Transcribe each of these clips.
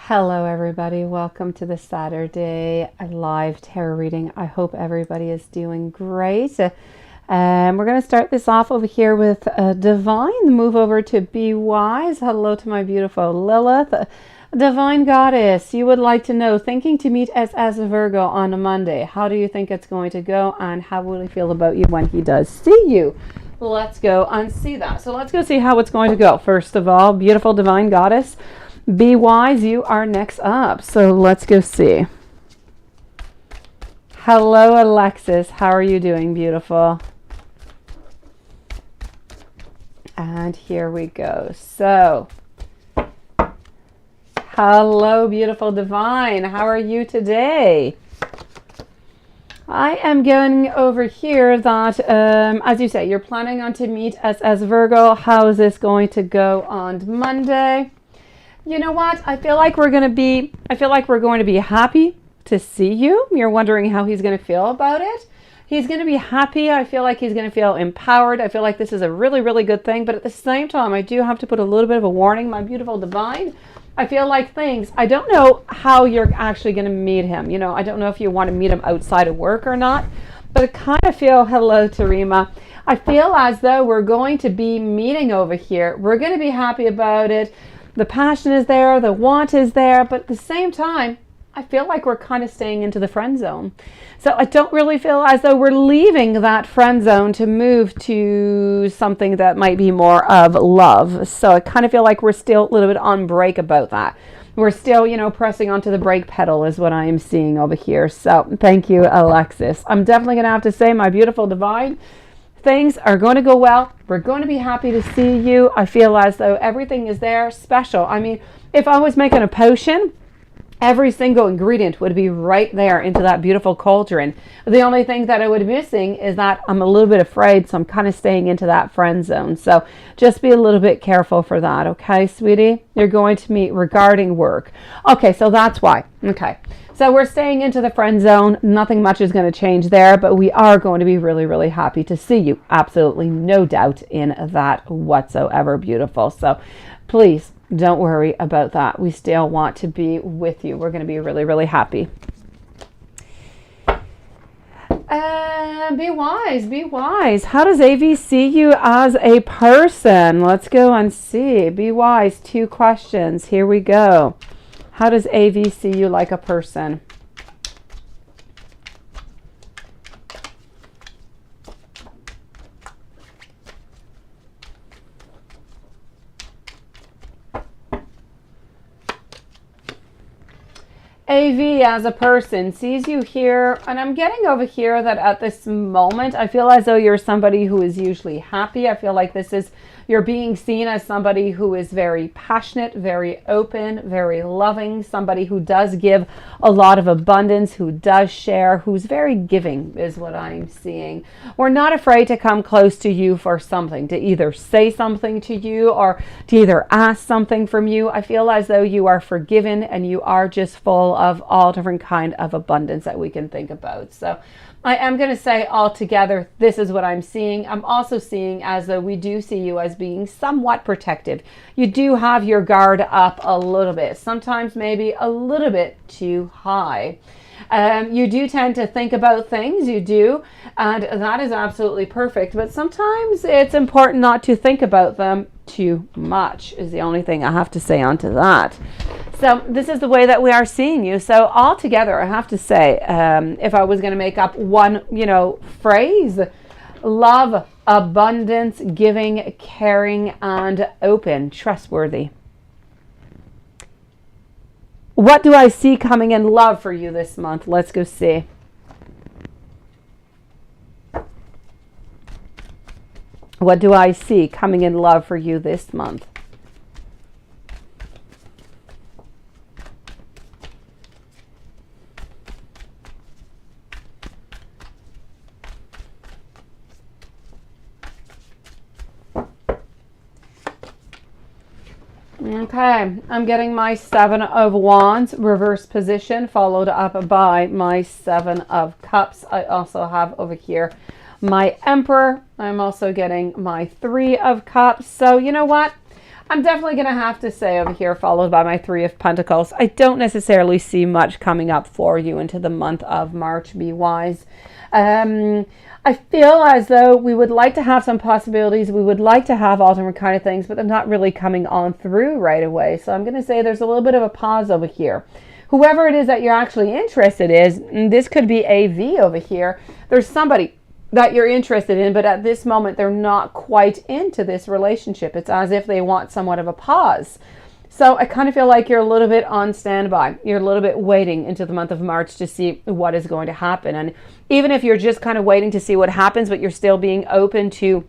Hello everybody, welcome to the Saturday live tarot reading. I hope everybody is doing great. We're going to start this off over here with Divine. Move over to Be Wise. Hello to my beautiful Lilith. Divine Goddess, you would like to know, thinking to meet as a Virgo on a Monday. How do you think it's going to go, and how will he feel about you when he does see you? Let's go and see that. So let's go see how it's going to go. First of all, beautiful Divine Goddess, Be Wise, you are next up. So let's go see. Hello, Alexis. How are you doing, beautiful? And here we go. So, hello, beautiful Divine. How are you today? I am going over here that, as you say, you're planning on to meet as Virgo. How is this going to go on Monday? You know what? I feel like we're going to be happy to see you. You're wondering how he's going to feel about it. He's going to be happy. I feel like he's going to feel empowered. I feel like this is a really, really good thing. But at the same time, I do have to put a little bit of a warning, my beautiful Divine. I feel like I don't know how you're actually going to meet him. You know, I don't know if you want to meet him outside of work or not. But I kind of feel, hello, Tarima. I feel as though we're going to be meeting over here. We're going to be happy about it. The passion is there, the want is there, but at the same time, I feel like we're kind of staying into the friend zone. So I don't really feel as though we're leaving that friend zone to move to something that might be more of love. So I kind of feel like we're still a little bit on break about that. We're still, pressing onto the brake pedal is what I am seeing over here. So thank you, Alexis. I'm definitely going to have to say, my beautiful Divine, things are going to go well. We're going to be happy to see you. I feel as though everything is there special. I mean, if I was making a potion, every single ingredient would be right there into that beautiful cauldron. The only thing that I would be missing is that I'm a little bit afraid, so I'm kind of staying into that friend zone. So just be a little bit careful for that, okay, sweetie? You're going to meet regarding work. Okay, so that's why. Okay. So we're staying into the friend zone. Nothing much is going to change there, but we are going to be really, really happy to see you. Absolutely no doubt in that whatsoever, beautiful. So please don't worry about that. We still want to be with you. We're going to be really, really happy. Be wise, be wise. How does AV see you as a person? Let's go and see. Be wise, 2 questions. Here we go. How does AV see you like a person? AV as a person sees you here, and I'm getting over here that at this moment, I feel as though you're somebody who is usually happy. I feel like you're being seen as somebody who is very passionate, very open, very loving, somebody who does give a lot of abundance, who does share, who's very giving is what I'm seeing. We're not afraid to come close to you for something, to either say something to you or to either ask something from you. I feel as though you are forgiven and you are just full of all different kind of abundance that we can think about. So I am going to say altogether, this is what I'm seeing. I'm also seeing as though we do see you as being somewhat protective. You do have your guard up a little bit, sometimes maybe a little bit too high. You do tend to think about things, you do, and that is absolutely perfect. But sometimes it's important not to think about them too much is the only thing I have to say onto that. So this is the way that we are seeing you. So altogether, I have to say, if I was going to make up one, phrase, love, abundance, giving, caring, and open, trustworthy. What do I see coming in love for you this month? Let's go see. What do I see coming in love for you this month? Okay, I'm getting my 7 of Wands reverse position followed up by my 7 of Cups. I also have over here my Emperor. I'm also getting my 3 of Cups. So you know what? I'm definitely going to have to say over here, followed by my Three of Pentacles, I don't necessarily see much coming up for you into the month of March. Be wise. I feel as though we would like to have some possibilities. We would like to have alternate kind of things, but they're not really coming on through right away. So I'm going to say there's a little bit of a pause over here. Whoever it is that you're actually interested in, this could be a V over here. There's somebody that you're interested in, but at this moment they're not quite into this relationship. It's as if they want somewhat of a pause. So I kind of feel like you're a little bit on standby. You're a little bit waiting into the month of March to see what is going to happen. And even if you're just kind of waiting to see what happens, but you're still being open to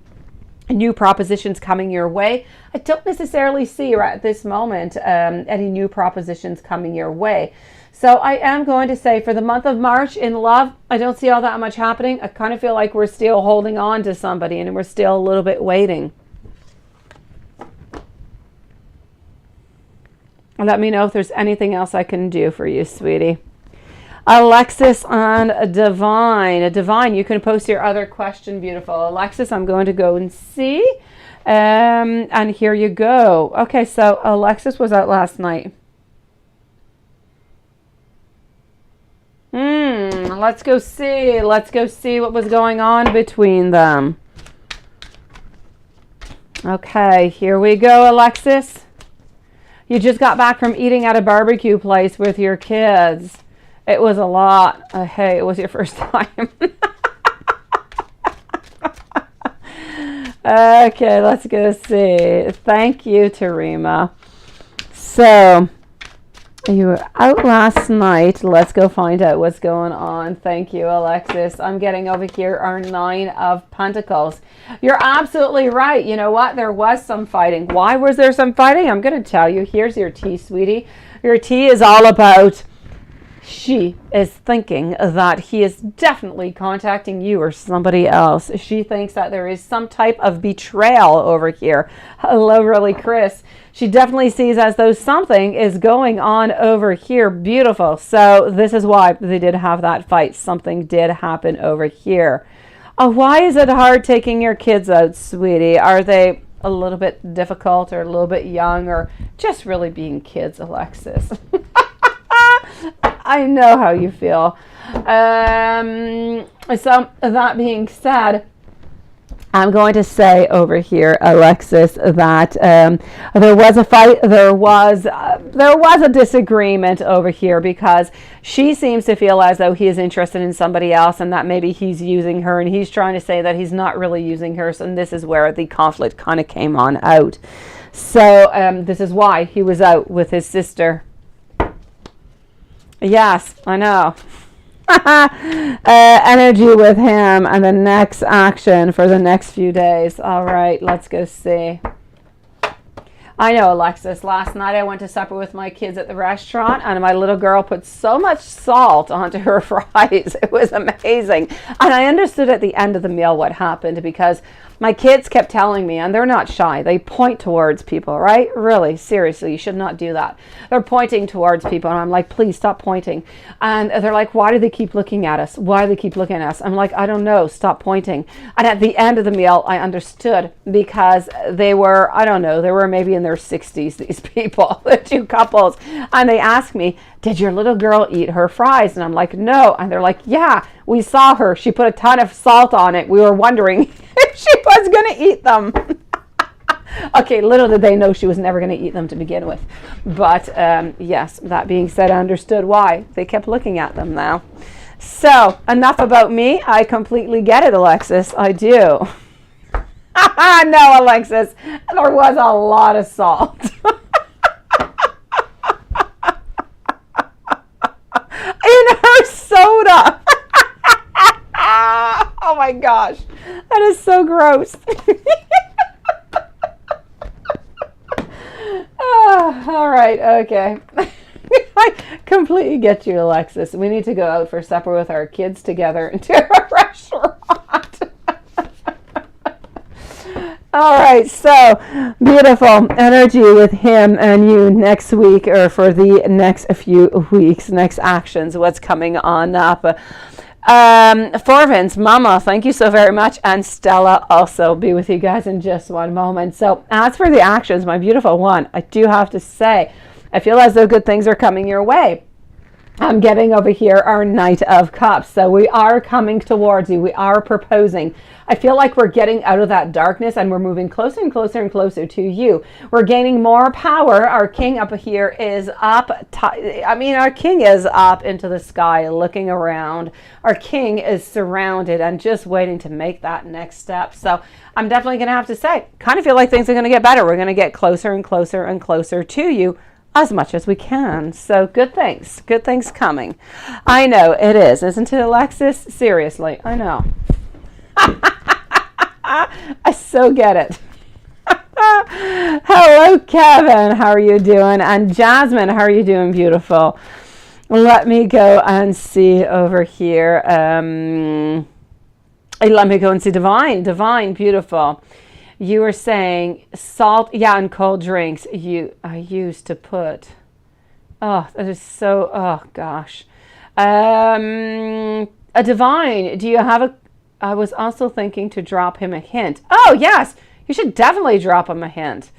new propositions coming your way, I don't necessarily see right at this moment any new propositions coming your way. So I am going to say for the month of March in love, I don't see all that much happening. I kind of feel like we're still holding on to somebody and we're still a little bit waiting. Let me know if there's anything else I can do for you, sweetie. Alexis on Divine. Divine, you can post your other question, beautiful. Alexis, I'm going to go and see. And here you go. Okay, so Alexis was out last night. Let's go see. Let's go see what was going on between them. Okay, here we go, Alexis. You just got back from eating at a barbecue place with your kids. It was a lot. Hey, it was your first time. Okay, let's go see. Thank you, Tarima. So, you were out last night. Let's go find out what's going on. Thank you, Alexis. I'm getting over here our Nine of Pentacles. You're absolutely right. You know what? There was some fighting. Why was there some fighting? I'm going to tell you. Here's your tea, sweetie. Your tea is all about she is thinking that he is definitely contacting you or somebody else. She thinks that there is some type of betrayal over here. Hello, really, Chris. She definitely sees as though something is going on over here. Beautiful. So this is why they did have that fight. Something did happen over here. Why is it hard taking your kids out, sweetie? Are they a little bit difficult or a little bit young or just really being kids, Alexis? I know how you feel. So that being said, I'm going to say over here, Alexis, that there was a fight. There was a disagreement over here because she seems to feel as though he is interested in somebody else and that maybe he's using her, and he's trying to say that he's not really using her. So this is where the conflict kind of came on out. So this is why he was out with his sister. Yes, I know. Energy with him and the next action for the next few days. All right, let's go see. I know, Alexis. Last night I went to supper with my kids at the restaurant and my little girl put so much salt onto her fries. It was amazing. And I understood at the end of the meal what happened because my kids kept telling me, and they're not shy, they point towards people, right? Really, seriously, you should not do that. They're pointing towards people, and I'm like, please stop pointing. And they're like, why do they keep looking at us? Why do they keep looking at us? I'm like, I don't know, stop pointing. And at the end of the meal, I understood because they were, I don't know, they were maybe in their 60s, these people, the two couples. And they asked me, did your little girl eat her fries? And I'm like, no. And they're like, yeah, we saw her. She put a ton of salt on it. We were wondering if she was going to eat them. Okay, little did they know she was never going to eat them to begin with. But yes, that being said, I understood why. They kept looking at them now. So enough about me. I completely get it, Alexis. I do. No, Alexis, there was a lot of salt. In her soda. Oh my gosh, that is so gross. All right, okay. I completely get you, Alexis. We need to go out for supper with our kids together into a restaurant. All right, so beautiful energy with him and you next week, or for the next few weeks, next actions, what's coming on up. Forvins, Mama, thank you so very much. And Stella also be with you guys in just one moment. So as for the actions, my beautiful one, I do have to say, I feel as though good things are coming your way. I'm getting over here our Knight of Cups. So we are coming towards you. We are proposing. I feel like we're getting out of that darkness and we're moving closer and closer and closer to you. We're gaining more power. Our king up here is up. Our king is up into the sky looking around. Our king is surrounded and just waiting to make that next step. So I'm definitely going to have to say, kind of feel like things are going to get better. We're going to get closer and closer and closer to you, as much as we can. So good things coming. I know it is, isn't it, Alexis? Seriously, I know. I so get it. Hello, Kevin. How are you doing? And Jasmine, how are you doing? Beautiful. Let me go and see over here. Let me go and see Divine. Divine, beautiful. You were saying salt, yeah, and cold drinks. I used to put. Oh, that is so. Oh gosh. A Divine. Do you have a? I was also thinking to drop him a hint. Oh yes, you should definitely drop him a hint.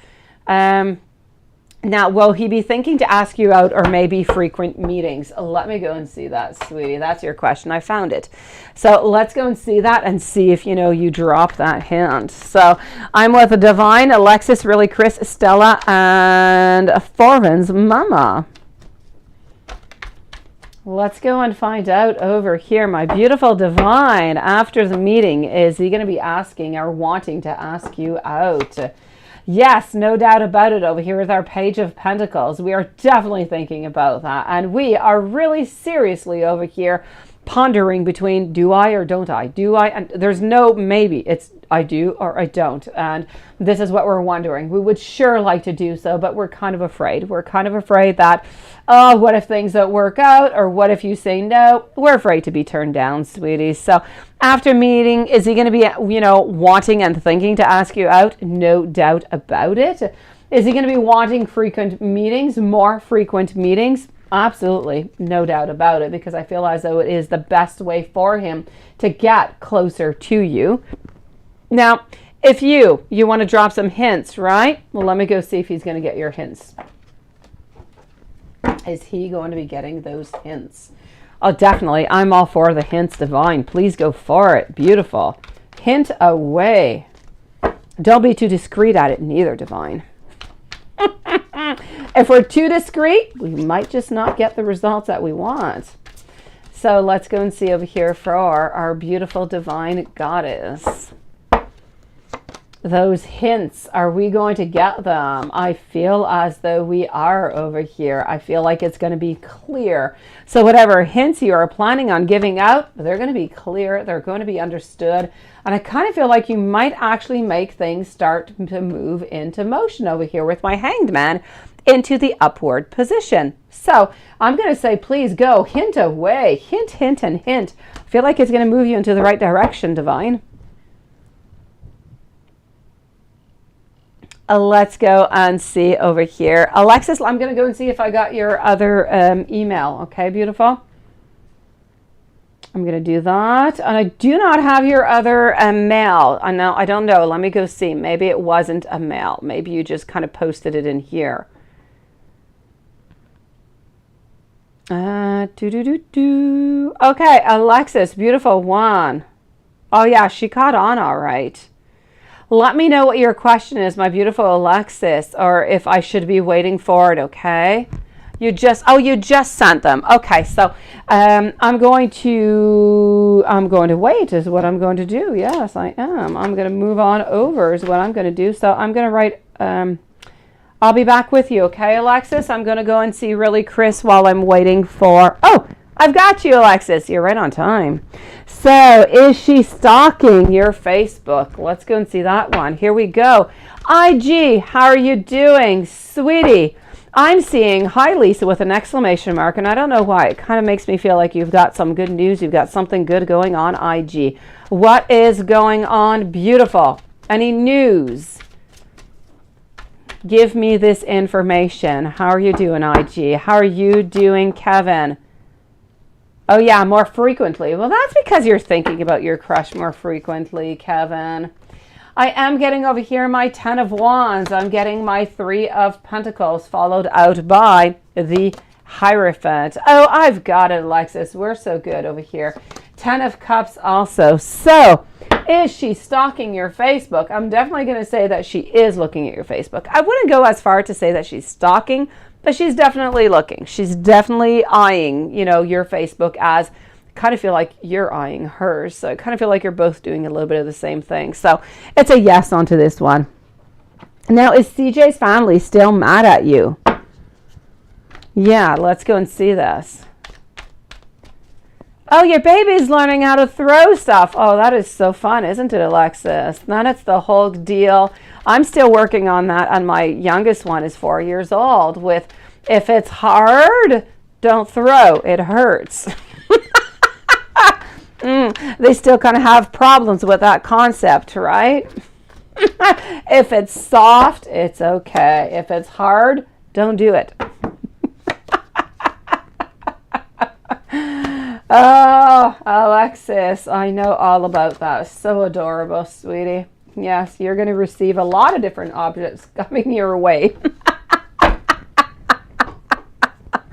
Now, will he be thinking to ask you out or maybe frequent meetings? Let me go and see that, sweetie. That's your question. I found it. So let's go and see that and see if, you drop that hint. So I'm with a Divine, Alexis, really, Chris, Stella, and Forvin's Mama. Let's go and find out over here. My beautiful Divine, after the meeting, is he going to be asking or wanting to ask you out? Yes, no doubt about it. Over here with our Page of Pentacles, we are definitely thinking about that. And we are really seriously over here pondering between do I or don't I? Do I? And there's no maybe. It's I do or I don't. And this is what we're wondering. We would sure like to do so, but we're kind of afraid. We're kind of afraid that, oh, what if things don't work out? Or what if you say no? We're afraid to be turned down, sweeties. So after meeting, is he going to be, wanting and thinking to ask you out? No doubt about it. Is he going to be wanting frequent meetings, more frequent meetings? Absolutely, no doubt about it, because I feel as though it is the best way for him to get closer to you. Now, if you want to drop some hints, right? Well, let me go see if he's going to get your hints. Is he going to be getting those hints? Oh, definitely. I'm all for the hints, Divine. Please go for it. Beautiful. Hint away. Don't be too discreet at it neither, Divine. If we're too discreet, we might just not get the results that we want. So let's go and see over here for our beautiful Divine Goddess. Those hints, are we going to get them? I feel as though we are over here. I feel like it's going to be clear. So whatever hints you are planning on giving out, they're going to be clear. They're going to be understood. And I kind of feel like you might actually make things start to move into motion over here with my Hanged Man into the upward position. So I'm going to say, please go hint away. Hint, hint, and hint. I feel like it's going to move you into the right direction, Divine. Let's go and see over here. Alexis, I'm going to go and see if I got your other email. Okay, beautiful. I'm going to do that. And I do not have your other mail. I don't know. Let me go see. Maybe it wasn't a mail. Maybe you just kind of posted it in here. Okay, Alexis, beautiful one. Oh, yeah, she caught on all right. Let me know what your question is, my beautiful Alexis, or if I should be waiting for it, okay? You just sent them. Okay, so I'm going to wait is what I'm going to do. Yes, I am. I'm going to move on over is what I'm going to do. So I'm going to write, I'll be back with you, okay, Alexis? I'm going to go and see really Chris while I'm waiting for, oh, I've got you, Alexis. You're right on time. So, is she stalking your Facebook? Let's go and see that one. Here we go. IG, how are you doing? Sweetie, I'm seeing hi, Lisa, with an exclamation mark, and I don't know why. It kind of makes me feel like you've got some good news. You've got something good going on, IG. What is going on? Beautiful. Any news? Give me this information. How are you doing, IG? How are you doing, Kevin? Oh yeah, more frequently. Well, that's because you're thinking about your crush more frequently, Kevin. I am getting over here my 10 of Wands. I'm getting my 3 of Pentacles followed out by the Hierophant. Oh, I've got it, Alexis. We're so good over here. 10 of Cups also. So, is she stalking your Facebook? I'm definitely going to say that she is looking at your Facebook. I wouldn't go as far to say that she's stalking, but she's definitely looking. She's definitely eyeing, you know, your Facebook as kind of feel like you're eyeing hers. So I kind of feel like you're both doing a little bit of the same thing. So it's a yes onto this one. Now, is CJ's family still mad at you? Yeah, let's go and see this. Oh, your baby's learning how to throw stuff. Oh, that is so fun, isn't it, Alexis? Then it's the whole deal. I'm still working on that, and my youngest one is 4 years old with, if it's hard, don't throw, it hurts. They still kind of have problems with that concept, right? If it's soft, it's okay. If it's hard, don't do it. Oh, Alexis, I know all about that. So adorable, sweetie. Yes, you're going to receive a lot of different objects coming your way.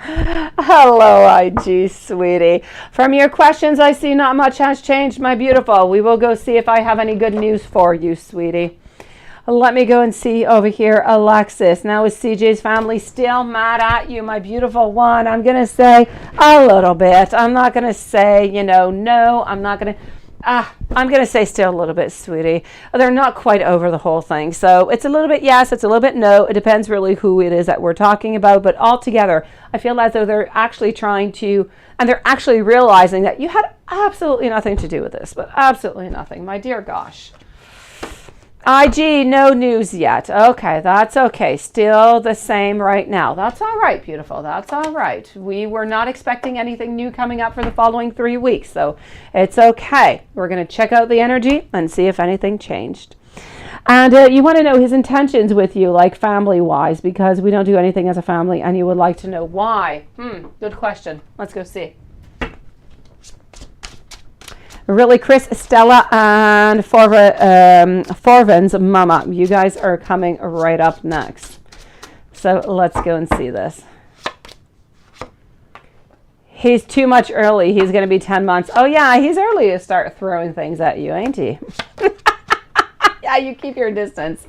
Hello, IG, sweetie. From your questions, I see not much has changed, my beautiful. We will go see if I have any good news for you, sweetie. Let me go and see over here, Alexis. Now, is CJ's family still mad at you, my beautiful one? I'm going to say a little bit. I'm not going to say, you know, no. I'm not going to... I'm going to say still a little bit, sweetie. They're not quite over the whole thing. So it's a little bit yes, it's a little bit no. It depends really who it is that we're talking about. But altogether, I feel as though they're actually trying to, and they're actually realizing that you had absolutely nothing to do with this. But absolutely nothing, my dear gosh. IG, no news yet. Okay, that's okay. Still the same right now. That's all right, beautiful. That's all right. We were not expecting anything new coming up for the following 3 weeks, so it's okay. We're going to check out the energy and see if anything changed. And you want to know his intentions with you, like family-wise, because we don't do anything as a family, and you would like to know why. Good question. Let's go see. Really, Chris, Stella, and Forvin's mama. You guys are coming right up next. So let's go and see this. He's too much early. He's going to be 10 months. Oh, yeah, he's early to start throwing things at you, ain't he? Yeah, you keep your distance.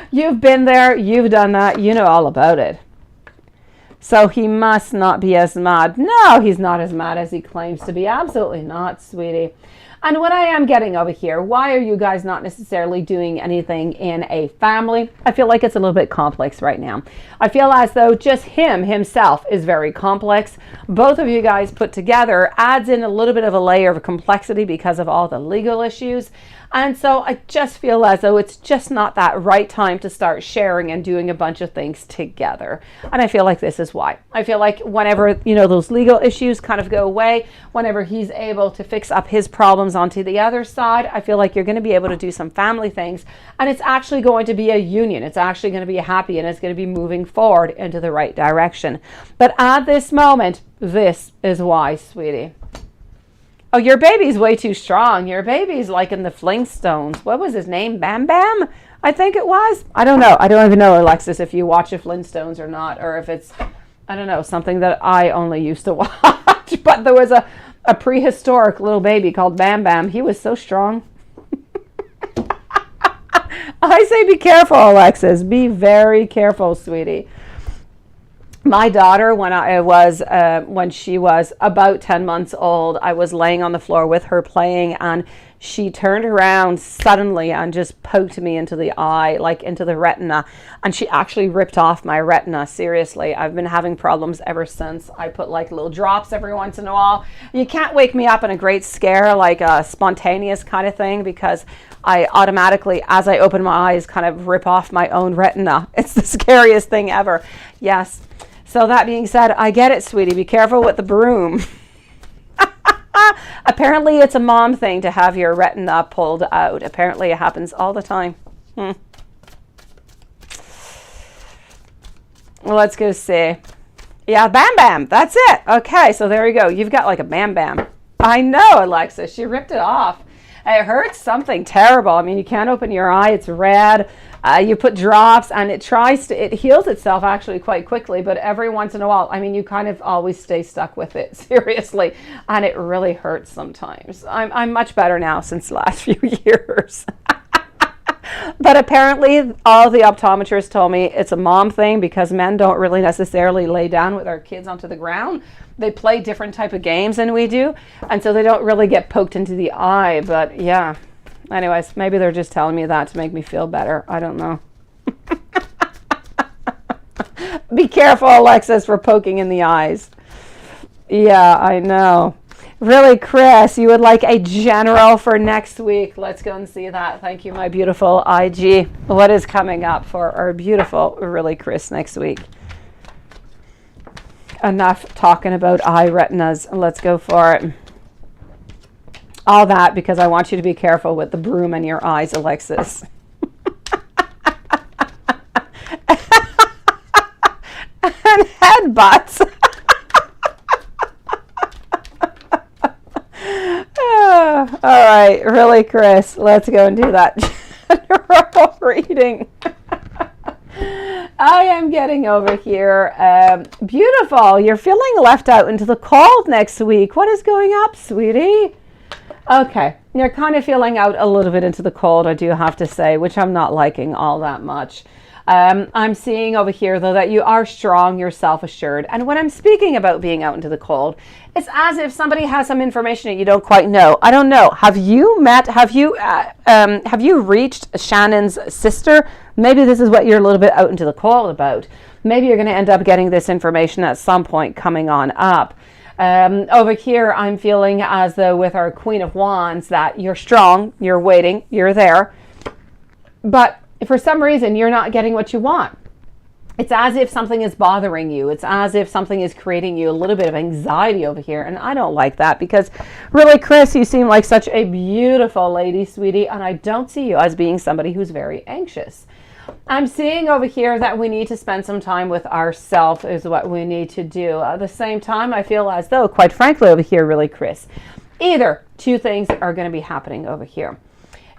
You've been there. You've done that. You know all about it. So he must not be as mad. No, he's not as mad as he claims to be. Absolutely not, sweetie. And what I am getting over here, why are you guys not necessarily doing anything in a family? I feel like it's a little bit complex right now. I feel as though just himself is very complex. Both of you guys put together adds in a little bit of a layer of complexity because of all the legal issues. And so I just feel as though it's just not that right time to start sharing and doing a bunch of things together. And I feel like this is why. I feel like whenever, you know, those legal issues kind of go away, whenever he's able to fix up his problems onto the other side, I feel like you're going to be able to do some family things. And it's actually going to be a union. It's actually going to be happy, and it's going to be moving forward into the right direction. But at this moment, this is why, sweetie. Oh, your baby's way too strong. Your baby's like in the Flintstones. What was his name? Bam Bam? I think it was. I don't know. I don't even know, Alexis, if you watch the Flintstones or not, or if it's, I don't know, something that I only used to watch. But there was a prehistoric little baby called Bam Bam. He was so strong. I say be careful, Alexis. Be very careful, sweetie. My daughter, when she was about 10 months old, I was laying on the floor with her playing, and she turned around suddenly and just poked me into the eye, like into the retina, and she actually ripped off my retina. Seriously, I've been having problems ever since. I put like little drops every once in a while. You can't wake me up in a great scare, like a spontaneous kind of thing, because I automatically, as I open my eyes, kind of rip off my own retina. It's the scariest thing ever. Yes. So that being said, I get it, sweetie. Be careful with the broom. Apparently, it's a mom thing to have your retina pulled out. Apparently, it happens all the time. Well, let's go see. Yeah, bam, bam. That's it. Okay, so there you go. You've got like a bam, bam. I know, Alexa. She ripped it off. It hurts something terrible. I mean, you can't open your eye. It's red. You put drops, and it heals itself actually quite quickly. But every once in a while, I mean, you kind of always stay stuck with it, seriously. And it really hurts sometimes. I'm much better now since the last few years. But apparently all the optometrists told me it's a mom thing because men don't really necessarily lay down with our kids onto the ground. They play different type of games than we do, and so they don't really get poked into the eye. But yeah, anyways, maybe they're just telling me that to make me feel better. I don't know. Be careful, Alexis, for poking in the eyes. Yeah, I know. Really, Chris, you would like a general for next week. Let's go and see that. Thank you, my beautiful IG. What is coming up for our beautiful, really, Chris, next week? Enough talking about eye retinas. Let's go for it. All that because I want you to be careful with the broom in your eyes, Alexis. And headbutts. All right, really, Chris, let's go and do that general reading. I am getting over here. Beautiful. You're feeling left out into the cold next week. What is going up, sweetie? Okay, you're kind of feeling out a little bit into the cold, I do have to say, which I'm not liking all that much. I'm seeing over here, though, that you are strong, you're self-assured. And when I'm speaking about being out into the cold, it's as if somebody has some information that you don't quite know. I don't know. Have you reached Shannon's sister? Maybe this is what you're a little bit out into the cold about. Maybe you're going to end up getting this information at some point coming on up. Over here, I'm feeling as though with our Queen of Wands that you're strong, you're waiting, you're there. But for some reason, you're not getting what you want. It's as if something is bothering you. It's as if something is creating you a little bit of anxiety over here. And I don't like that because really, Chris, you seem like such a beautiful lady, sweetie. And I don't see you as being somebody who's very anxious. I'm seeing over here that we need to spend some time with ourselves is what we need to do. At the same time, I feel as though, quite frankly, over here, really, Chris, either two things are going to be happening over here.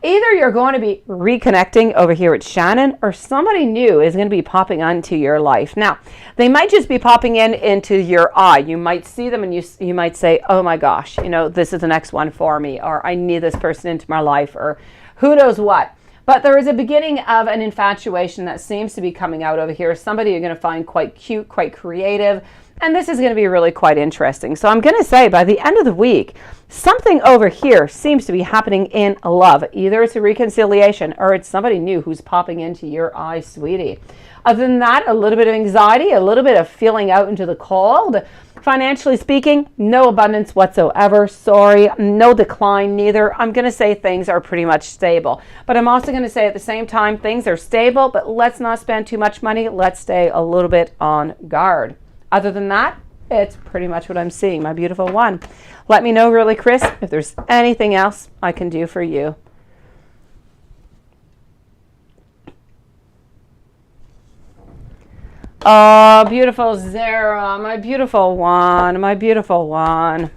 Either you're going to be reconnecting over here with Shannon or somebody new is going to be popping onto your life. Now, they might just be popping into your eye. You might see them and you might say, oh my gosh, you know, this is the next one for me, or I need this person into my life, or who knows what. But there is a beginning of an infatuation that seems to be coming out over here. Somebody you're going to find quite cute, quite creative. And this is going to be really quite interesting. So I'm going to say by the end of the week, something over here seems to be happening in love. Either it's a reconciliation or it's somebody new who's popping into your eye, sweetie. Other than that, a little bit of anxiety, a little bit of feeling out into the cold. Financially speaking, no abundance whatsoever. Sorry, no decline neither. I'm going to say things are pretty much stable. But I'm also going to say at the same time, things are stable, but let's not spend too much money. Let's stay a little bit on guard. Other than that, it's pretty much what I'm seeing, my beautiful one. Let me know, really, Chris, if there's anything else I can do for you. Oh, beautiful Zara, my beautiful one, my beautiful one.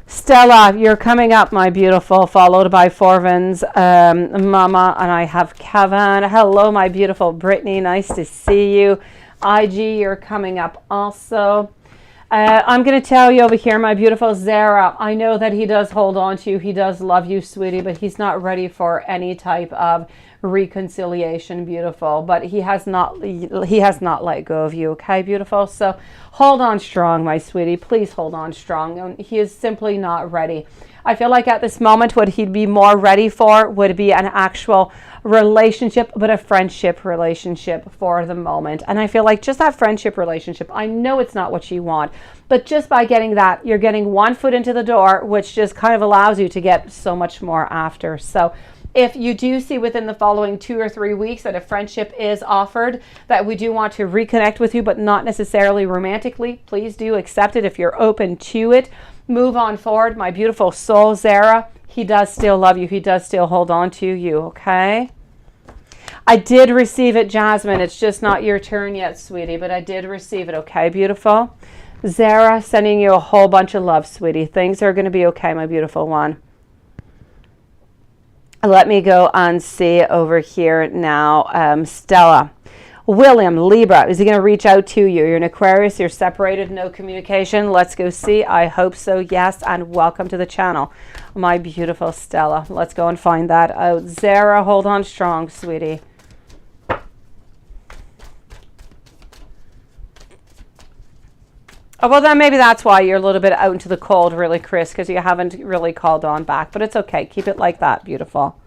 Stella, you're coming up, my beautiful, followed by Forvin's Mama, and I have Kevin. Hello, my beautiful Brittany, nice to see you. IG, you're coming up also. I'm going to tell you over here, my beautiful Zara, I know that he does hold on to you. He does love you, sweetie, but he's not ready for any type of reconciliation, beautiful. But he has not let go of you, okay, beautiful? So hold on strong, my sweetie. Please hold on strong. He is simply not ready. I feel like at this moment, what he'd be more ready for would be an actual relationship, but a friendship relationship for the moment. And I feel like just that friendship relationship, I know it's not what you want, but just by getting that, you're getting one foot into the door, which just kind of allows you to get so much more after. So if you do see within the following 2 or 3 weeks that a friendship is offered, that we do want to reconnect with you, but not necessarily romantically, please do accept it if you're open to it. Move on forward, my beautiful soul, Zara. He does still love you. He does still hold on to you, okay? I did receive it, Jasmine. It's just not your turn yet, sweetie, but I did receive it. Okay, beautiful. Zara, sending you a whole bunch of love, sweetie. Things are going to be okay, my beautiful one. Let me go and see over here now. Stella. William, Libra, is he going to reach out to you? You're an Aquarius, you're separated, no communication. Let's go see. I hope so, yes, and welcome to the channel, my beautiful Stella. Let's go and find that out. Zara, hold on strong, sweetie. Oh, well, then maybe that's why you're a little bit out into the cold, really, Chris, because you haven't really called on back. But it's okay. Keep it like that, beautiful.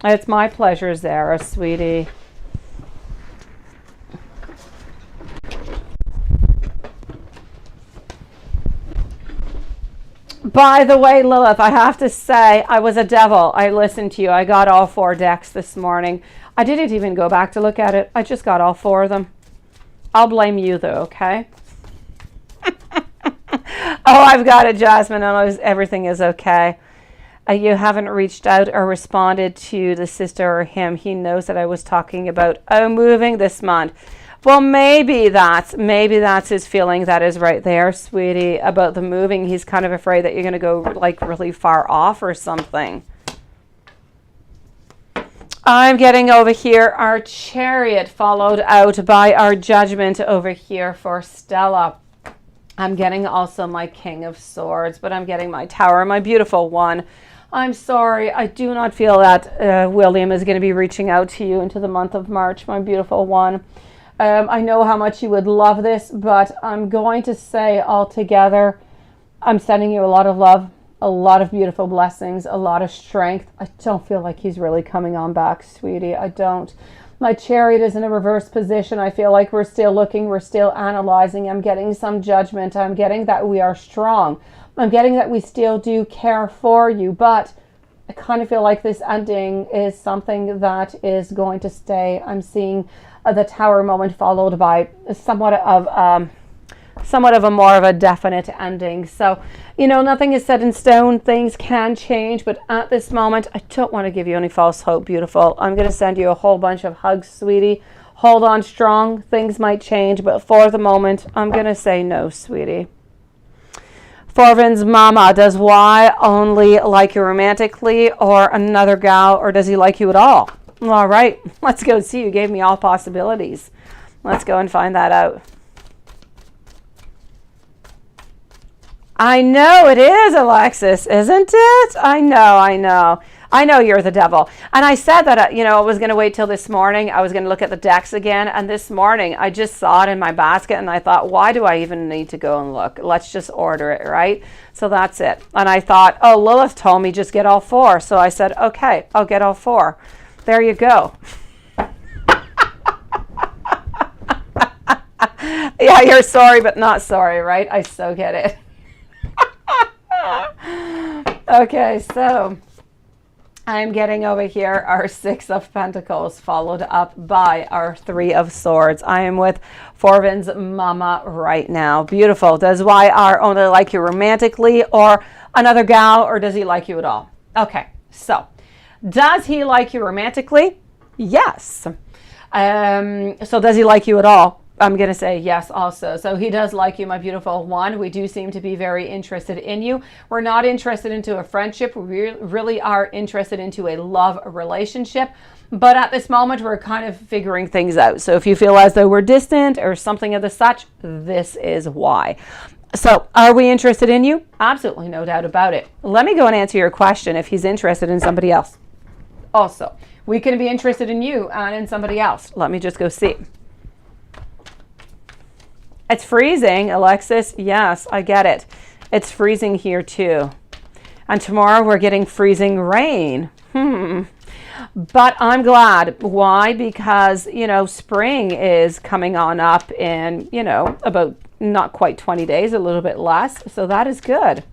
It's my pleasure, Zara, sweetie. By the way, Lilith, I have to say, I was a devil. I listened to you. I got all 4 decks this morning. I didn't even go back to look at it. I just got all 4 of them. I'll blame you, though, okay? Oh, I've got it, Jasmine. Everything is okay. You haven't reached out or responded to the sister or him. He knows that I was talking about, moving this month. Well, maybe that's his feeling. That is right there, sweetie, about the moving. He's kind of afraid that you're going to go like really far off or something. I'm getting over here our Chariot followed out by our Judgment over here for Stella. I'm getting also my King of Swords, but I'm getting my Tower, my beautiful one. I'm sorry, I do not feel that William is going to be reaching out to you into the month of March, my beautiful one. I know how much you would love this, but I'm going to say altogether, I'm sending you a lot of love, a lot of beautiful blessings, a lot of strength. I don't feel like he's really coming on back, sweetie. I don't. My Chariot is in a reverse position. I feel like we're still looking, we're still analyzing. I'm getting some judgment. I'm getting that we are strong. I'm getting that we still do care for you, but I kind of feel like this ending is something that is going to stay. I'm seeing the Tower moment followed by somewhat of a more of a definite ending. So, you know, nothing is set in stone. Things can change, but at this moment, I don't want to give you any false hope, beautiful. I'm going to send you a whole bunch of hugs, sweetie. Hold on strong. Things might change, but for the moment, I'm going to say no, sweetie. Forvin's mama, does Y only like you romantically or another gal, or does he like you at all? All right, let's go see. You gave me all possibilities. Let's go and find that out. I know it is, Alexis, isn't it? I know you're the devil. And I said that, you know, I was going to wait till this morning. I was going to look at the decks again. And this morning, I just saw it in my basket. And I thought, why do I even need to go and look? Let's just order it, right? So that's it. And I thought, oh, Lilith told me just get all 4. So I said, okay, I'll get all 4. There you go. Yeah, you're sorry, but not sorry, right? I so get it. Okay, so I'm getting over here our 6 of Pentacles followed up by our 3 of Swords. I am with Forvin's mama right now. Beautiful. Does YR only like you romantically or another gal, or does he like you at all? Okay, so does he like you romantically? Yes. So does he like you at all? I'm going to say yes also. So he does like you, my beautiful one. We do seem to be very interested in you. We're not interested into a friendship. We really are interested into a love relationship. But at this moment, we're kind of figuring things out. So if you feel as though we're distant or something of the such, this is why. So are we interested in you? Absolutely, no doubt about it. Let me go and answer your question if he's interested in somebody else. Also, we can be interested in you and in somebody else. Let me just go see. It's freezing, Alexis. Yes, I get it. It's freezing here too. And tomorrow we're getting freezing rain. But I'm glad. Why? Because, you know, spring is coming on up in, you know, about not quite 20 days, a little bit less. So that is good.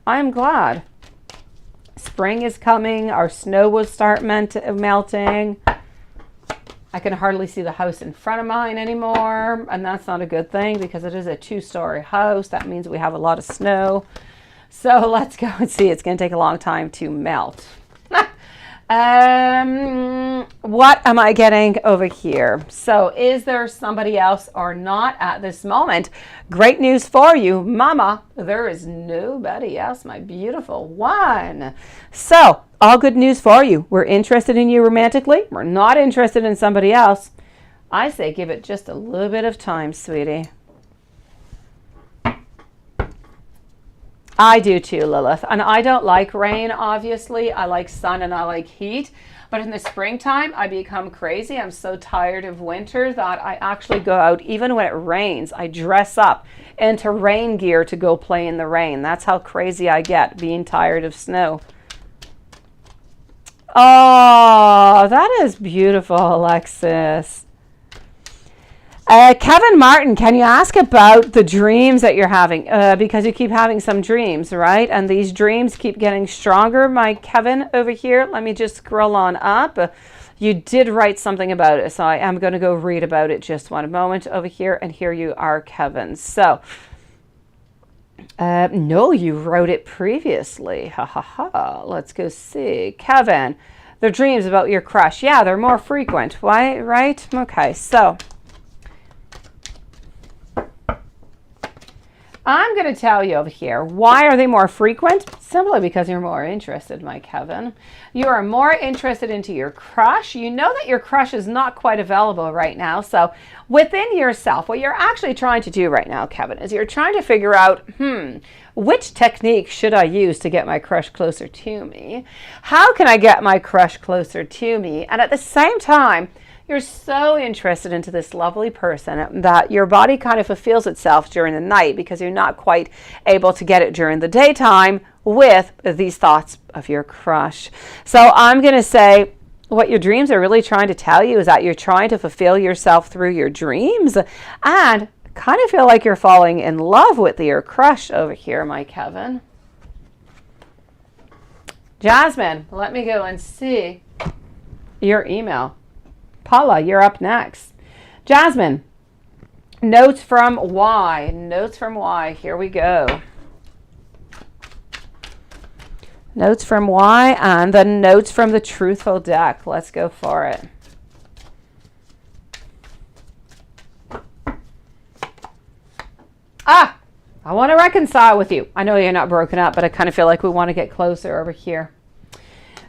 I'm glad. Spring is coming. Our snow will start melting. I can hardly see the house in front of mine anymore, and that's not a good thing because it is a 2-story house. That means we have a lot of snow. So let's go and see. It's going to take a long time to melt. What am I getting over here? So is there somebody else or not at this moment? Great news for you, mama. There is nobody else, my beautiful one. So all good news for you. We're interested in you romantically. We're not interested in somebody else. I say give it just a little bit of time, sweetie. I do too, Lilith. And I don't like rain, obviously. I like sun and I like heat. But in the springtime, I become crazy. I'm so tired of winter that I actually go out, even when it rains. I dress up into rain gear to go play in the rain. That's how crazy I get, being tired of snow. Oh, that is beautiful, Alexis. Kevin Martin, can you ask about the dreams that you're having? Because you keep having some dreams, right? And these dreams keep getting stronger. My Kevin over here, let me just scroll on up. You did write something about it, so I am going to go read about it just one moment over here. And here you are, Kevin. So, no, you wrote it previously. Ha ha ha. Let's go see. Kevin, the dreams about your crush. Yeah, they're more frequent. Why? Right? Okay, so I'm going to tell you over here, why are they more frequent? Simply because you're more interested, my Kevin. You are more interested into your crush. You know that your crush is not quite available right now. So within yourself, what you're actually trying to do right now, Kevin, is you're trying to figure out, which technique should I use to get my crush closer to me? How can I get my crush closer to me? And at the same time, you're so interested into this lovely person that your body kind of fulfills itself during the night because you're not quite able to get it during the daytime with these thoughts of your crush. So I'm going to say what your dreams are really trying to tell you is that you're trying to fulfill yourself through your dreams and kind of feel like you're falling in love with your crush over here, my Kevin. Jasmine, let me go and see your email. Paula, you're up next. Jasmine, notes from why. Notes from why. Here we go. Notes from why and the notes from the Truthful deck. Let's go for it. I want to reconcile with you. I know you're not broken up, but I kind of feel like we want to get closer over here.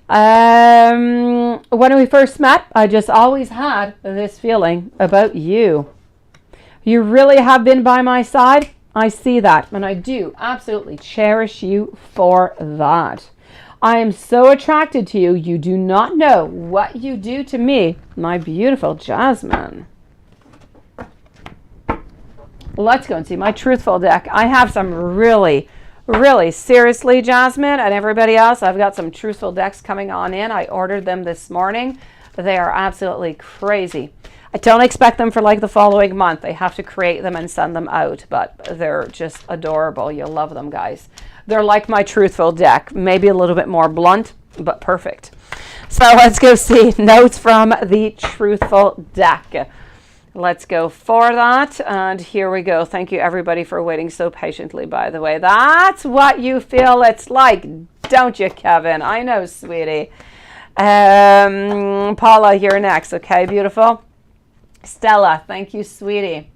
When we first met, I just always had this feeling about you. You really have been by my side. I see that, and I do absolutely cherish you for that. I am so attracted to you. You do not know what you do to me, my beautiful Jasmine. Let's go and see my Truthful deck. I have some really seriously, Jasmine and everybody else, I've got some Truthful decks coming on in. I ordered them this morning. They are absolutely crazy. I don't expect them for like the following month. I have to create them and send them out, but they're just adorable. You'll love them, guys. They're like my Truthful deck, maybe a little bit more blunt, but perfect. So let's go see notes from the Truthful deck. Let's go for that. And here we go. Thank you, everybody, for waiting so patiently, by the way. That's what you feel it's like, don't you, Kevin? I know, sweetie. Paula, you're next. Okay, beautiful. Stella, thank you, sweetie.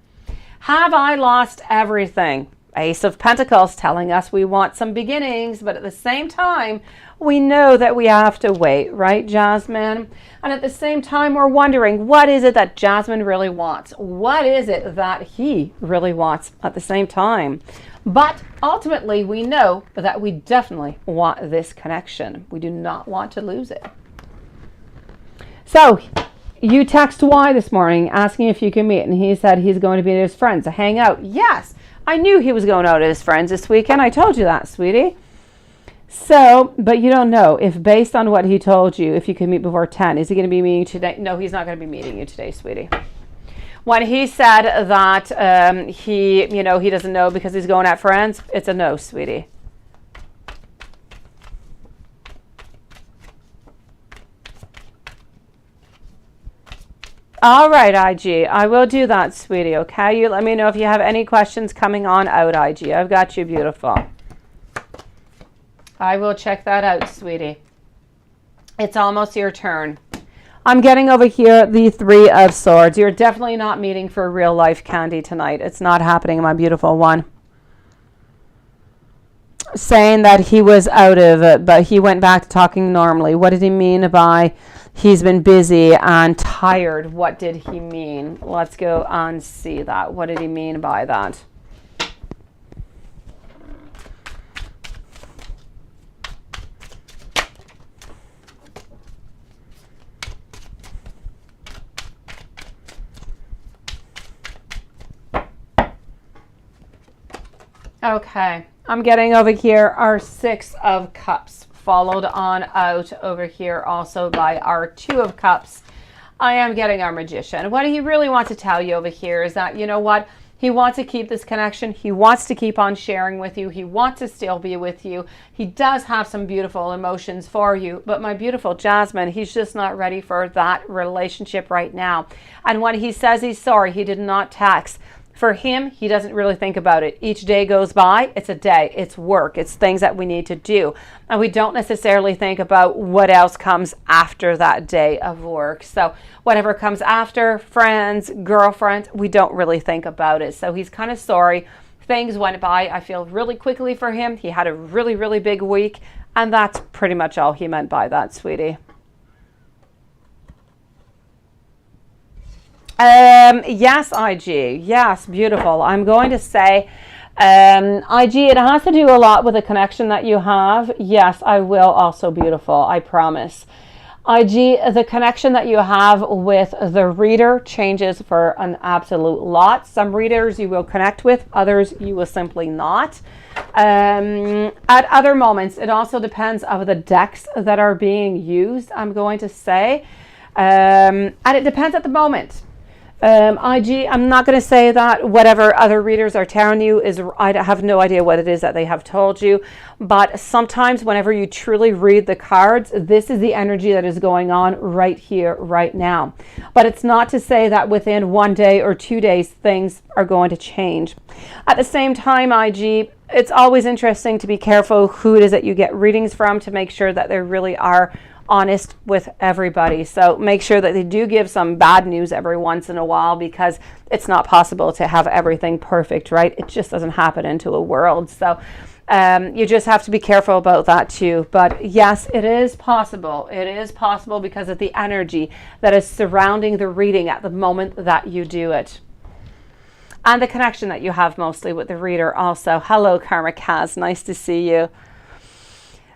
Have I lost everything? Ace of Pentacles telling us we want some beginnings, but at the same time, we know that we have to wait, right, Jasmine? And at the same time, we're wondering, what is it that Jasmine really wants? What is it that he really wants at the same time? But ultimately, we know that we definitely want this connection. We do not want to lose it. So you text Y this morning asking if you can meet, and he said he's going to be with his friends to hang out. Yes, I knew he was going out with his friends this weekend. I told you that, sweetie. So, but you don't know if based on what he told you, if you can meet before 10, is he going to be meeting you today? No, he's not going to be meeting you today, sweetie. When he said that he doesn't know because he's going at friends, it's a no, sweetie. All right, IG. I will do that, sweetie, okay? You let me know if you have any questions coming on out, IG. I've got you, beautiful. I will check that out, sweetie. It's almost your turn. I'm getting over here the Three of Swords. You're definitely not meeting for real life candy tonight. It's not happening, my beautiful one. Saying that he was out of it, but he went back to talking normally. What did he mean by he's been busy and tired? What did he mean? Let's go and see that. What did he mean by that? Okay, I'm getting over here our Six of Cups, followed on out over here also by our Two of Cups. I am getting our Magician. What he really wants to tell you over here is that, you know what, he wants to keep this connection. He wants to keep on sharing with you. He wants to still be with you. He does have some beautiful emotions for you, but my beautiful Jasmine, he's just not ready for that relationship right now. And when he says he's sorry, he did not text. For him, he doesn't really think about it. Each day goes by, it's a day, it's work, it's things that we need to do. And we don't necessarily think about what else comes after that day of work. So whatever comes after, friends, girlfriends, we don't really think about it. So he's kind of sorry. Things went by, I feel, really quickly for him. He had a really, really big week. And that's pretty much all he meant by that, sweetie. Yes, IG. Yes, beautiful. I'm going to say, IG, it has to do a lot with the connection that you have. Yes, I will also, beautiful. I promise. IG, the connection that you have with the reader changes for an absolute lot. Some readers you will connect with, others you will simply not. At other moments, it also depends on the decks that are being used, I'm going to say. And it depends at the moment. IG, I'm not going to say that whatever other readers are telling you is, I have no idea what it is that they have told you, but sometimes whenever you truly read the cards, this is the energy that is going on right here, right now. But it's not to say that within 1 day or 2 days, things are going to change. At the same time, IG, it's always interesting to be careful who it is that you get readings from to make sure that they really are honest with everybody. So make sure that they do give some bad news every once in a while, because it's not possible to have everything perfect, right? It just doesn't happen into a world. So you just have to be careful about that too. But yes, it is possible. It is possible because of the energy that is surrounding the reading at the moment that you do it. And the connection that you have mostly with the reader also. Hello, Karma Kaz. Nice to see you.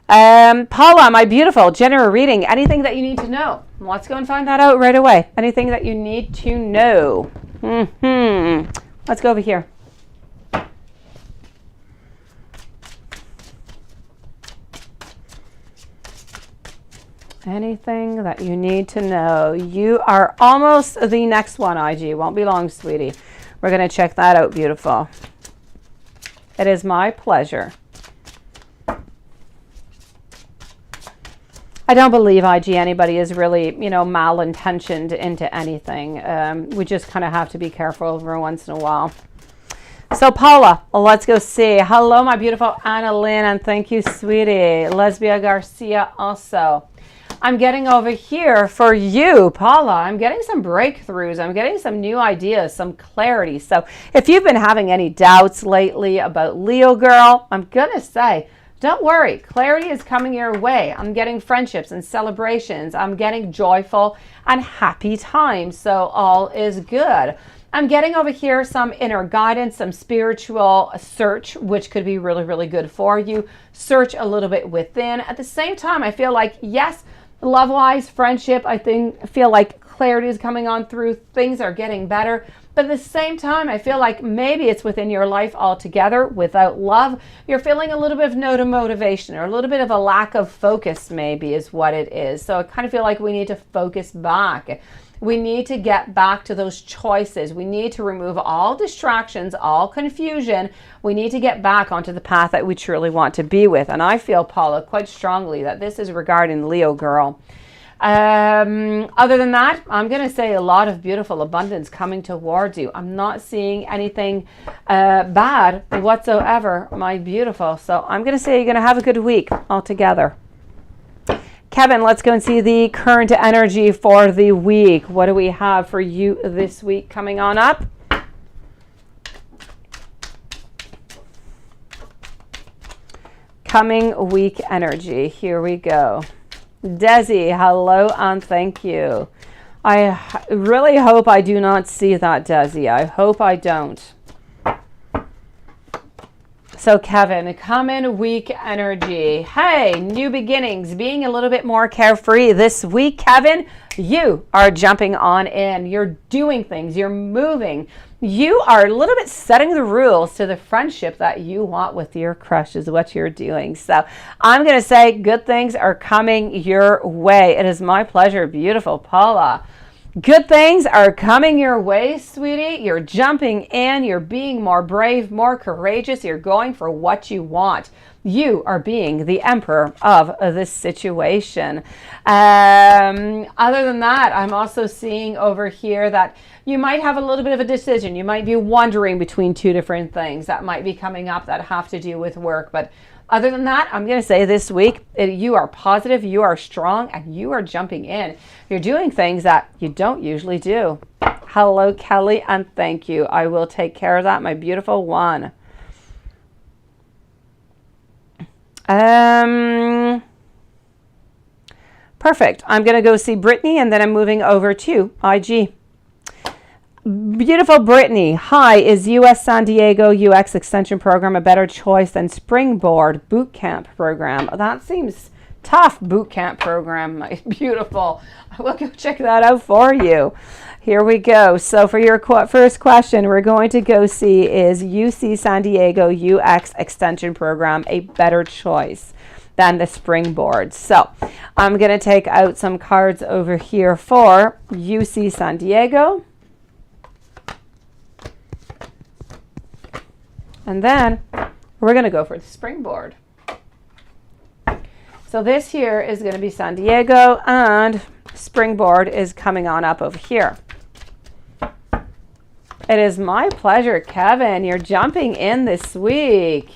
Paula, my beautiful, general reading, anything that you need to know. Let's go and find that out right away. Anything that you need to know. Let's go over here. Anything that you need to know. You are almost the next one, IG. Won't be long, sweetie. We're going to check that out, beautiful. It is my pleasure. I don't believe, IG, anybody is really, malintentioned into anything. We just kind of have to be careful every once in a while. So, Paula, let's go see. Hello, my beautiful Anna Lynn, and thank you, sweetie. Lesbia Garcia also. I'm getting over here for you, Paula. I'm getting some breakthroughs. I'm getting some new ideas, some clarity. So, if you've been having any doubts lately about Leo girl, I'm going to say, don't worry, clarity is coming your way. I'm getting friendships and celebrations. I'm getting joyful and happy times. So all is good. I'm getting over here some inner guidance, some spiritual search, which could be really, really good for you. Search a little bit within. At the same time, I feel like, yes, love-wise, friendship, I feel like clarity is coming on through. Things are getting better. But at the same time, I feel like maybe it's within your life altogether without love. You're feeling a little bit of no motivation, or a little bit of a lack of focus maybe is what it is. So I kind of feel like we need to focus back. We need to get back to those choices. We need to remove all distractions, all confusion. We need to get back onto the path that we truly want to be with. And I feel, Paula, quite strongly that this is regarding Leo girl. Other than that, I'm going to say a lot of beautiful abundance coming towards you. I'm not seeing anything bad whatsoever, my beautiful. So I'm going to say you're going to have a good week altogether. Kevin, let's go and see the current energy for the week. What do we have for you this week coming on up? Coming week energy. Here we go. Desi, hello and thank you. I really hope I do not see that, Desi. I hope I don't. So Kevin, coming week energy. Hey, new beginnings, being a little bit more carefree this week. Kevin, you are jumping on in. You're doing things. You're moving. You are a little bit setting the rules to the friendship that you want with your crush is what you're doing. So I'm going to say good things are coming your way. It is my pleasure. Beautiful, Paula. Good things are coming your way, sweetie. You're jumping in. You're being more brave, more courageous. You're going for what you want. You are being the emperor of this situation. Other than that, I'm also seeing over here that you might have a little bit of a decision. You might be wondering between two different things that might be coming up that have to do with work. But other than that, I'm going to say this week, you are positive, you are strong, and you are jumping in. You're doing things that you don't usually do. Hello, Kelly, and thank you. I will take care of that, my beautiful one. Perfect. I'm going to go see Brittany, and then I'm moving over to IG. Beautiful Brittany. Hi, is US San Diego UX Extension Program a better choice than Springboard Bootcamp Program? That seems tough, Bootcamp Program. Beautiful. I will go check that out for you. Here we go. So for your first question, we're going to go see, is UC San Diego UX Extension Program a better choice than the Springboard? So I'm going to take out some cards over here for UC San Diego. And then we're going to go for the Springboard. So this here is going to be San Diego, and Springboard is coming on up over here. It is my pleasure, Kevin. You're jumping in this week.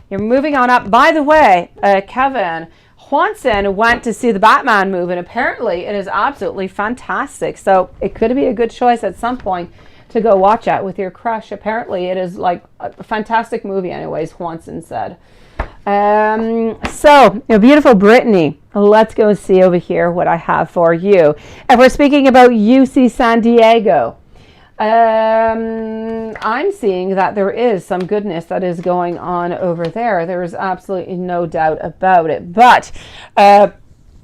You're moving on up. By the way, Kevin, Juanson went to see the Batman movie, and apparently it is absolutely fantastic. So it could be a good choice at some point to go watch it with your crush. Apparently it is like a fantastic movie anyways, Juanson said. So, beautiful Brittany, let's go see over here what I have for you. If we're speaking about UC San Diego, I'm seeing that there is some goodness that is going on over there. There is absolutely no doubt about it. But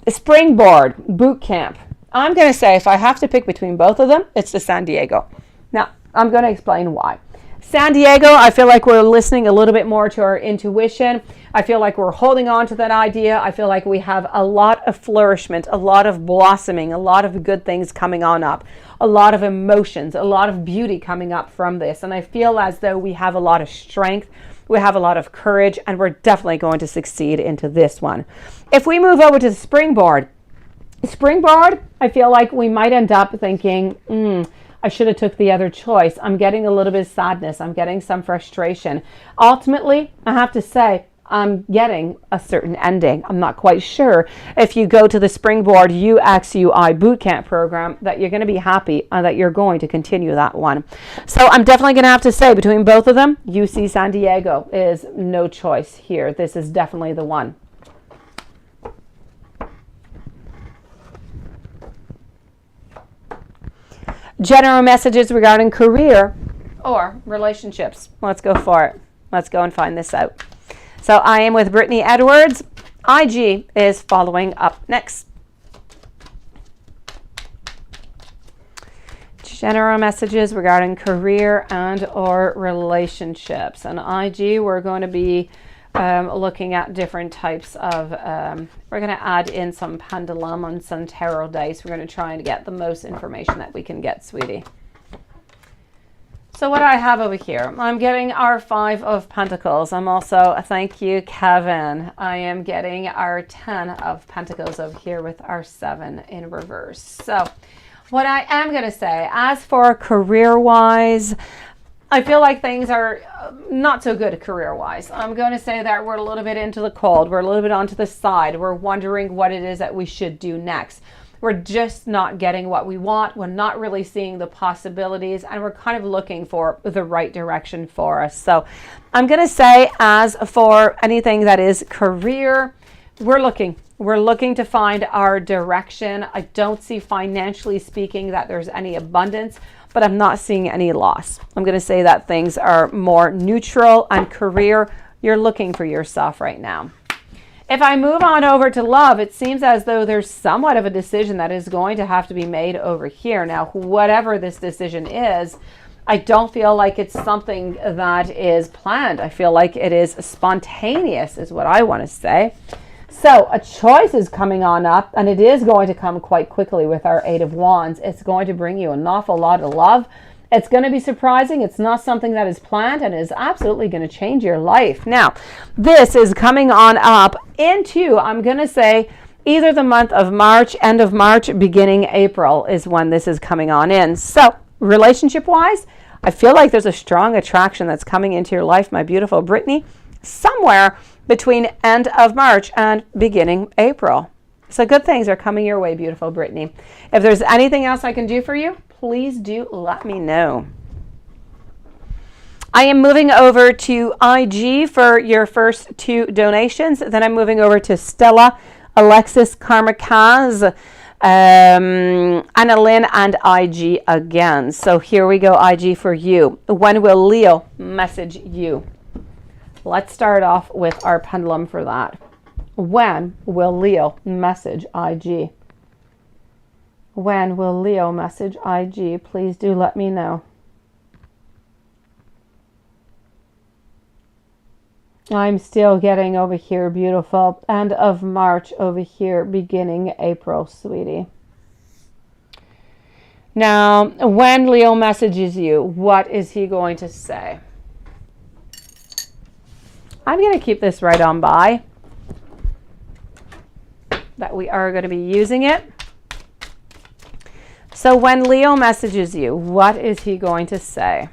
Springboard Bootcamp, I'm going to say if I have to pick between both of them, it's the San Diego. Now, I'm going to explain why. San Diego, I feel like we're listening a little bit more to our intuition. I feel like we're holding on to that idea. I feel like we have a lot of flourishment, a lot of blossoming, a lot of good things coming on up, a lot of emotions, a lot of beauty coming up from this. And I feel as though we have a lot of strength, we have a lot of courage, and we're definitely going to succeed into this one. If we move over to the Springboard, I feel like we might end up thinking, I should have took the other choice. I'm getting a little bit of sadness. I'm getting some frustration. Ultimately, I have to say, I'm getting a certain ending. I'm not quite sure if you go to the Springboard UX/UI Bootcamp program that you're going to be happy and that you're going to continue that one. So I'm definitely going to have to say between both of them, UC San Diego is no choice here. This is definitely the one. General messages regarding career or relationships. Let's go for it. Let's go and find this out. So I am with Brittany Edwards. IG is following up next. General messages regarding career and or relationships. And IG, we're going to be looking at different types of, we're going to add in some pendulum and some tarot dice. We're going to try and get the most information that we can get, sweetie. So what I have over here, I'm getting our 5 of Pentacles. I'm also, thank you, Kevin. I am getting our 10 of Pentacles over here with our 7 in reverse. So what I am going to say, as for career-wise, I feel like things are not so good career-wise. I'm going to say that we're a little bit into the cold. We're a little bit onto the side. We're wondering what it is that we should do next. We're just not getting what we want. We're not really seeing the possibilities, and we're kind of looking for the right direction for us. So I'm going to say, as for anything that is career, we're looking to find our direction. I don't see, financially speaking, that there's any abundance, but I'm not seeing any loss. I'm going to say that things are more neutral, and career, you're looking for yourself right now. If I move on over to love, it seems as though there's somewhat of a decision that is going to have to be made over here. Now, whatever this decision is, I don't feel like it's something that is planned. I feel like it is spontaneous, is what I want to say. So a choice is coming on up, and it is going to come quite quickly with our Eight of Wands. It's going to bring you an awful lot of love. It's going to be surprising. It's not something that is planned, and is absolutely going to change your life. Now, this is coming on up into, I'm going to say, either the month of March, end of March, beginning April is when this is coming on in. So relationship-wise, I feel like there's a strong attraction that's coming into your life, my beautiful Brittany, somewhere between end of March and beginning April. So good things are coming your way, beautiful Brittany. If there's anything else I can do for you, please do let me know. I am moving over to IG for your first 2 donations. Then I'm moving over to Stella, Alexis, Karma Kaz, Anna Lynn, and IG again. So here we go, IG for you. When will Leo message you? Let's start off with our pendulum for that. When will Leo message IG? When will Leo message IG? Please do let me know. I'm still getting over here, beautiful. End of March over here, beginning April, sweetie. Now, when Leo messages you, what is he going to say? I'm going to keep this right on by, that we are going to be using it. So when Leo messages you, what is he going to say?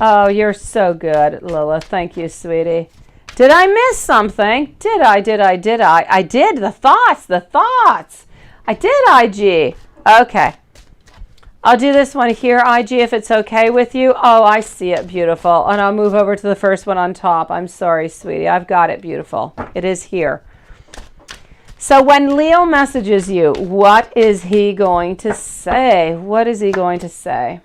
Oh, you're so good, Lila. Thank you, sweetie. Did I miss something? Did I? I did. The thoughts. I did, IG. Okay. I'll do this one here, IG, if it's okay with you. Oh, I see it, beautiful. And I'll move over to the first one on top. I'm sorry, sweetie. I've got it, beautiful. It is here. So when Leo messages you, what is he going to say? What is he going to say?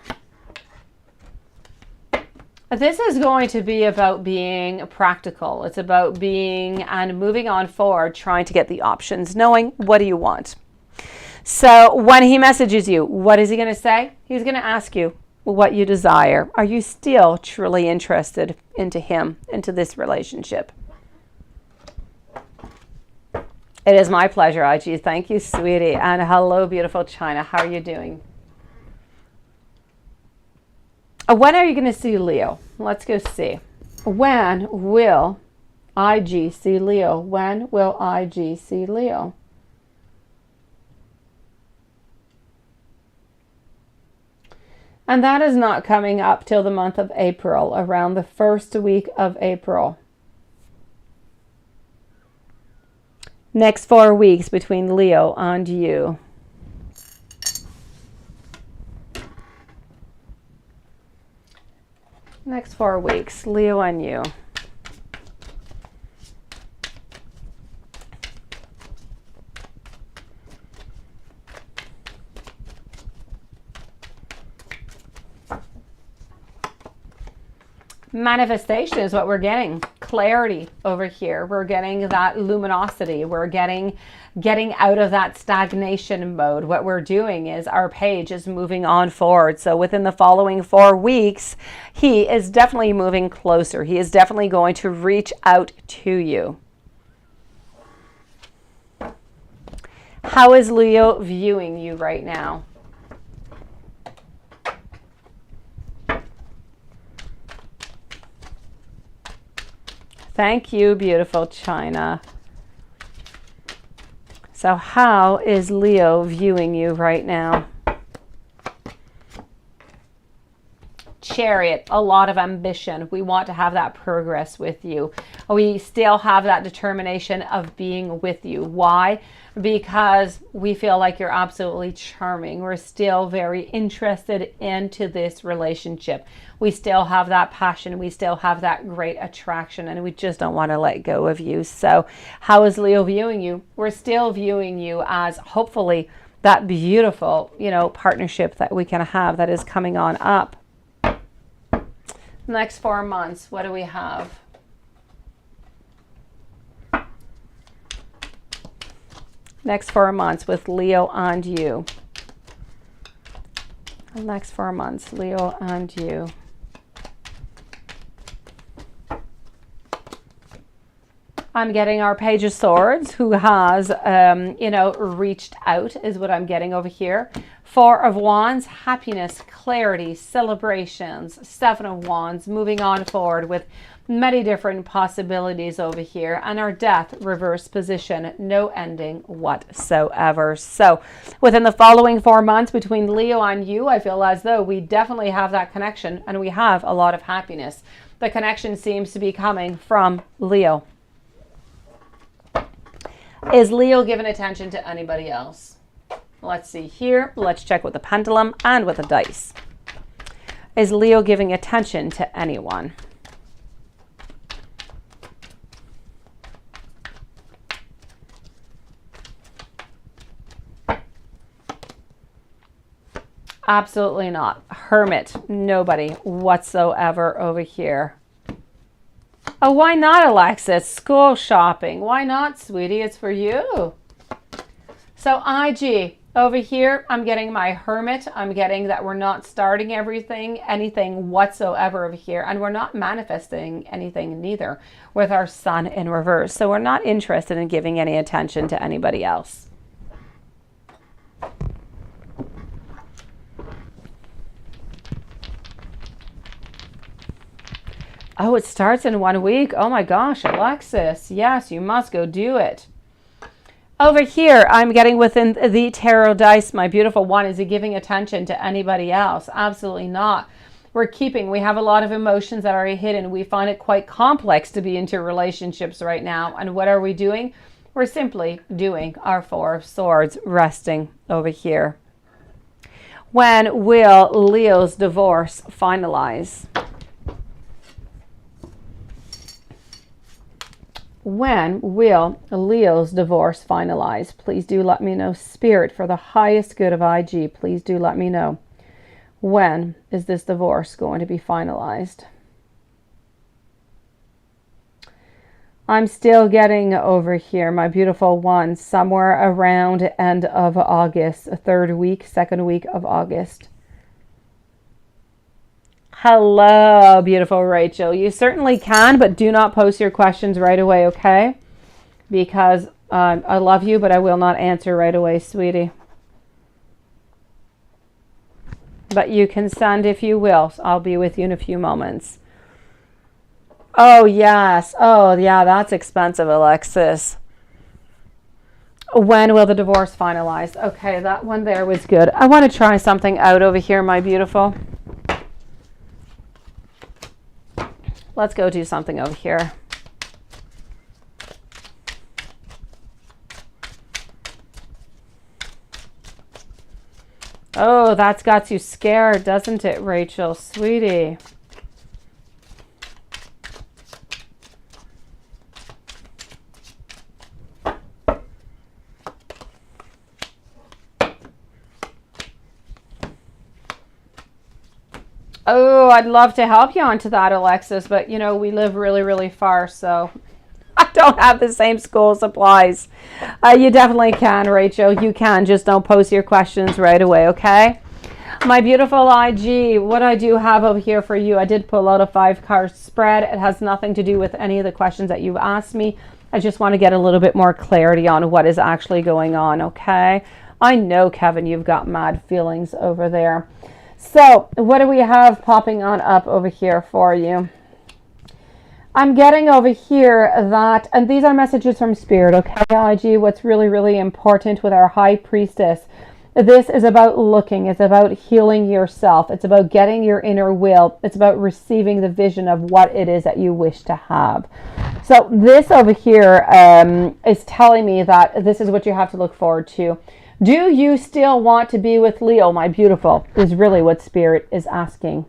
This is going to be about being practical. It's about being and moving on forward, trying to get the options, knowing what do you want. So when he messages you, what is he going to say? He's going to ask you what you desire. Are you still truly interested into him, into this relationship? It is my pleasure, IG. Thank you, sweetie. And hello, beautiful China. How are you doing? When are you going to see Leo? Let's go see. When will IG see Leo? When will IG see Leo? And that is not coming up till the month of April, around the first week of April. Next 4 weeks between Leo and you. Next 4 weeks, Leo and you. Manifestation is what we're getting. Clarity over here. We're getting that luminosity. We're getting out of that stagnation mode. What we're doing is our page is moving on forward. So within the following 4 weeks, he is definitely moving closer. He is definitely going to reach out to you. How is Leo viewing you right now? Thank you, beautiful China. So how is Leo viewing you right now? Chariot, a lot of ambition. We want to have that progress with you. We still have that determination of being with you. Why? Because we feel like you're absolutely charming. We're still very interested into this relationship. We still have that passion. We still have that great attraction, and we just don't want to let go of you. So how is Leo viewing you? We're still viewing you as hopefully that beautiful, partnership that we can have that is coming on up. Next 4 months, what do we have? Next 4 months with Leo and you. Next 4 months, Leo and you. I'm getting our Page of Swords, who has, reached out, is what I'm getting over here. 4 of Wands, happiness, clarity, celebrations. 7 of Wands, moving on forward with many different possibilities over here. And our Death, reverse position, no ending whatsoever. So within the following 4 months between Leo and you, I feel as though we definitely have that connection and we have a lot of happiness. The connection seems to be coming from Leo. Is Leo giving attention to anybody else? Let's see here. Let's check with the pendulum and with the dice. Is Leo giving attention to anyone? Absolutely not. Hermit, nobody whatsoever over here. Oh, why not, Alexis? School shopping. Why not, sweetie? It's for you. So IG, over here, I'm getting my Hermit. I'm getting that we're not starting anything whatsoever over here. And we're not manifesting anything neither with our Sun in reverse. So we're not interested in giving any attention to anybody else. Oh, it starts in 1 week. Oh my gosh, Alexis. Yes, you must go do it. Over here, I'm getting within the tarot dice, my beautiful one. Is he giving attention to anybody else? Absolutely not. We have a lot of emotions that are hidden. We find it quite complex to be into relationships right now. And what are we doing? We're simply doing our 4 of Swords, resting over here. When will Leo's divorce finalize? When will Leo's divorce finalize? Please do let me know. Spirit, for the highest good of IG, please do let me know. When is this divorce going to be finalized? I'm still getting over here, my beautiful one, somewhere around end of August, 3rd week, 2nd week of August. Hello, beautiful Rachel. You certainly can, but do not post your questions right away, okay? Because I love you, but I will not answer right away, sweetie. But you can send if you will. I'll be with you in a few moments. Oh, yes. Oh, yeah, that's expensive, Alexis. When will the divorce finalize? Okay, that one there was good. I want to try something out over here, my beautiful. Let's go do something over here. Oh, that's got you scared, doesn't it, Rachel, sweetie? Oh, I'd love to help you onto that, Alexis, but we live really, really far, so I don't have the same school supplies. You definitely can, Rachel. You can. Just don't post your questions right away, okay? My beautiful IG, what I do have over here for you, I did pull out a 5-card spread. It has nothing to do with any of the questions that you've asked me. I just want to get a little bit more clarity on what is actually going on, okay? I know, Kevin, you've got mad feelings over there. So what do we have popping on up over here for you? I'm getting over here that, and these are messages from Spirit, okay, IG, what's really, really important with our High Priestess. This is about looking, it's about healing yourself, it's about getting your inner will, it's about receiving the vision of what it is that you wish to have. So this over here is telling me that this is what you have to look forward to. Do you still want to be with Leo, my beautiful, is really what Spirit is asking.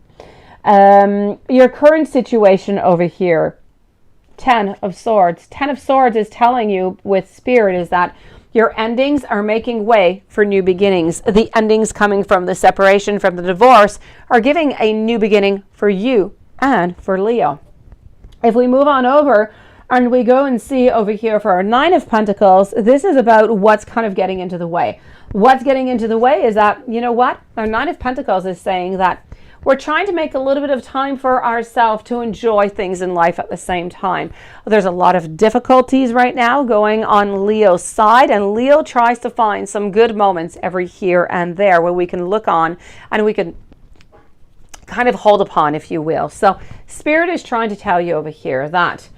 Your current situation over here, 10 of Swords. 10 of Swords is telling you with Spirit is that your endings are making way for new beginnings. The endings coming from the separation, from the divorce, are giving a new beginning for you and for Leo. If we move on over and we go and see over here for our 9 of Pentacles, this is about what's kind of getting into the way. What's getting into the way is that, you know what? Our 9 of Pentacles is saying that we're trying to make a little bit of time for ourselves to enjoy things in life at the same time. There's a lot of difficulties right now going on Leo's side, and Leo tries to find some good moments every here and there where we can look on and we can kind of hold upon, if you will. So Spirit is trying to tell you over here that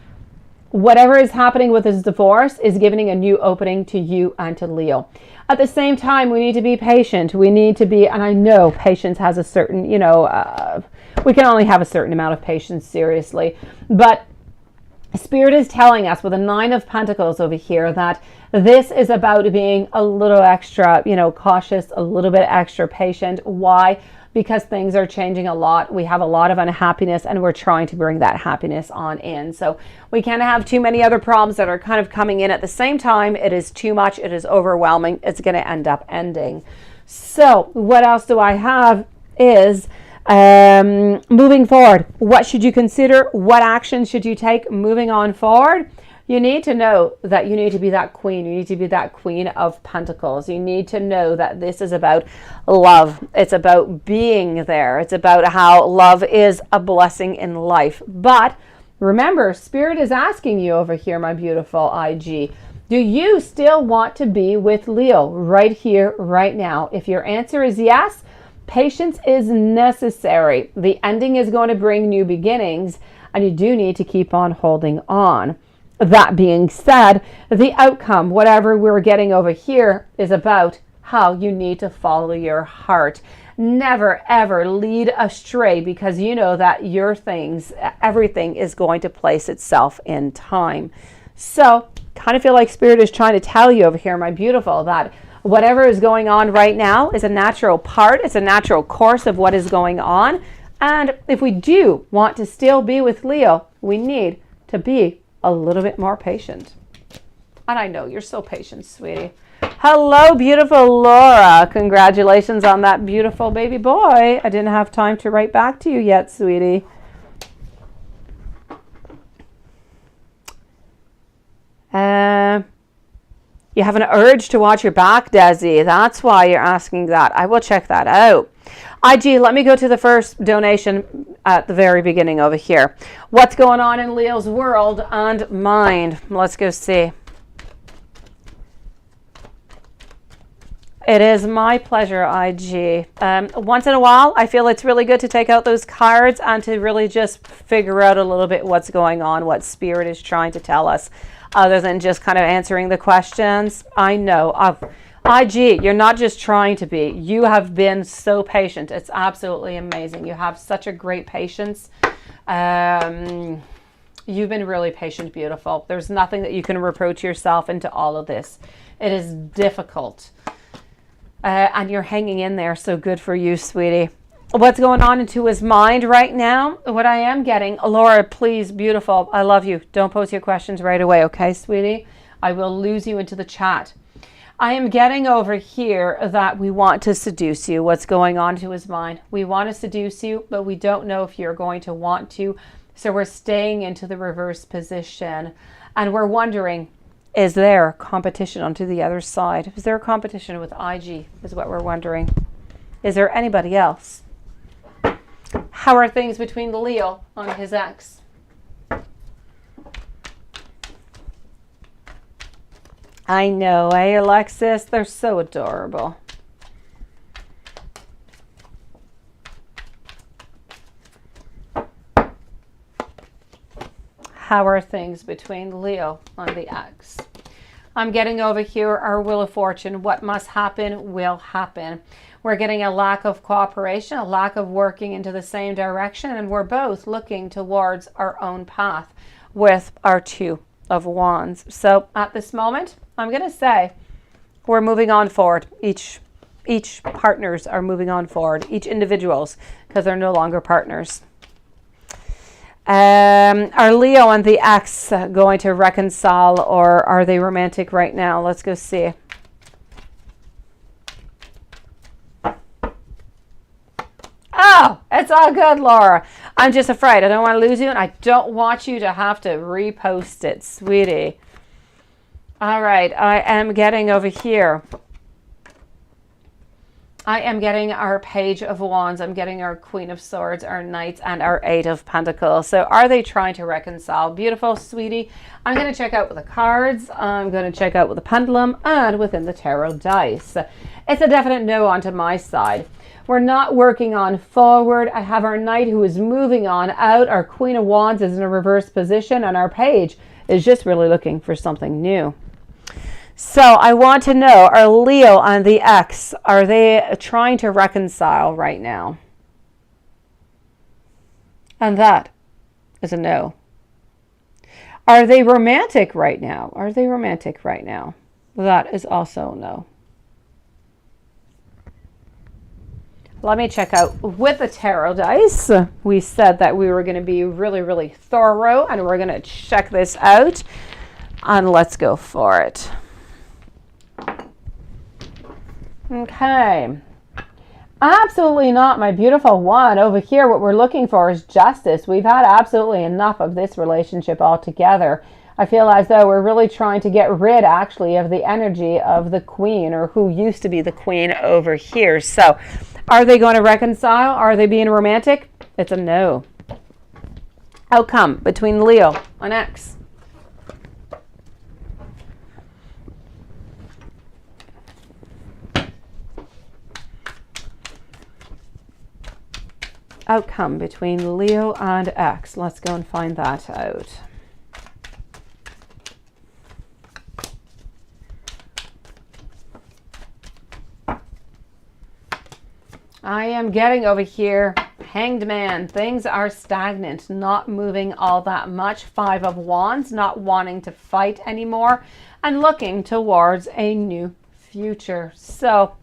whatever is happening with this divorce is giving a new opening to you and to Leo. At the same time, we need to be patient. We need to be, and I know patience has a certain, we can only have a certain amount of patience, seriously. But Spirit is telling us with the 9 of Pentacles over here that this is about being a little extra, cautious, a little bit extra patient. Why? Because things are changing a lot. We have a lot of unhappiness and we're trying to bring that happiness on in. So we can't have too many other problems that are kind of coming in at the same time. It is too much. It is overwhelming. It's going to end up ending. So what else do I have is moving forward. What should you consider? What actions should you take moving on forward? You need to know that you need to be that queen. You need to be that Queen of Pentacles. You need to know that this is about love. It's about being there. It's about how love is a blessing in life. But remember, Spirit is asking you over here, my beautiful IG, do you still want to be with Leo right here, right now? If your answer is yes, patience is necessary. The ending is going to bring new beginnings, and you do need to keep on holding on. That being said, the outcome, whatever we're getting over here, is about how you need to follow your heart. Never, ever lead astray, because you know that your things, everything is going to place itself in time. So, kind of feel like Spirit is trying to tell you over here, my beautiful, that whatever is going on right now is a natural part. It's a natural course of what is going on. And if we do want to still be with Leo, we need to be a little bit more patient. And I know you're so patient, sweetie. Hello, beautiful Laura. Congratulations on that beautiful baby boy. I didn't have time to write back to you yet, sweetie. You have an urge to watch your back, Desi. That's why you're asking that. I will check that out. IG, let me go to the first donation at the very beginning over here. What's going on in Leo's world and mind? Let's go see. It is my pleasure, IG. Once in a while, I feel it's really good to take out those cards and to really just figure out a little bit what's going on, what Spirit is trying to tell us, other than just kind of answering the questions. I know. IG, you're not just trying to be. You have been so patient. It's absolutely amazing. You have such a great patience. You've been really patient, beautiful. There's nothing that you can reproach yourself into all of this. It is difficult. And you're hanging in there. So good for you, sweetie. What's going on into his mind right now? What I am getting, Laura, please, beautiful. I love you. Don't post your questions right away, okay, sweetie? I will lose you into the chat. I am getting over here that we want to seduce you. What's going on to his mind? We want to seduce you, but we don't know if you're going to want to. So we're staying into the reverse position. And we're wondering, is there competition onto the other side? Is there a competition with IG? Is what we're wondering. Is there anybody else? How are things between Leo and his ex? I know, eh, Alexis? They're so adorable. how are things between Leo and the X? I'm getting over here our Wheel of Fortune. What must happen will happen. We're getting a lack of cooperation, a lack of working into the same direction, and we're both looking towards our own path with our Two of Wands. So at this moment, I'm going to say we're moving on forward. Each partners are moving on forward, each individuals, because they're no longer partners. Are Leo and the X going to reconcile, or are they romantic right now? Let's go see. Oh, it's all good, Laura. I'm just afraid. I don't want to lose you, and I don't want you to have to repost it, sweetie. All right, I am getting over here. I am getting our Page of Wands. I'm getting our Queen of Swords, our Knights, and our Eight of Pentacles. So are they trying to reconcile? Beautiful, sweetie. I'm going to check out with the cards. I'm going to check out with the pendulum and within the tarot dice. It's a definite no onto my side. We're not working on forward. I have our Knight who is moving on out. Our Queen of Wands is in a reverse position, and our Page is just really looking for something new. So I want to know, are Leo and the X, are they trying to reconcile right now? And that is a no. Are they romantic right now? Are they romantic right now? That is also a no. Let me check out with the tarot dice. We said that we were going to be really, really thorough, and we're going to check this out. And let's go for it. Okay. Absolutely not, my beautiful one. Over here, what we're looking for is justice. We've had absolutely enough of this relationship altogether. I feel as though we're really trying to get rid, actually, of the energy of the Queen, or who used to be the Queen over here. So, are they going to reconcile? Are they being romantic? It's a no. Outcome between Leo and X. Outcome between Leo and X. Let's go and find that out. I am getting over here, Hanged Man. Things are stagnant, not moving all that much. Five of Wands, not wanting to fight anymore and looking towards a new future. So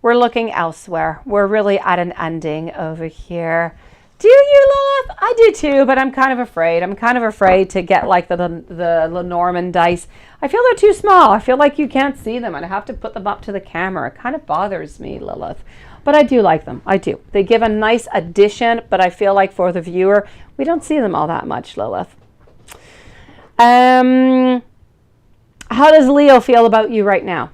we're looking elsewhere. We're really at an ending over here. Do you, Lilith? I do too, but I'm kind of afraid. I'm kind of afraid to get like the Lenormand dice. I feel they're too small. I feel like you can't see them, and I have to put them up to the camera. It kind of bothers me, Lilith. But I do like them. I do. They give a nice addition, but I feel like for the viewer, we don't see them all that much, Lilith. How does Leo feel about you right now?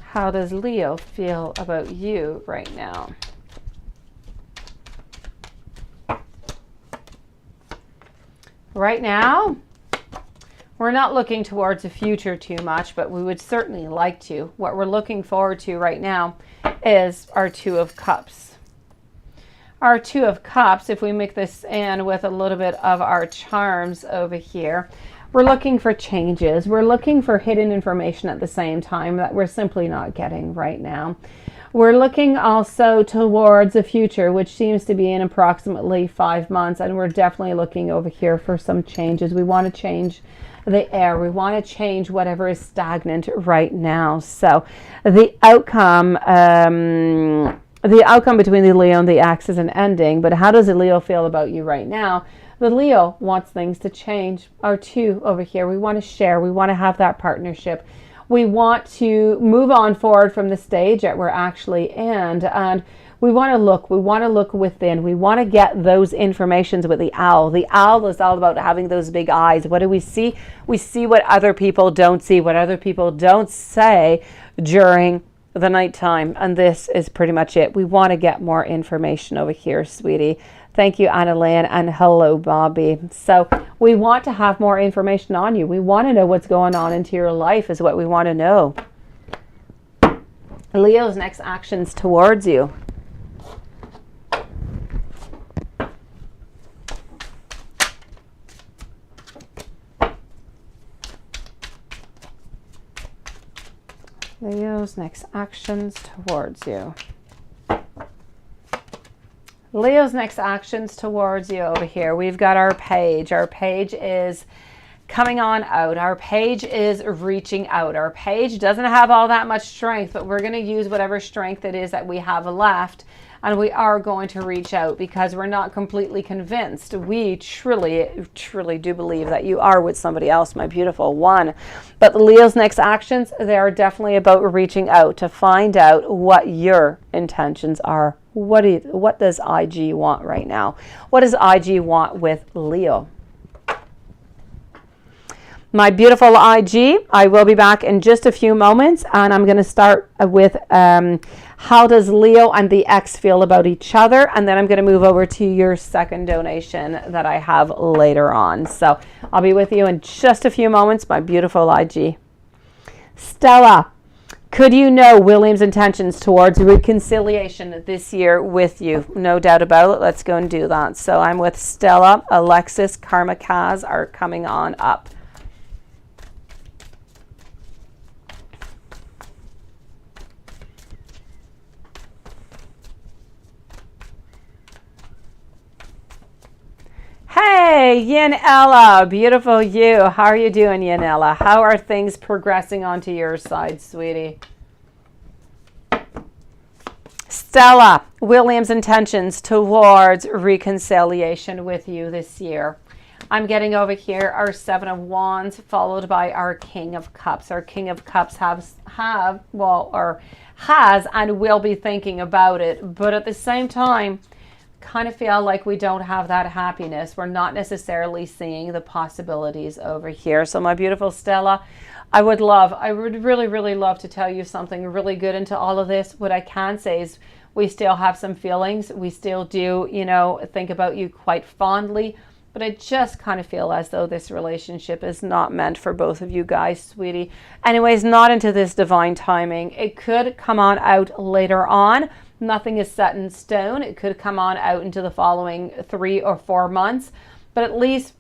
How does Leo feel about you right now? Right now, we're not looking towards the future too much, but we would certainly like to. What we're looking forward to right now is our Two of Cups. Our Two of Cups, if we make this in with a little bit of our charms over here, we're looking for changes. We're looking for hidden information at the same time that we're simply not getting right now. We're looking also towards the future, which seems to be in approximately 5 months, and we're definitely looking over here for some changes. We want to change the air. We want to change whatever is stagnant right now. So the outcome between the Leo and the X is an ending, but how does the Leo feel about you right now? The Leo wants things to change. Our Two over here, we want to share. We want to have that partnership. We want to move on forward from the stage that we're actually in, and we want to look within. We want to get those informations with the owl. The owl is all about having those big eyes. What do we see? We see what other people don't see, what other people don't say during the nighttime, and this is pretty much it. We want to get more information over here, sweetie. Thank you, Annalyn, and hello, Bobby. So we want to have more information on you. We want to know what's going on into your life is what we want to know. Leo's next actions towards you. Leo's next actions towards you. Leo's next actions towards you over here. We've got our page. Our page is coming on out. Our page is reaching out. Our page doesn't have all that much strength, but we're going to use whatever strength it is that we have left. And we are going to reach out because we're not completely convinced. We truly, truly do believe that you are with somebody else, my beautiful one. But Leo's next actions, they are definitely about reaching out to find out what your intentions are. What does IG want right now? What does IG want with Leo? My beautiful IG, I will be back in just a few moments, and I'm going to start with how does Leo and the ex feel about each other, and then I'm going to move over to your second donation that I have later on. So I'll be with you in just a few moments, my beautiful IG. Stella, could you know William's intentions towards reconciliation this year with you? No doubt about it. Let's go and do that. So I'm with Stella. Alexis, Karma Kaz are coming on up. Hey, Yanella, beautiful you. How are you doing, Yanella? How are things progressing onto your side, sweetie? Stella, William's intentions towards reconciliation with you this year. I'm getting over here our Seven of Wands followed by our King of Cups. Our King of Cups has and will be thinking about it, but at the same time, kind of feel like we don't have that happiness. We're not necessarily seeing the possibilities over here. So my beautiful Stella, I would really, really love to tell you something really good into all of this. What I can say is we still have some feelings. We still do, think about you quite fondly, but I just kind of feel as though this relationship is not meant for both of you guys, sweetie. Anyways, not into this divine timing. It could come on out later on. Nothing is set in stone. It could come on out into the following 3 or 4 months. But at least,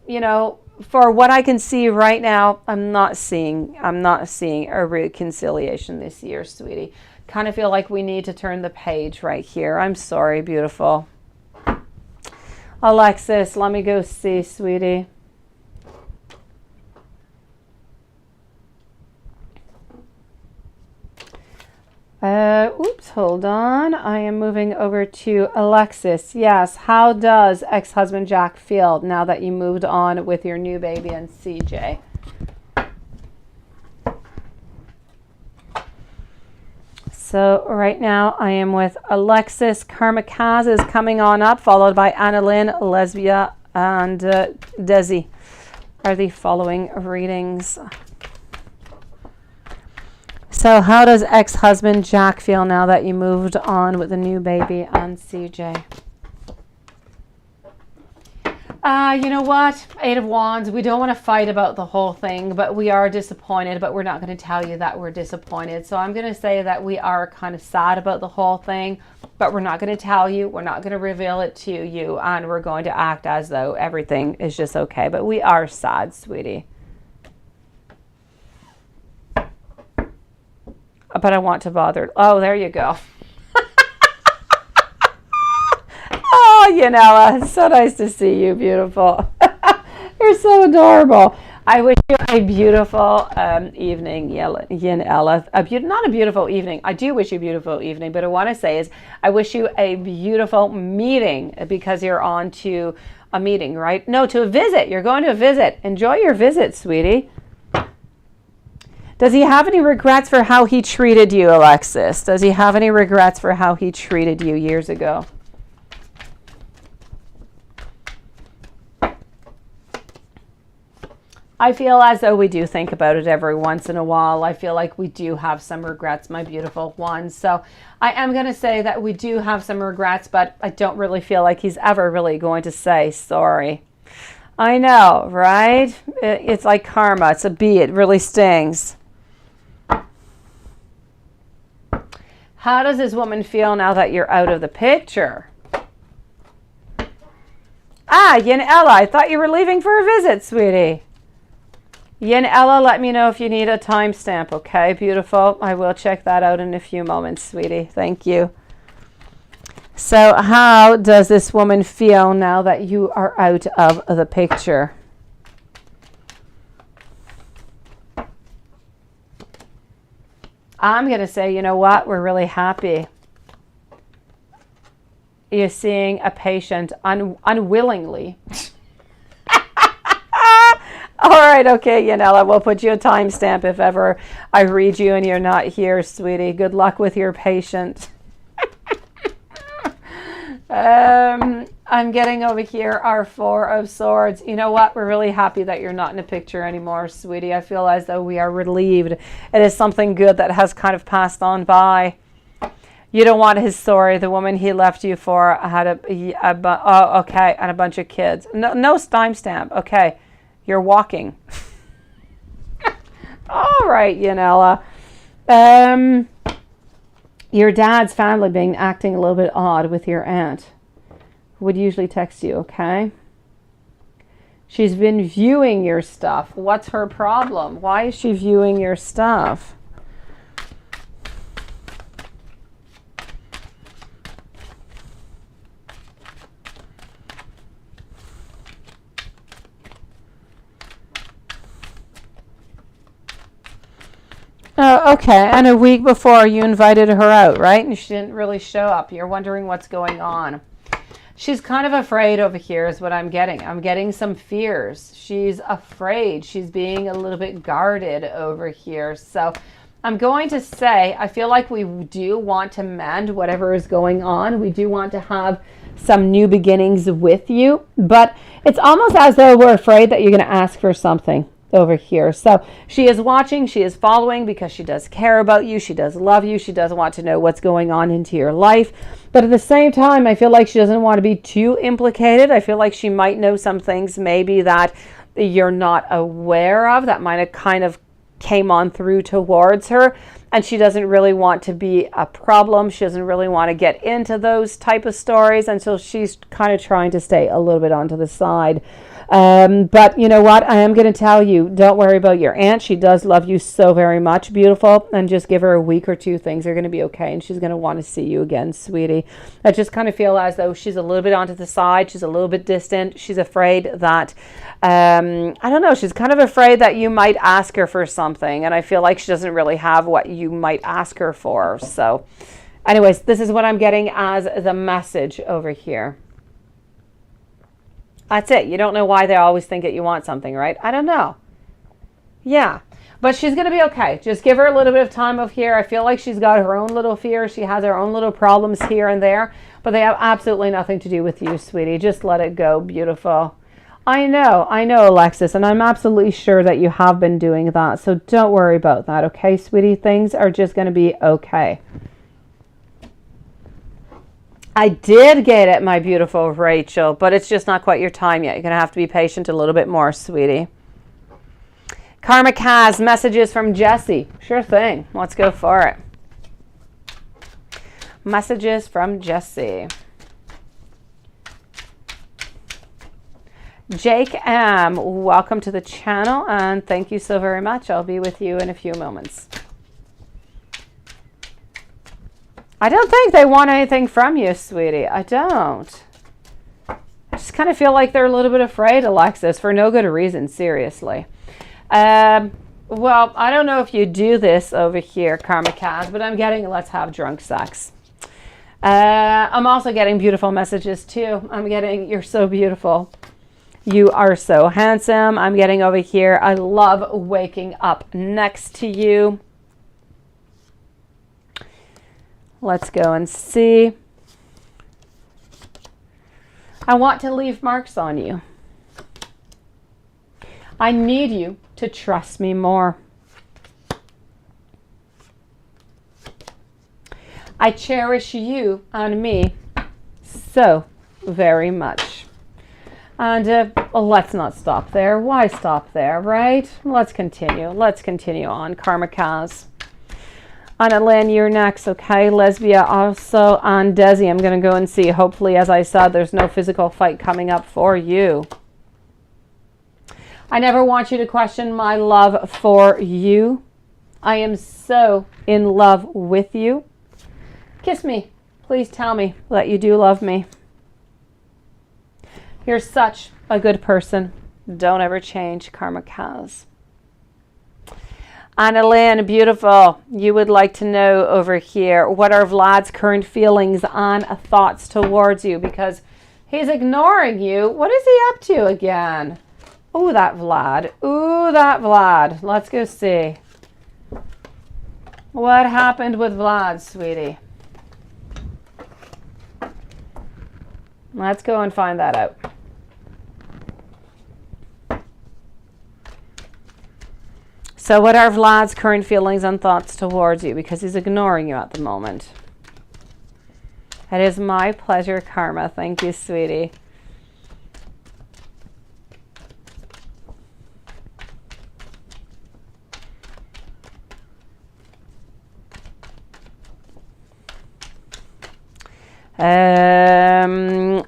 for what I can see right now, I'm not seeing a reconciliation this year, sweetie. Kind of feel like we need to turn the page right here. I'm sorry, beautiful. Alexis, let me go see, sweetie. Oops, hold on. I am moving over to Alexis. Yes, how does ex-husband Jack feel now that you moved on with your new baby and CJ? So right now I am with Alexis. Karma Kaz is coming on up, followed by Annalyn, Lesbia, and Desi are the following readings. So how does ex-husband Jack feel now that you moved on with the new baby and CJ? You know what? 8 of Wands. We don't want to fight about the whole thing, but we are disappointed, but we're not going to tell you that we're disappointed. So I'm going to say that we are kind of sad about the whole thing, but we're not going to tell you. We're not going to reveal it to you, and we're going to act as though everything is just okay. But we are sad, sweetie. But I want to bother. Oh, there you go. Oh, Yanella, it's so nice to see you, beautiful. You're so adorable. I wish you a beautiful evening, Yanella. Not a beautiful evening. I do wish you a beautiful evening, but I want to say is I wish you a beautiful meeting because you're on to a meeting, right? No, to a visit. You're going to a visit. Enjoy your visit, sweetie. Does he have any regrets for how he treated you, Alexis? Does he have any regrets for how he treated you years ago? I feel as though we do think about it every once in a while. I feel like we do have some regrets, my beautiful one. So I am going to say that we do have some regrets, but I don't really feel like he's ever really going to say sorry. I know, right? It's like karma. It's a bee. It really stings. How does this woman feel now that you're out of the picture? Ah, Yin Ella, I thought you were leaving for a visit, sweetie. Yin Ella, let me know if you need a timestamp, okay? Beautiful. I will check that out in a few moments, sweetie. Thank you. So how does this woman feel now that you are out of the picture? I'm going to say, you know what? We're really happy. You're seeing a patient unwillingly. All right, okay, Yanela, we'll put you a timestamp if ever I read you and you're not here, sweetie. Good luck with your patient. I'm getting over here our Four of Swords. You know what? We're really happy that you're not in a picture anymore, sweetie. I feel as though we are relieved. It is something good that has kind of passed on by. You don't want his story. The woman he left you for had oh, okay, and a bunch of kids. No timestamp. Okay, you're walking. All right, Yanela. Your dad's family being acting a little bit odd with your aunt. Would usually text you, okay? She's been viewing your stuff. What's her problem? Why is she viewing your stuff? Oh, okay, and a week before you invited her out, right? And she didn't really show up. You're wondering what's going on. She's kind of afraid over here is what I'm getting. I'm getting some fears. She's afraid. She's being a little bit guarded over here. So I'm going to say, I feel like we do want to mend whatever is going on. We do want to have some new beginnings with you. But it's almost as though we're afraid that you're going to ask for something over here. So she is watching, she is following because she does care about you, she does love you, she does want to know what's going on into your life. But at the same time, I feel like she doesn't want to be too implicated. I feel like she might know some things maybe that you're not aware of, that might have kind of came on through towards her. And she doesn't really want to be a problem. She doesn't really want to get into those type of stories. And so she's kind of trying to stay a little bit onto the side. But you know what? I am going to tell you, don't worry about your aunt. She does love you so very much, beautiful. And just give her a week or two. Things are going to be okay. And she's going to want to see you again, sweetie. I just kind of feel as though she's a little bit onto the side. She's a little bit distant. She's afraid that, I don't know, she's kind of afraid that you might ask her for something. And I feel like she doesn't really have what you might ask her for. So anyways, this is what I'm getting as the message over here. That's it. You don't know why they always think that you want something, right? I don't know. Yeah. But she's going to be okay. Just give her a little bit of time over here. I feel like she's got her own little fears. She has her own little problems here and there. But they have absolutely nothing to do with you, sweetie. Just let it go. Beautiful. I know, Alexis. And I'm absolutely sure that you have been doing that. So don't worry about that, okay, sweetie? Things are just going to be okay. I did get it, my beautiful Rachel, but it's just not quite your time yet. You're going to have to be patient a little bit more, sweetie. Karma Kaz, messages from Jesse. Sure thing. Let's go for it. Messages from Jesse. Jake M, welcome to the channel, and thank you so very much. I'll be with you in a few moments. I don't think they want anything from you, sweetie. I don't. I just kind of feel like they're a little bit afraid, Alexis, for no good reason, seriously. Well, I don't know if you do this over here, Karma Kaz, but I'm getting let's have drunk sex. I'm also getting beautiful messages, too. I'm getting you're so beautiful. You are so handsome. I'm getting over here. I love waking up next to you. Let's go and see. I want to leave marks on you. I need you to trust me more. I cherish you and me so very much. And let's not stop there. Why stop there, right? Let's continue. Let's continue on, Karma Kaz. Anna Lynn, you're next, okay? Lesbia also on Desi. I'm going to go and see. Hopefully, as I said, there's no physical fight coming up for you. I never want you to question my love for you. I am so in love with you. Kiss me. Please tell me that you do love me. You're such a good person. Don't ever change, Karma Kaz. Anna Lynn, beautiful. You would like to know over here, what are Vlad's current feelings and thoughts towards you? Because he's ignoring you. What is he up to again? Oh, that Vlad. Ooh, that Vlad. Let's go see. What happened with Vlad, sweetie? Let's go and find that out. So what are Vlad's current feelings and thoughts towards you? Because he's ignoring you at the moment. It is my pleasure, Karma. Thank you, sweetie.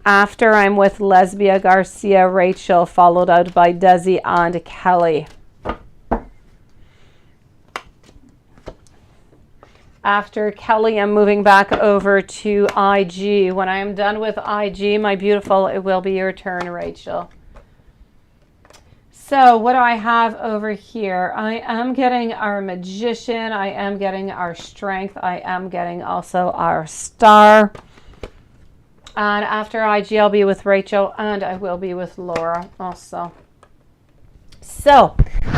After I'm with Lesbia, Garcia, Rachel, followed out by Desi and Kelly. After Kelly, I'm moving back over to IG. When I am done with IG, my beautiful, it will be your turn, Rachel. So what do I have over here? I am getting our Magician. I am getting our Strength. I am getting also our Star. And after IG, I'll be with Rachel, and I will be with Laura also. So,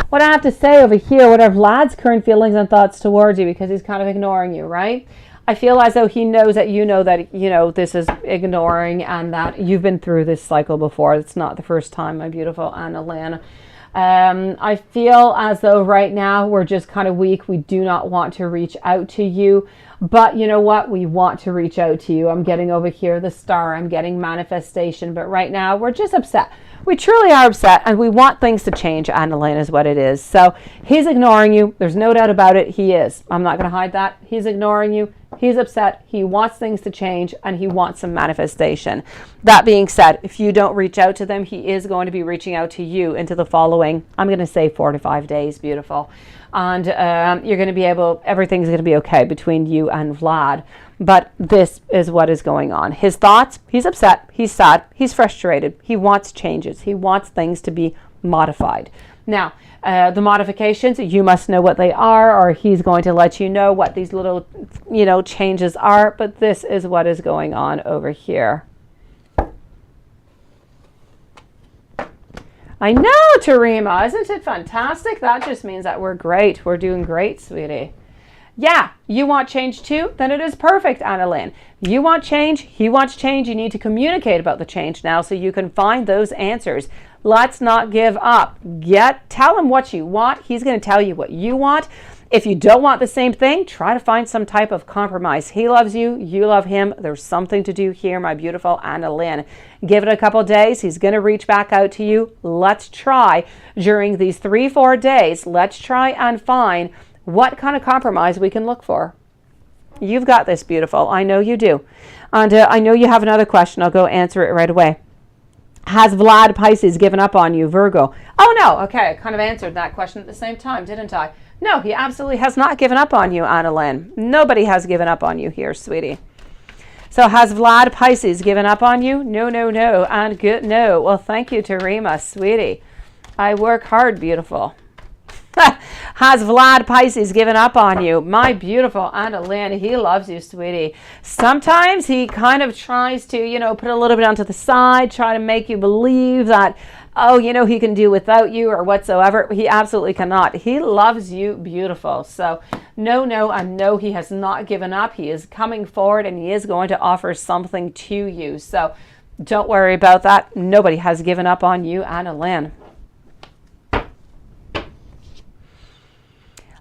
what I have to say over here, what are Vlad's current feelings and thoughts towards you? Because he's kind of ignoring you, right? I feel as though he knows that you know this is ignoring and that you've been through this cycle before. It's not the first time, my beautiful Anna Lynn. I feel as though right now we're just kind of weak. We do not want to reach out to you. But you know what? We want to reach out to you. I'm getting over here the Star. I'm getting manifestation. But right now we're just upset. We truly are upset and we want things to change, Anna Lynn, is what it is. So he's ignoring you. There's no doubt about it. He is. I'm not going to hide that. He's ignoring you. He's upset. He wants things to change and he wants some manifestation. That being said, if you don't reach out to them, he is going to be reaching out to you into the following, I'm going to say 4 to 5 days, beautiful. And you're going to be able, everything's going to be okay between you and Vlad. But this is what is going on. His thoughts, he's upset, he's sad, he's frustrated. He wants changes. He wants things to be modified. Now, the modifications, you must know what they are, or he's going to let you know what these little, changes are. But this is what is going on over here. I know, Tarima. Isn't it fantastic? That just means that we're great. We're doing great, sweetie. Yeah, you want change too? Then it is perfect, Anna Lynn. You want change, he wants change. You need to communicate about the change now so you can find those answers. Let's not give up. Tell him what you want. He's going to tell you what you want. If you don't want the same thing, try to find some type of compromise. He loves you. You love him. There's something to do here, my beautiful Anna Lynn. Give it a couple days. He's going to reach back out to you. Let's try during these 3-4 days. Let's try and find what kind of compromise we can look for. You've got this, beautiful. I know you do. And I know you have another question. I'll go answer it right away. Has Vlad Pisces given up on you, Virgo? Oh, no. Okay, I kind of answered that question at the same time, didn't I? No, he absolutely has not given up on you, Anna Lynn. Nobody has given up on you here, sweetie. So has Vlad Pisces given up on you? No, no, no. And good, no. Well, thank you, Tarima, sweetie. I work hard, beautiful. Has Vlad Pisces given up on you? My beautiful Anna Lynn, he loves you, sweetie. Sometimes he kind of tries to, put a little bit onto the side, try to make you believe that, he can do without you or whatsoever. He absolutely cannot. He loves you, beautiful. So no, and no, he has not given up. He is coming forward and he is going to offer something to you. So don't worry about that. Nobody has given up on you, Anna Lynn.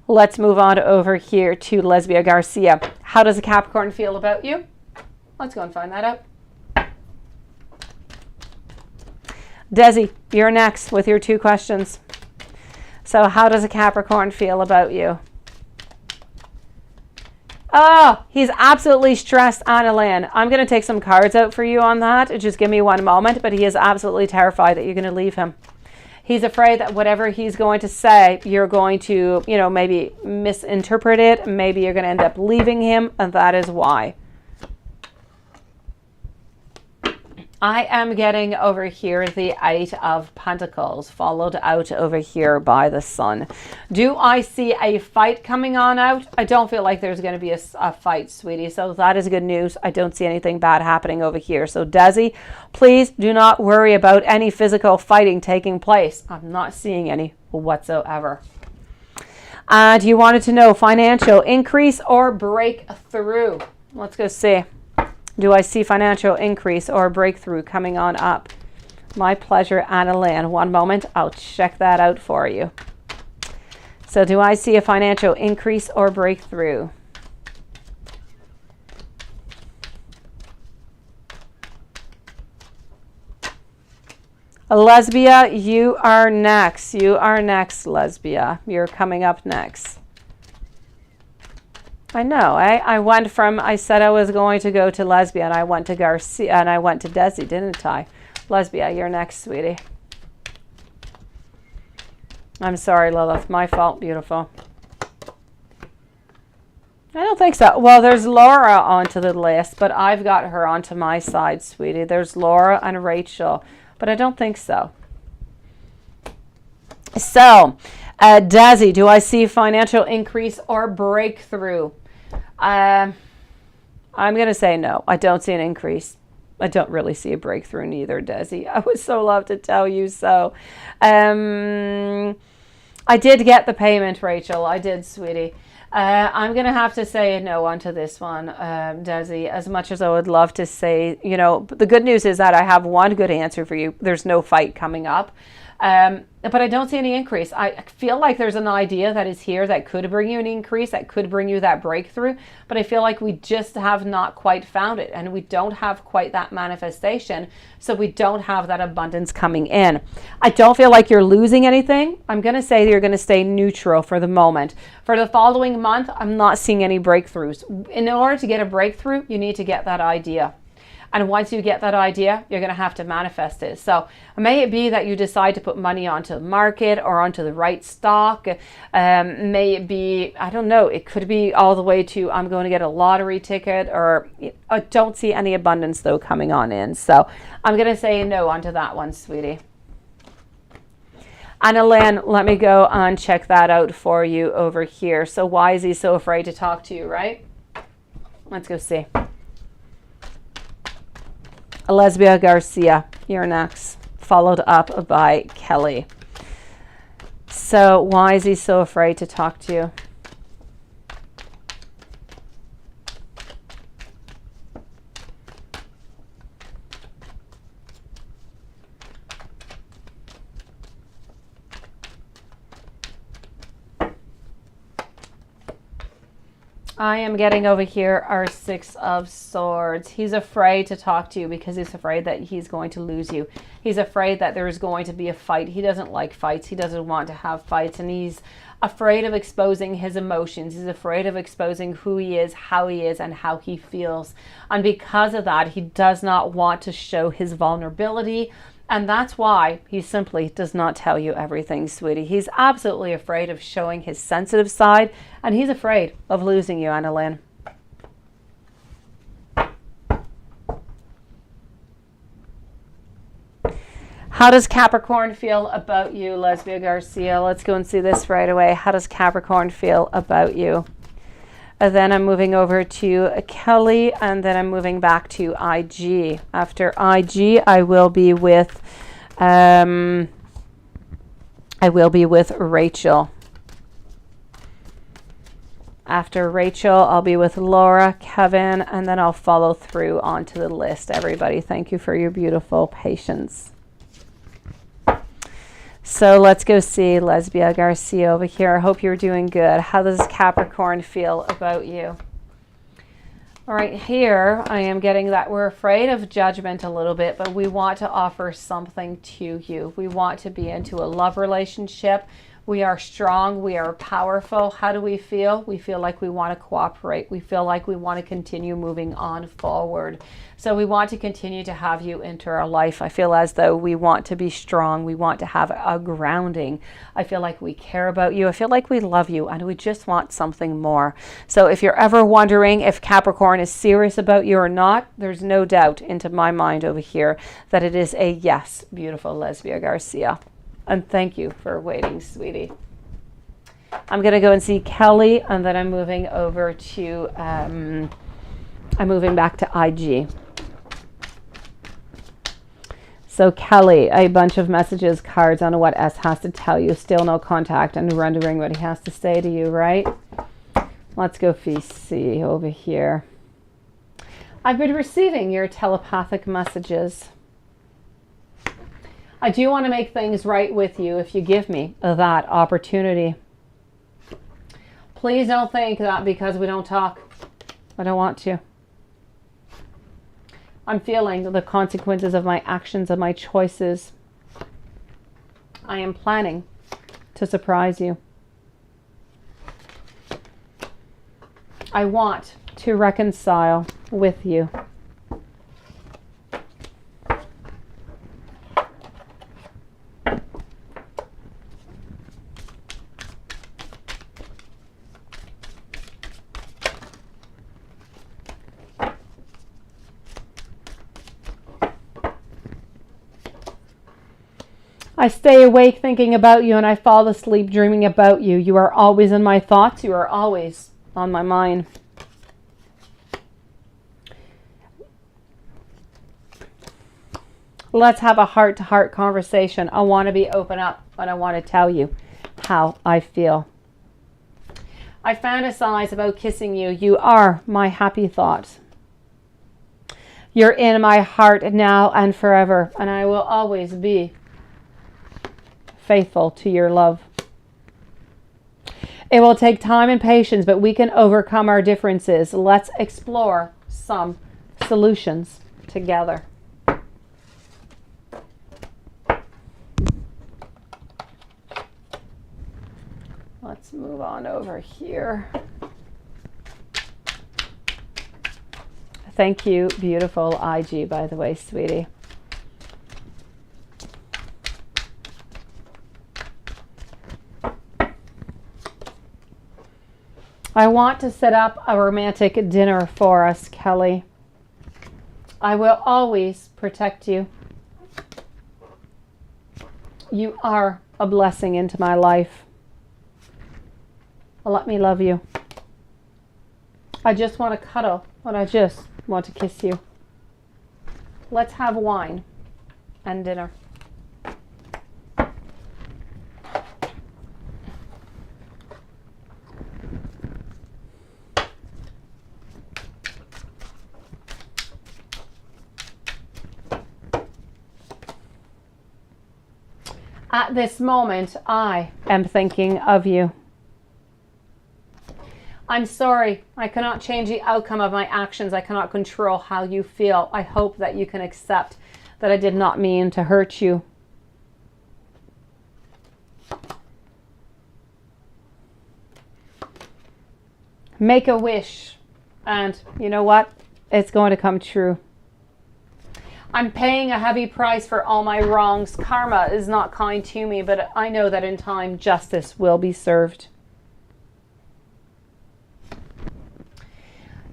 Let's move on over here to Lesbia Garcia. How does a Capricorn feel about you? Let's go and find that out. Desi, you're next with your 2 questions. So how does a Capricorn feel about you? Oh, he's absolutely stressed, Annalyn. I'm going to take some cards out for you on that. Just give me one moment. But he is absolutely terrified that you're going to leave him. He's afraid that whatever he's going to say, you're going to, you know, maybe misinterpret it. Maybe you're going to end up leaving him. And that is why. I am getting over here the 8 of Pentacles, followed out over here by the Sun. Do I see a fight coming on out? I don't feel like there's going to be a fight, sweetie. So that is good news. I don't see anything bad happening over here. So Desi, please do not worry about any physical fighting taking place. I'm not seeing any whatsoever. And you wanted to know financial increase or breakthrough. Let's go see. Do I see financial increase or breakthrough coming on up? My pleasure, Annalyn. One moment. I'll check that out for you. So do I see a financial increase or breakthrough? Lesbia, you are next. You are next, Lesbia. You're coming up next. I know. I went from, I said I was going to go to Lesbia, and I went to Garcia, and I went to Desi, didn't I? Lesbia, you're next, sweetie. I'm sorry, Lilith. My fault, beautiful. I don't think so. Well, there's Laura onto the list, but I've got her onto my side, sweetie. There's Laura and Rachel, but I don't think so. So, Desi, do I see financial increase or breakthrough? I'm going to say no. I don't see an increase. I don't really see a breakthrough neither, Desi. I would so love to tell you so. I did get the payment, Rachel. I did, sweetie. I'm going to have to say no onto this one, Desi, as much as I would love to say, you know, the good news is that I have one good answer for you. There's no fight coming up. But I don't see any increase. I feel like there's an idea that is here that could bring you an increase, that could bring you that breakthrough. But I feel like we just have not quite found it. And we don't have quite that manifestation. So we don't have that abundance coming in. I don't feel like you're losing anything. I'm going to say you're going to stay neutral for the moment. For the following month, I'm not seeing any breakthroughs. In order to get a breakthrough, you need to get that idea. And once you get that idea, you're going to have to manifest it. So may it be that you decide to put money onto the market or onto the right stock. May it be, I don't know, it could be all the way to I'm going to get a lottery ticket, or I don't see any abundance though coming on in. So I'm going to say no onto that one, sweetie. Annalyn, let me go and check that out for you over here. So why is he so afraid to talk to you, right? Let's go see. Lesbia Garcia, you're next, followed up by Kelly. So why is he so afraid to talk to you? I am getting over here our 6 of Swords. He's afraid to talk to you because he's afraid that he's going to lose you. He's afraid that there's going to be a fight. He doesn't like fights. He doesn't want to have fights. And he's afraid of exposing his emotions. He's afraid of exposing who he is, and how he feels. And because of that, he does not want to show his vulnerability. And that's why he simply does not tell you everything, sweetie. He's absolutely afraid of showing his sensitive side, and he's afraid of losing you, Annalyn. How does Capricorn feel about you, Lesbia Garcia? Let's go and see this right away. How does Capricorn feel about you? And then I'm moving over to Kelly, and then I'm moving back to IG. After IG, I will be with Rachel. After Rachel, I'll be with Laura, Kevin, and then I'll follow through onto the list. Everybody, thank you for your beautiful patience. So let's go see Lesbia Garcia over here. I hope you're doing good. How does Capricorn feel about you? All right, here I am getting that we're afraid of judgment a little bit, but we want to offer something to you. We want to be into a love relationship. We are strong. We are powerful. How do we feel? We feel like we want to cooperate. We feel like we want to continue moving on forward. So we want to continue to have you enter our life. I feel as though we want to be strong. We want to have a grounding. I feel like we care about you. I feel like we love you, and we just want something more. So if you're ever wondering if Capricorn is serious about you or not, there's no doubt into my mind over here that it is a yes, beautiful Lesbia Garcia. And thank you for waiting, sweetie. I'm going to go and see Kelly, and then I'm moving over to, I'm moving back to IG. So Kelly, a bunch of messages, cards on what S has to tell you. Still no contact, and wondering what he has to say to you, right? Let's go see over here. I've been receiving your telepathic messages. I do want to make things right with you if you give me that opportunity. Please don't think that because we don't talk, I don't want to. I'm feeling the consequences of my actions and my choices. I am planning to surprise you. I want to reconcile with you. I stay awake thinking about you, and I fall asleep dreaming about you. You are always in my thoughts. You are always on my mind. Let's have a heart-to-heart conversation. I want to be open up, and I want to tell you how I feel. I fantasize about kissing you. You are my happy thought. You're in my heart now and forever, and I will always be faithful to your love. It will take time and patience, but we can overcome our differences. Let's explore some solutions together. Let's move on over here. Thank you, beautiful IG, by the way, sweetie. I want to set up a romantic dinner for us, Kelly. I will always protect you. You are a blessing into my life. Let me love you. I just want to cuddle, and I just want to kiss you. Let's have wine and dinner. At this moment, I am thinking of you. I'm sorry. I cannot change the outcome of my actions. I cannot control how you feel. I hope that you can accept that I did not mean to hurt you. Make a wish, and you know what? It's going to come true. I'm paying a heavy price for all my wrongs. Karma is not kind to me, but I know that in time justice will be served.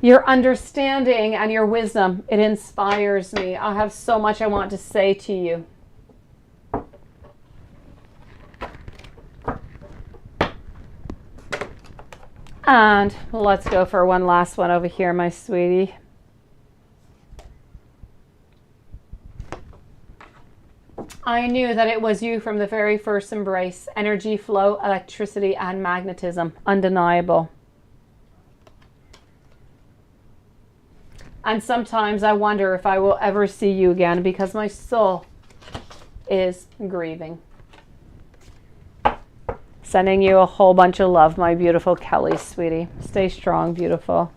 Your understanding and your wisdom, it inspires me. I have so much I want to say to you. And let's go for one last one over here, my sweetie. I knew that it was you from the very first embrace. Energy, flow, electricity, and magnetism. Undeniable. And sometimes I wonder if I will ever see you again because my soul is grieving. Sending you a whole bunch of love, my beautiful Kelly, sweetie. Stay strong, beautiful.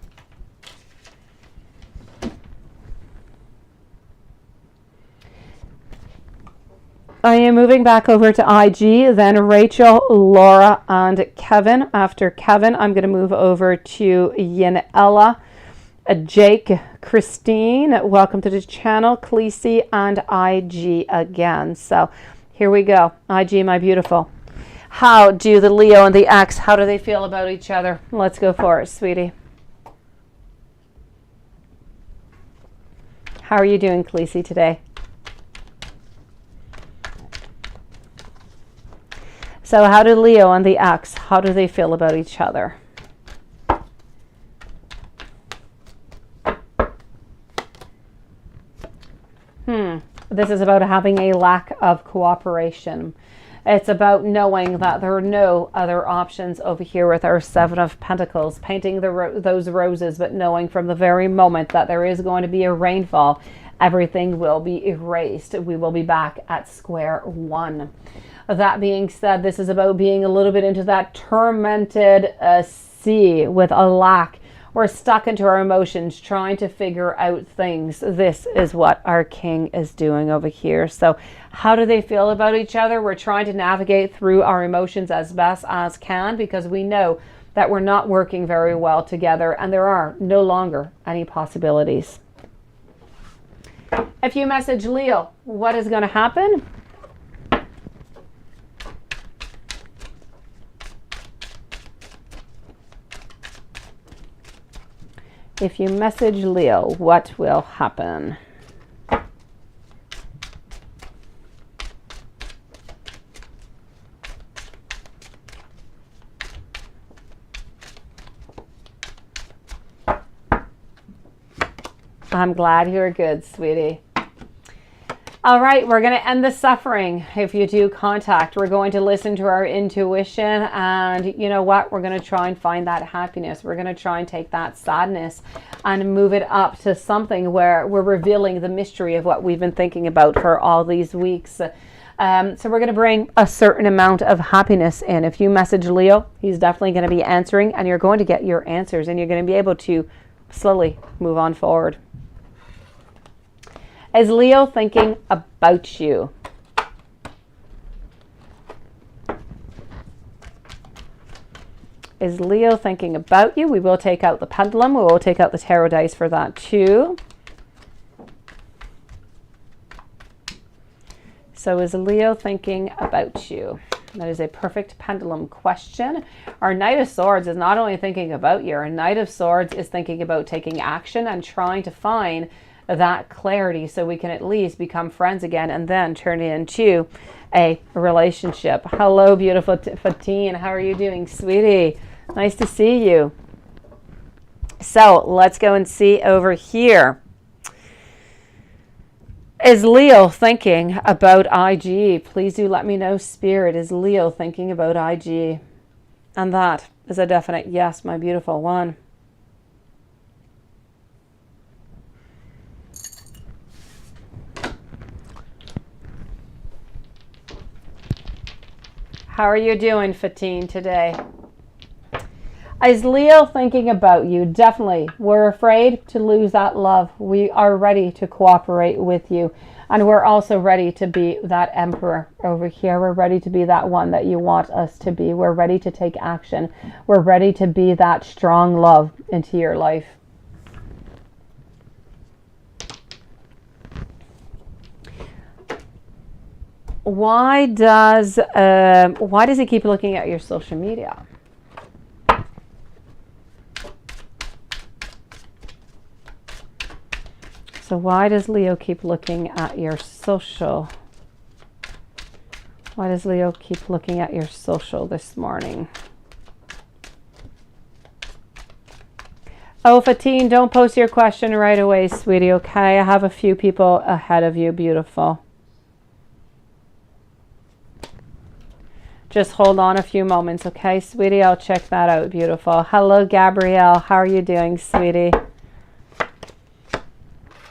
I am moving back over to IG, then Rachel, Laura, and Kevin. After Kevin, I'm going to move over to Yanella, Jake, Christine. Welcome to the channel, Khaleesi, and IG again. So here we go. IG, my beautiful. How do the Leo and the X, how do they feel about each other? Let's go for it, sweetie. How are you doing, Khaleesi, today? So how do Leo and the X, how do they feel about each other? This is about having a lack of cooperation. It's about knowing that there are no other options over here with our Seven of Pentacles, painting those roses, but knowing from the very moment that there is going to be a rainfall, everything will be erased. We will be back at square one. That being said, this is about being a little bit into that tormented sea with a lack. We're stuck into our emotions, trying to figure out things. This is what our king is doing over here. So how do they feel about each other? We're trying to navigate through our emotions as best as can, because we know that we're not working very well together and there are no longer any possibilities. If you message Leo, what is going to happen? If you message Leo, what will happen? I'm glad you're good, sweetie. All right, we're going to end the suffering. If you do contact, we're going to listen to our intuition, and you know what? We're going to try and find that happiness. We're going to try and take that sadness and move it up to something where we're revealing the mystery of what we've been thinking about for all these weeks. So we're going to bring a certain amount of happiness in. If you message Leo, he's definitely going to be answering, and you're going to get your answers, and you're going to be able to slowly move on forward. Is Leo thinking about you? Is Leo thinking about you? We will take out the pendulum. We will take out the tarot dice for that too. So is Leo thinking about you? That is a perfect pendulum question. Our Knight of Swords is not only thinking about you, our Knight of Swords is thinking about taking action and trying to find that clarity so we can at least become friends again and then turn it into a relationship. Hello, beautiful Fatine. How are you doing, sweetie? Nice to see you. So let's go and see over here. Is Leo thinking about IG? Please do let me know, Spirit. Is Leo thinking about IG? And that is a definite yes, my beautiful one. How are you doing, Fatine, today? Is Leo thinking about you? Definitely. We're afraid to lose that love. We are ready to cooperate with you. And we're also ready to be that emperor over here. We're ready to be that one that you want us to be. We're ready to take action. We're ready to be that strong love into your life. Why does he keep looking at your social media? So why does Leo keep looking at your social? Why does Leo keep looking at your social this morning? Oh, Fatine, don't post your question right away, sweetie, okay? I have a few people ahead of you, beautiful. Just hold on a few moments, okay, sweetie? I'll check that out, beautiful. Hello, Gabrielle. How are you doing, sweetie?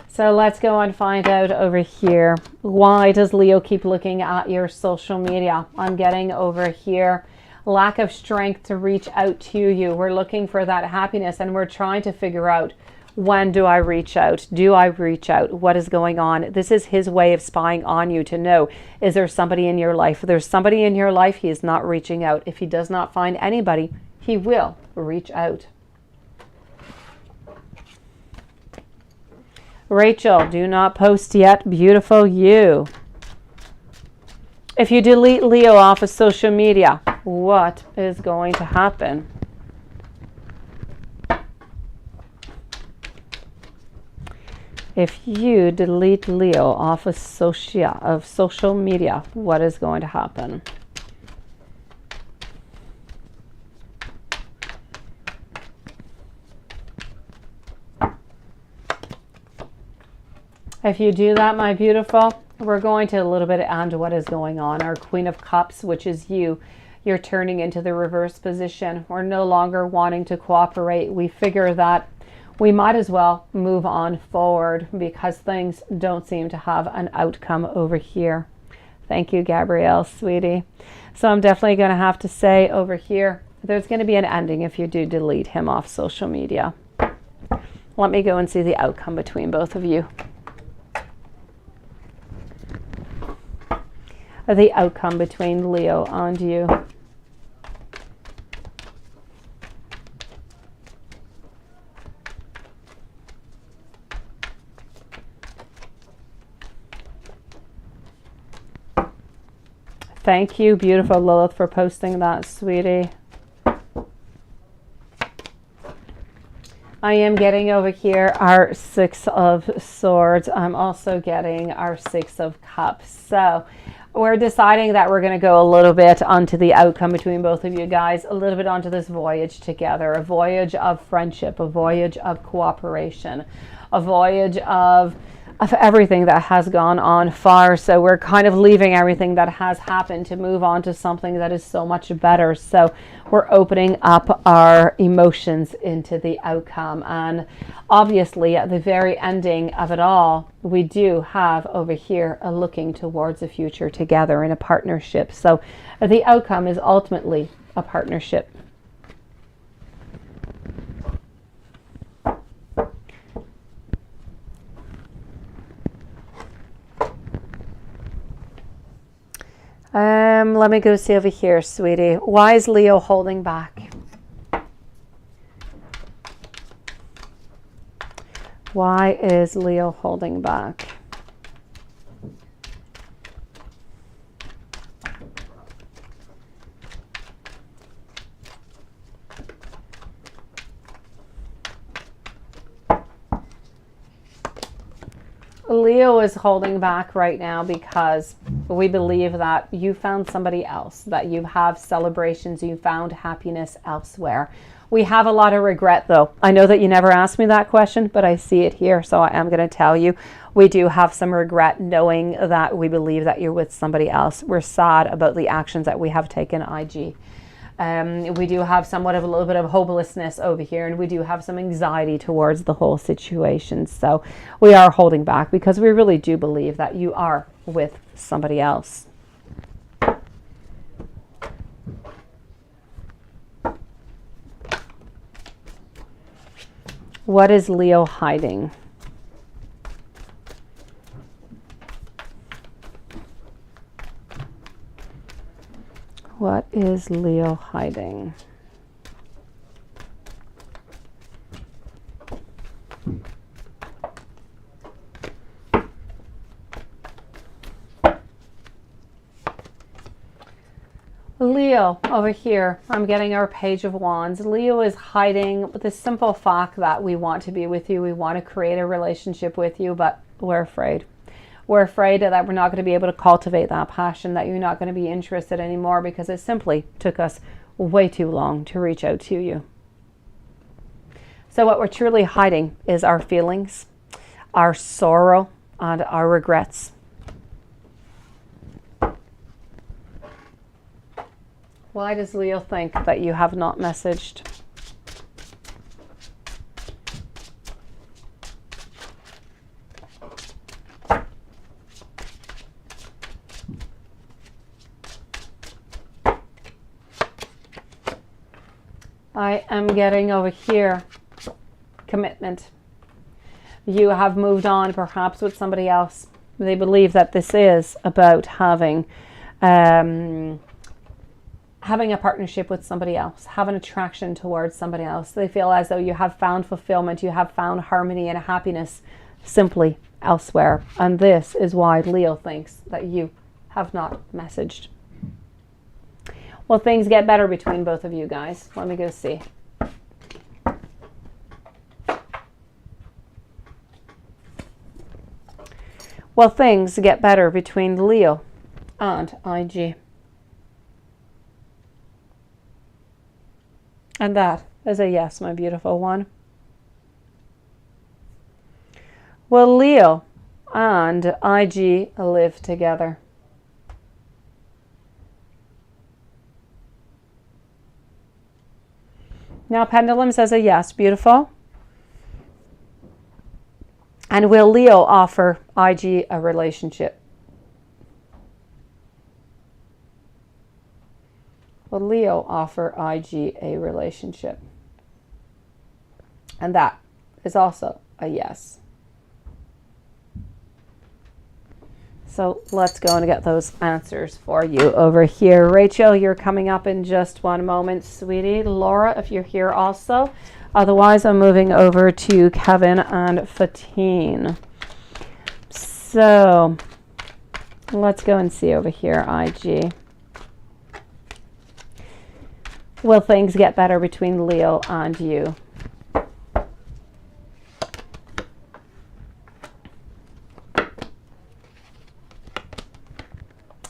So let's go and find out over here. Why does Leo keep looking at your social media? I'm getting over here. Lack of strength to reach out to you. We're looking for that happiness and we're trying to figure out When do I reach out? Do I reach out? What is going on? This is his way of spying on you to know, is there somebody in your life? If there's somebody in your life, he is not reaching out. If he does not find anybody, he will reach out. Rachel, do not post yet. Beautiful you. If you delete Leo off of social media, what is going to happen? If you delete Leo off of social media, what is going to happen? If you do that, my beautiful, we're going to a little bit into what is going on. Our Queen of Cups, which is you, you're turning into the reverse position. We're no longer wanting to cooperate. We figure that we might as well move on forward because things don't seem to have an outcome over here. Thank you, Gabrielle, sweetie. So I'm definitely going to have to say over here, there's going to be an ending if you do delete him off social media. Let me go and see the outcome between both of you. The outcome between Leo and you. Thank you, beautiful Lilith, for posting that, sweetie. I am getting over here our Six of Swords. I'm also getting our Six of Cups. So we're deciding that we're going to go a little bit onto the outcome between both of you guys, a little bit onto this voyage together, a voyage of friendship, a voyage of cooperation, a voyage of everything that has gone on far. So we're kind of leaving everything that has happened to move on to something that is so much better. So we're opening up our emotions into the outcome. And obviously at the very ending of it all, we do have over here a looking towards a future together in a partnership. So the outcome is ultimately a partnership. Let me go see over here, sweetie. Why is Leo holding back? Why is Leo holding back? Leo is holding back right now because we believe that you found somebody else, that you have celebrations, you found happiness elsewhere. We have a lot of regret though. I know that you never asked me that question, but I see it here, so I am going to tell you. We do have some regret knowing that we believe that you're with somebody else. We're sad about the actions that we have taken, IG. We do have somewhat of a little bit of hopelessness over here, and we do have some anxiety towards the whole situation. So we are holding back because we really do believe that you are with somebody else. What is Leo hiding? What is Leo hiding? Leo, over here, I'm getting our Page of Wands. Leo is hiding the simple fact that we want to be with you. We want to create a relationship with you, but we're afraid. We're afraid that we're not going to be able to cultivate that passion, that you're not going to be interested anymore because it simply took us way too long to reach out to you. So what we're truly hiding is our feelings, our sorrow, and our regrets. Why does Leo think that you have not messaged? I am getting over here commitment. You have moved on perhaps with somebody else. They believe that this is about having a partnership with somebody else, have an attraction towards somebody else. They feel as though you have found fulfillment, you have found harmony and happiness simply elsewhere. And this is why Leo thinks that you have not messaged. Will things get better between both of you guys? Let me go see. Will things get better between Leo and IG? And that is a yes, my beautiful one. Will Leo and IG live together? Now, Pendulum says a yes. Beautiful. And will Leo offer IG a relationship? Will Leo offer IG a relationship? And that is also a yes. So let's go and get those answers for you over here. Rachel, you're coming up in just one moment, sweetie. Laura, if you're here also. Otherwise, I'm moving over to Kevin and Fatine. So let's go and see over here, IG. Will things get better between Leo and you?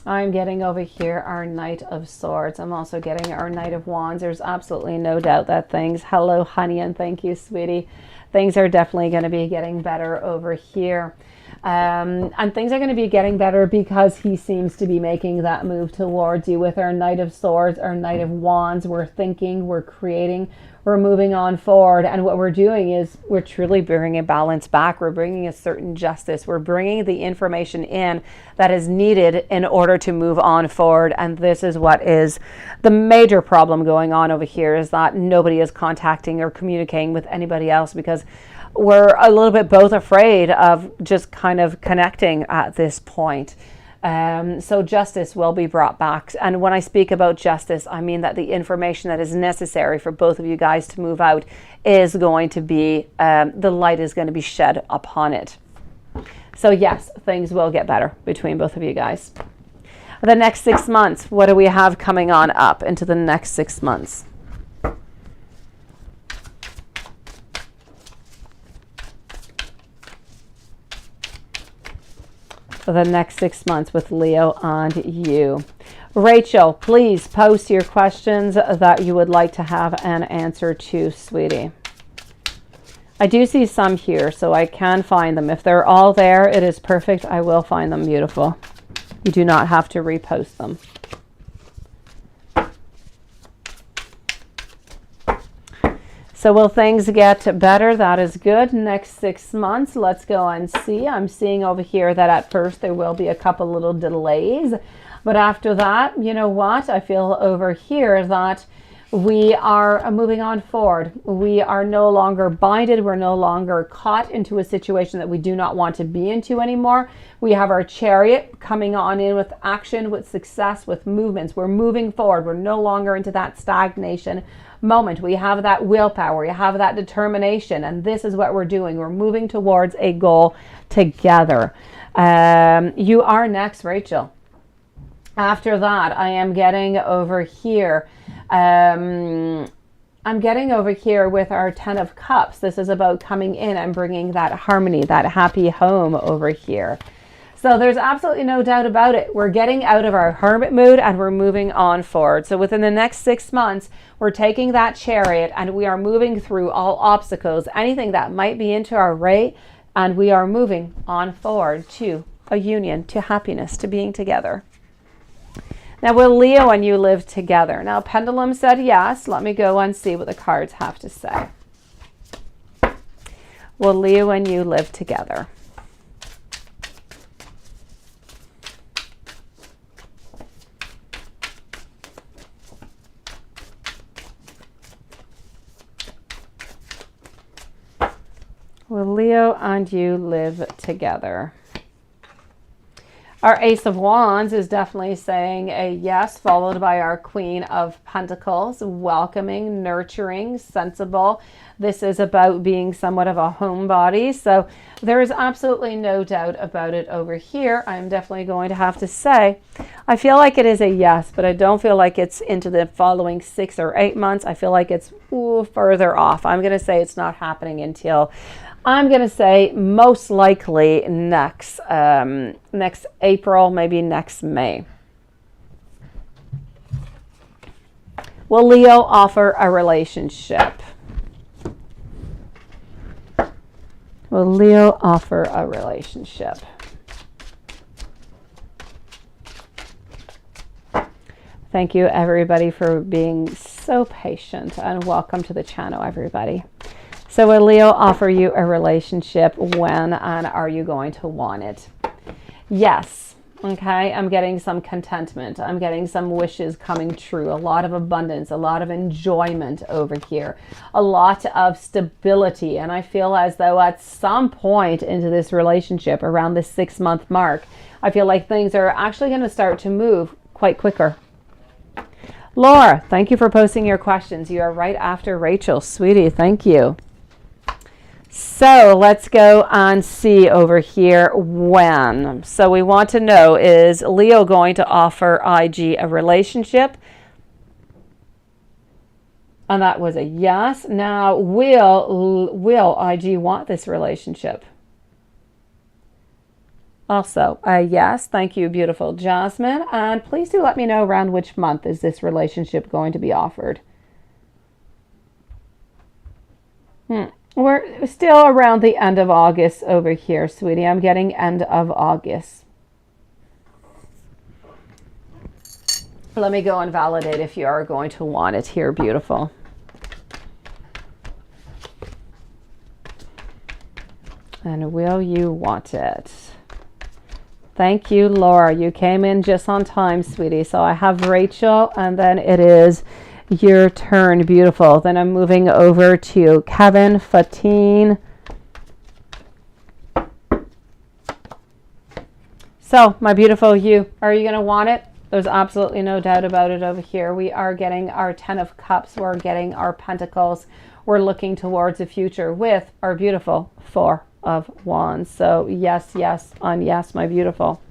I'm getting over here our Knight of Swords. I'm also getting our Knight of Wands. There's absolutely no doubt that things, hello honey, and thank you sweetie, things are definitely going to be getting better over here. And things are going to be getting better because he seems to be making that move towards you. With our Knight of Swords, our Knight of Wands, we're thinking, we're creating, we're moving on forward. And what we're doing is we're truly bringing a balance back. We're bringing a certain justice. We're bringing the information in that is needed in order to move on forward. And this is what is the major problem going on over here, is that nobody is contacting or communicating with anybody else because we're a little bit both afraid of just kind of connecting at this point. So justice will be brought back. And when I speak about justice, I mean that the information that is necessary for both of you guys to move out is going to be, the light is going to be shed upon it. So yes, things will get better between both of you guys. The next 6 months, what do we have coming on up into the next 6 months? For the next 6 months with Leo and you. Rachel, please post your questions that you would like to have an answer to, sweetie. I do see some here, so I can find them. If they're all there, it is perfect. I will find them beautiful. You do not have to repost them. So will things get better? That is good. Next 6 months, let's go and see. I'm seeing over here that at first there will be a couple little delays. But after that, you know what? I feel over here that we are moving on forward. We are no longer binded. We're no longer caught into a situation that we do not want to be into anymore. We have our Chariot coming on in with action, with success, with movements. We're moving forward. We're no longer into that stagnation moment. We have that willpower, we have that determination, and this is what we're doing. We're moving towards a goal together. You are next, Rachel. After that, I am getting over here. I'm getting over here with our 10 of Cups. This is about coming in and bringing that harmony, that happy home over here. So there's absolutely no doubt about it. We're getting out of our hermit mood and we're moving on forward. So within the next 6 months, we're taking that Chariot and we are moving through all obstacles, anything that might be into our way, and we are moving on forward to a union, to happiness, to being together. Now, will Leo and you live together? Now, Pendulum said yes. Let me go and see what the cards have to say. Will Leo and you live together? Will Leo and you live together? Our Ace of Wands is definitely saying a yes, followed by our Queen of Pentacles, welcoming, nurturing, sensible. This is about being somewhat of a homebody. So there is absolutely no doubt about it over here. I'm definitely going to have to say, I feel like it is a yes, but I don't feel like it's into the following 6 or 8 months. I feel like it's further off. I'm going to say it's not happening until, I'm going to say most likely next April, maybe next May. Will Leo offer a relationship? Will Leo offer a relationship? Thank you, everybody, for being so patient, and welcome to the channel, everybody. So will Leo offer you a relationship? When and are you going to want it? Yes. Okay. I'm getting some contentment. I'm getting some wishes coming true. A lot of abundance, a lot of enjoyment over here, a lot of stability. And I feel as though at some point into this relationship, around the 6-month mark, I feel like things are actually going to start to move quite quicker. Laura, thank you for posting your questions. You are right after Rachel. Sweetie, thank you. So let's go and see over here when. So we want to know, is Leo going to offer IG a relationship? And that was a yes. Now, will IG want this relationship? Also a yes. Thank you, beautiful Jasmine. And please do let me know around which month is this relationship going to be offered. We're still around the end of August over here, sweetie. I'm getting end of August. Let me go and validate if you are going to want it here, beautiful. And will you want it? Thank you, Laura. You came in just on time, sweetie. So I have Rachel, and then it is your turn. Beautiful. Then I'm moving over to Kevin, Fatine. So my beautiful, you, are you going to want it? There's absolutely no doubt about it over here. We are getting our 10 of Cups. We're getting our Pentacles. We're looking towards the future with our beautiful 4 of Wands. So yes, yes, on yes, my beautiful.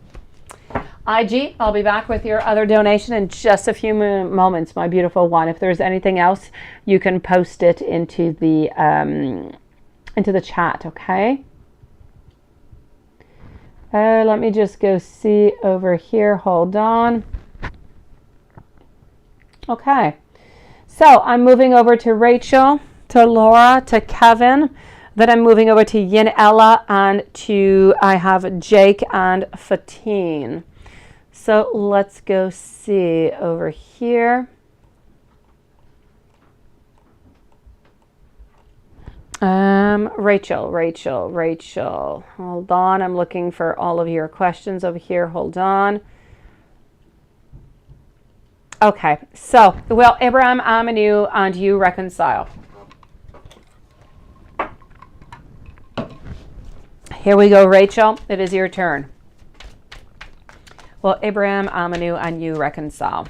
IG, I'll be back with your other donation in just a few moments, my beautiful one. If there's anything else, you can post it into the chat, okay? Let me just go see over here. Hold on. Okay. So I'm moving over to Rachel, to Laura, to Kevin. Then I'm moving over to Yin Ella, and I have Jake and Fatine. So let's go see over here. Rachel. Hold on. I'm looking for all of your questions over here. Hold on. Okay. So, will Abraham, Amanu, and you reconcile? Here we go, Rachel. It is your turn. Well, Abraham, Amanu, and you reconcile.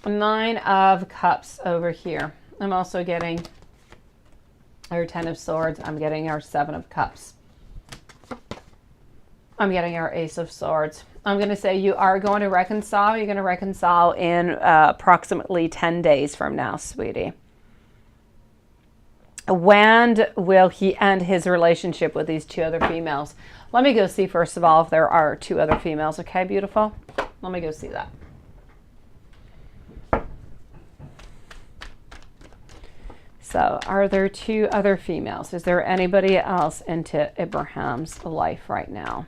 Nine of Cups over here. I'm also getting our 10 of Swords. I'm getting our 7 of Cups. I'm getting our Ace of Swords. I'm going to say you are going to reconcile. You're going to reconcile in approximately 10 days from now, sweetie. When will he end his relationship with these 2 other females? Let me go see, first of all, if there are 2 other females. Okay, beautiful? Let me go see that. So, are there 2 other females? Is there anybody else into Abraham's life right now?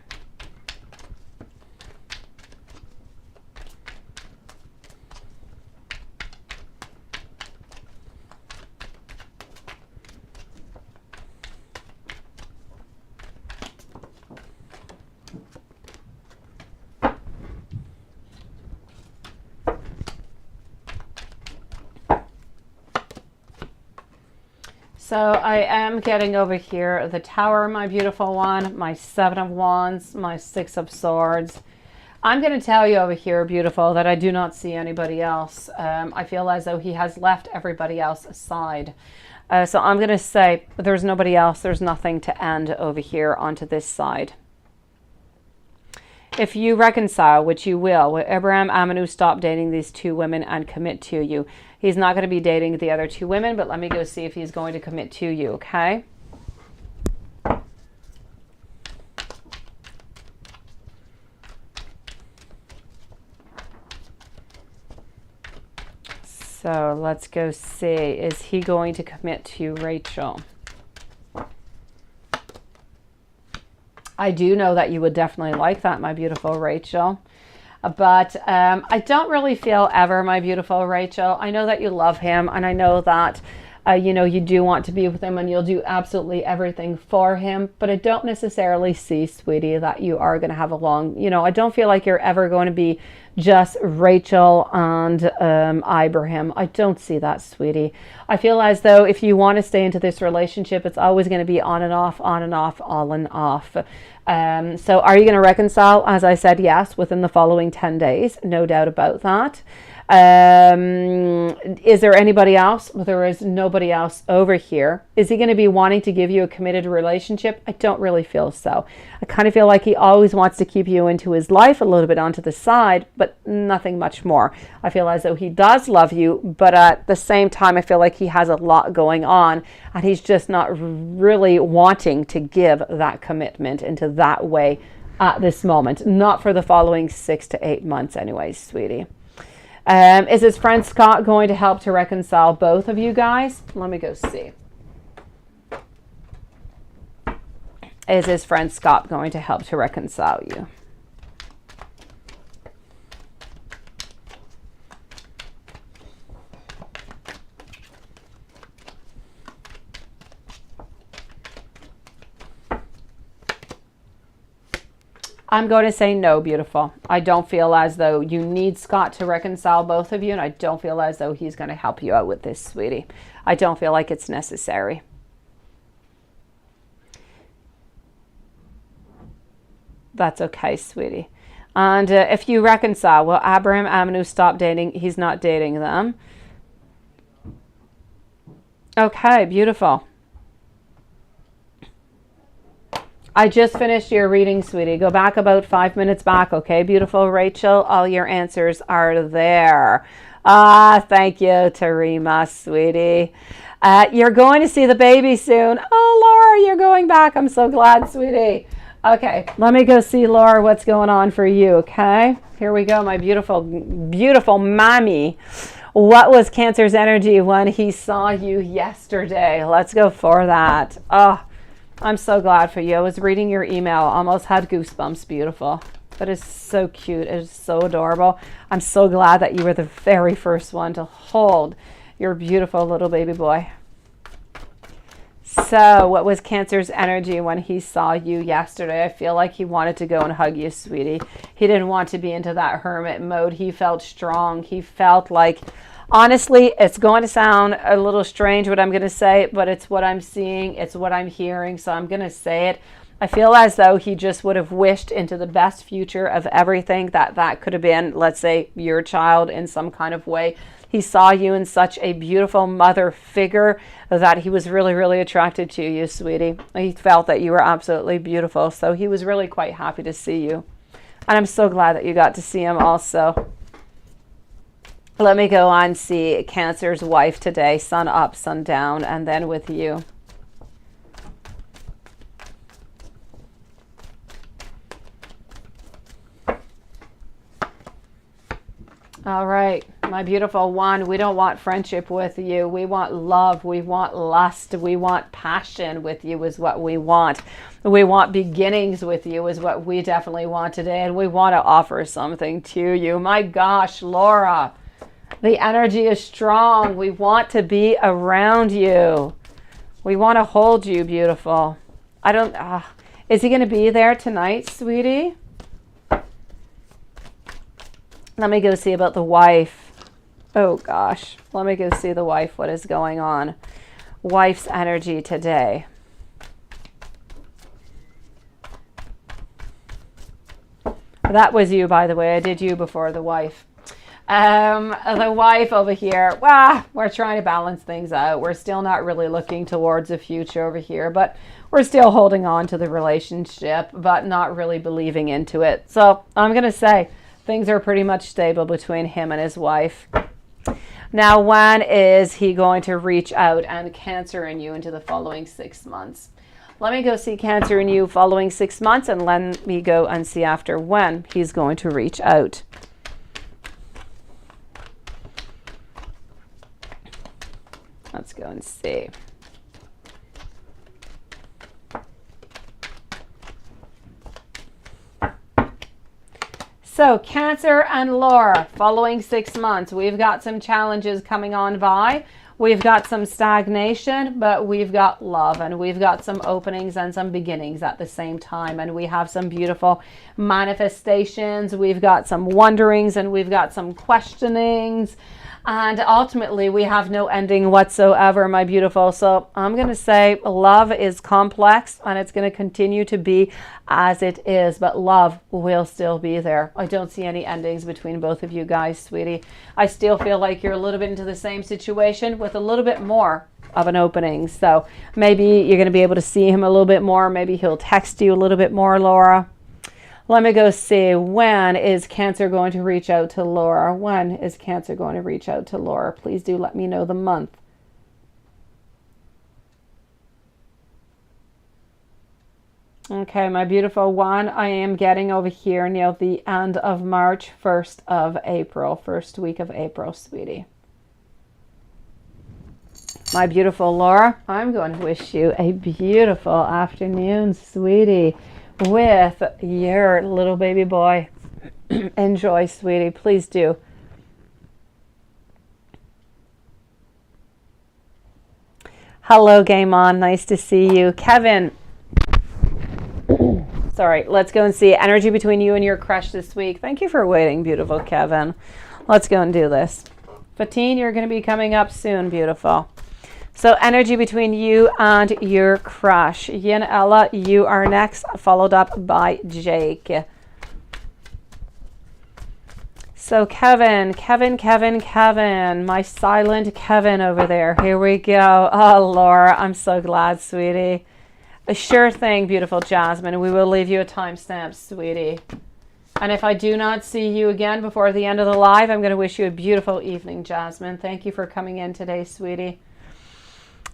So I am getting over here the Tower, my beautiful one, my Seven of Wands, my Six of Swords. I'm going to tell you over here, beautiful, that I do not see anybody else. I feel as though he has left everybody else aside. So I'm going to say there's nobody else. There's nothing to end over here onto this side. If you reconcile, which you will Abraham Amanu stop dating these two women and commit to you. He's not going to be dating the other two women, but let me go see if he's going to commit to you, okay? So let's go see. Is he going to commit to Rachel? I do know that you would definitely like that, my beautiful Rachel. But I don't really feel ever, my beautiful Rachel. I know that you love him, and I know that, you know, you do want to be with him and you'll do absolutely everything for him. But I don't necessarily see, sweetie, that you are going to have a long, you know, I don't feel like you're ever going to be just Rachel and Ibrahim. I don't see that, sweetie. I feel as though if you want to stay into this relationship, it's always going to be on and off, on and off, on and off. So are you going to reconcile? As I said, yes, within the following 10 days. No doubt about that. Is there anybody else? Well, there is nobody else over here. Is he going to be wanting to give you a committed relationship? I don't really feel so. I kind of feel like he always wants to keep you into his life a little bit onto the side, but nothing much more. I feel as though he does love you, but at the same time, I feel like he has a lot going on and he's just not really wanting to give that commitment into that way at this moment. Not for the following 6 to 8 months anyways, sweetie. Is his friend Scott going to help to reconcile both of you guys? Let me go see. Is his friend Scott going to help to reconcile you? I'm going to say no, beautiful. I don't feel as though you need Scott to reconcile both of you, and I don't feel as though he's going to help you out with this, sweetie. I don't feel like it's necessary. That's okay, sweetie. And if you reconcile, well, Abraham Amanu stop dating. He's not dating them. Okay, beautiful. I just finished your reading, sweetie. Go back about 5 minutes back, okay, beautiful Rachel? All your answers are there. Ah, thank you, Tarima, sweetie. You're going to see the baby soon. Oh, Laura, you're going back. I'm so glad, sweetie. Okay, let me go see, Laura, what's going on for you, okay? Here we go, my beautiful, beautiful mommy. What was Cancer's energy when he saw you yesterday? Let's go for that. Oh, I'm so glad for you. I was reading your email. Almost had goosebumps. Beautiful. That is so cute. It is so adorable. I'm so glad that you were the very first one to hold your beautiful little baby boy. So what was Cancer's energy when he saw you yesterday? I feel like he wanted to go and hug you, sweetie. He didn't want to be into that hermit mode. He felt strong. He felt like, honestly, it's going to sound a little strange what I'm going to say, but it's what I'm seeing. It's what I'm hearing. So I'm going to say it. I feel as though he just would have wished into the best future of everything that could have been, let's say, your child in some kind of way. He saw you in such a beautiful mother figure that he was really, really attracted to you, sweetie. He felt that you were absolutely beautiful. So he was really quite happy to see you. And I'm so glad that you got to see him also. Let me go on see Cancer's wife today, sun up, sun down, and then with you. All right, my beautiful one, we don't want friendship with you. We want love. We want lust. We want passion with you is what we want. We want beginnings with you is what we definitely want today. And we want to offer something to you. My gosh, Laura, the energy is strong. We want to be around you. We want to hold you, beautiful. I don't, is he going to be there tonight, sweetie? Let me go see about the wife. Oh gosh, let me go see the wife. What is going on? wife's energy today. That was you, by the way. I did you before the wife. The wife over here, we're trying to balance things out. We're still not really looking towards the future over here, but we're still holding on to the relationship, but not really believing into it. So I'm going to say things are pretty much stable between him and his wife. Now, when is he going to reach out and Cancer in you into the following 6 months? Let me go see Cancer in you following 6 months, and let me go and see after when he's going to reach out. Let's go and see. So Cancer and Laura, following 6 months, we've got some challenges coming on by. We've got some stagnation, but we've got love, and we've got some openings and some beginnings at the same time. And we have some beautiful manifestations. We've got some wonderings, and we've got some questionings. And ultimately, we have no ending whatsoever, my beautiful. So I'm going to say love is complex, and it's going to continue to be as it is. But love will still be there. I don't see any endings between both of you guys, sweetie. I still feel like you're a little bit into the same situation with a little bit more of an opening. So maybe you're going to be able to see him a little bit more. Maybe he'll text you a little bit more, Laura. Let me go see, when is Cancer going to reach out to Laura? When is Cancer going to reach out to Laura? Please do let me know the month. Okay, my beautiful one, I am getting over here near the end of March, 1st of April, first week of April, sweetie. My beautiful Laura, I'm going to wish you a beautiful afternoon, sweetie, with your little baby boy. Enjoy, sweetie. Please do. Hello, Game On. Nice to see you. Kevin. Sorry. Let's go and see energy between you and your crush this week. Thank you for waiting, beautiful Kevin. Let's go and do this. Fatine, you're going to be coming up soon, beautiful. So energy between you and your crush. Yin Ella, you are next, followed up by Jake. So Kevin, my silent Kevin over there. Here we go. Oh, Laura, I'm so glad, sweetie. A sure thing, beautiful Jasmine. We will leave you a timestamp, sweetie. And if I do not see you again before the end of the live, I'm going to wish you a beautiful evening, Jasmine. Thank you for coming in today, sweetie.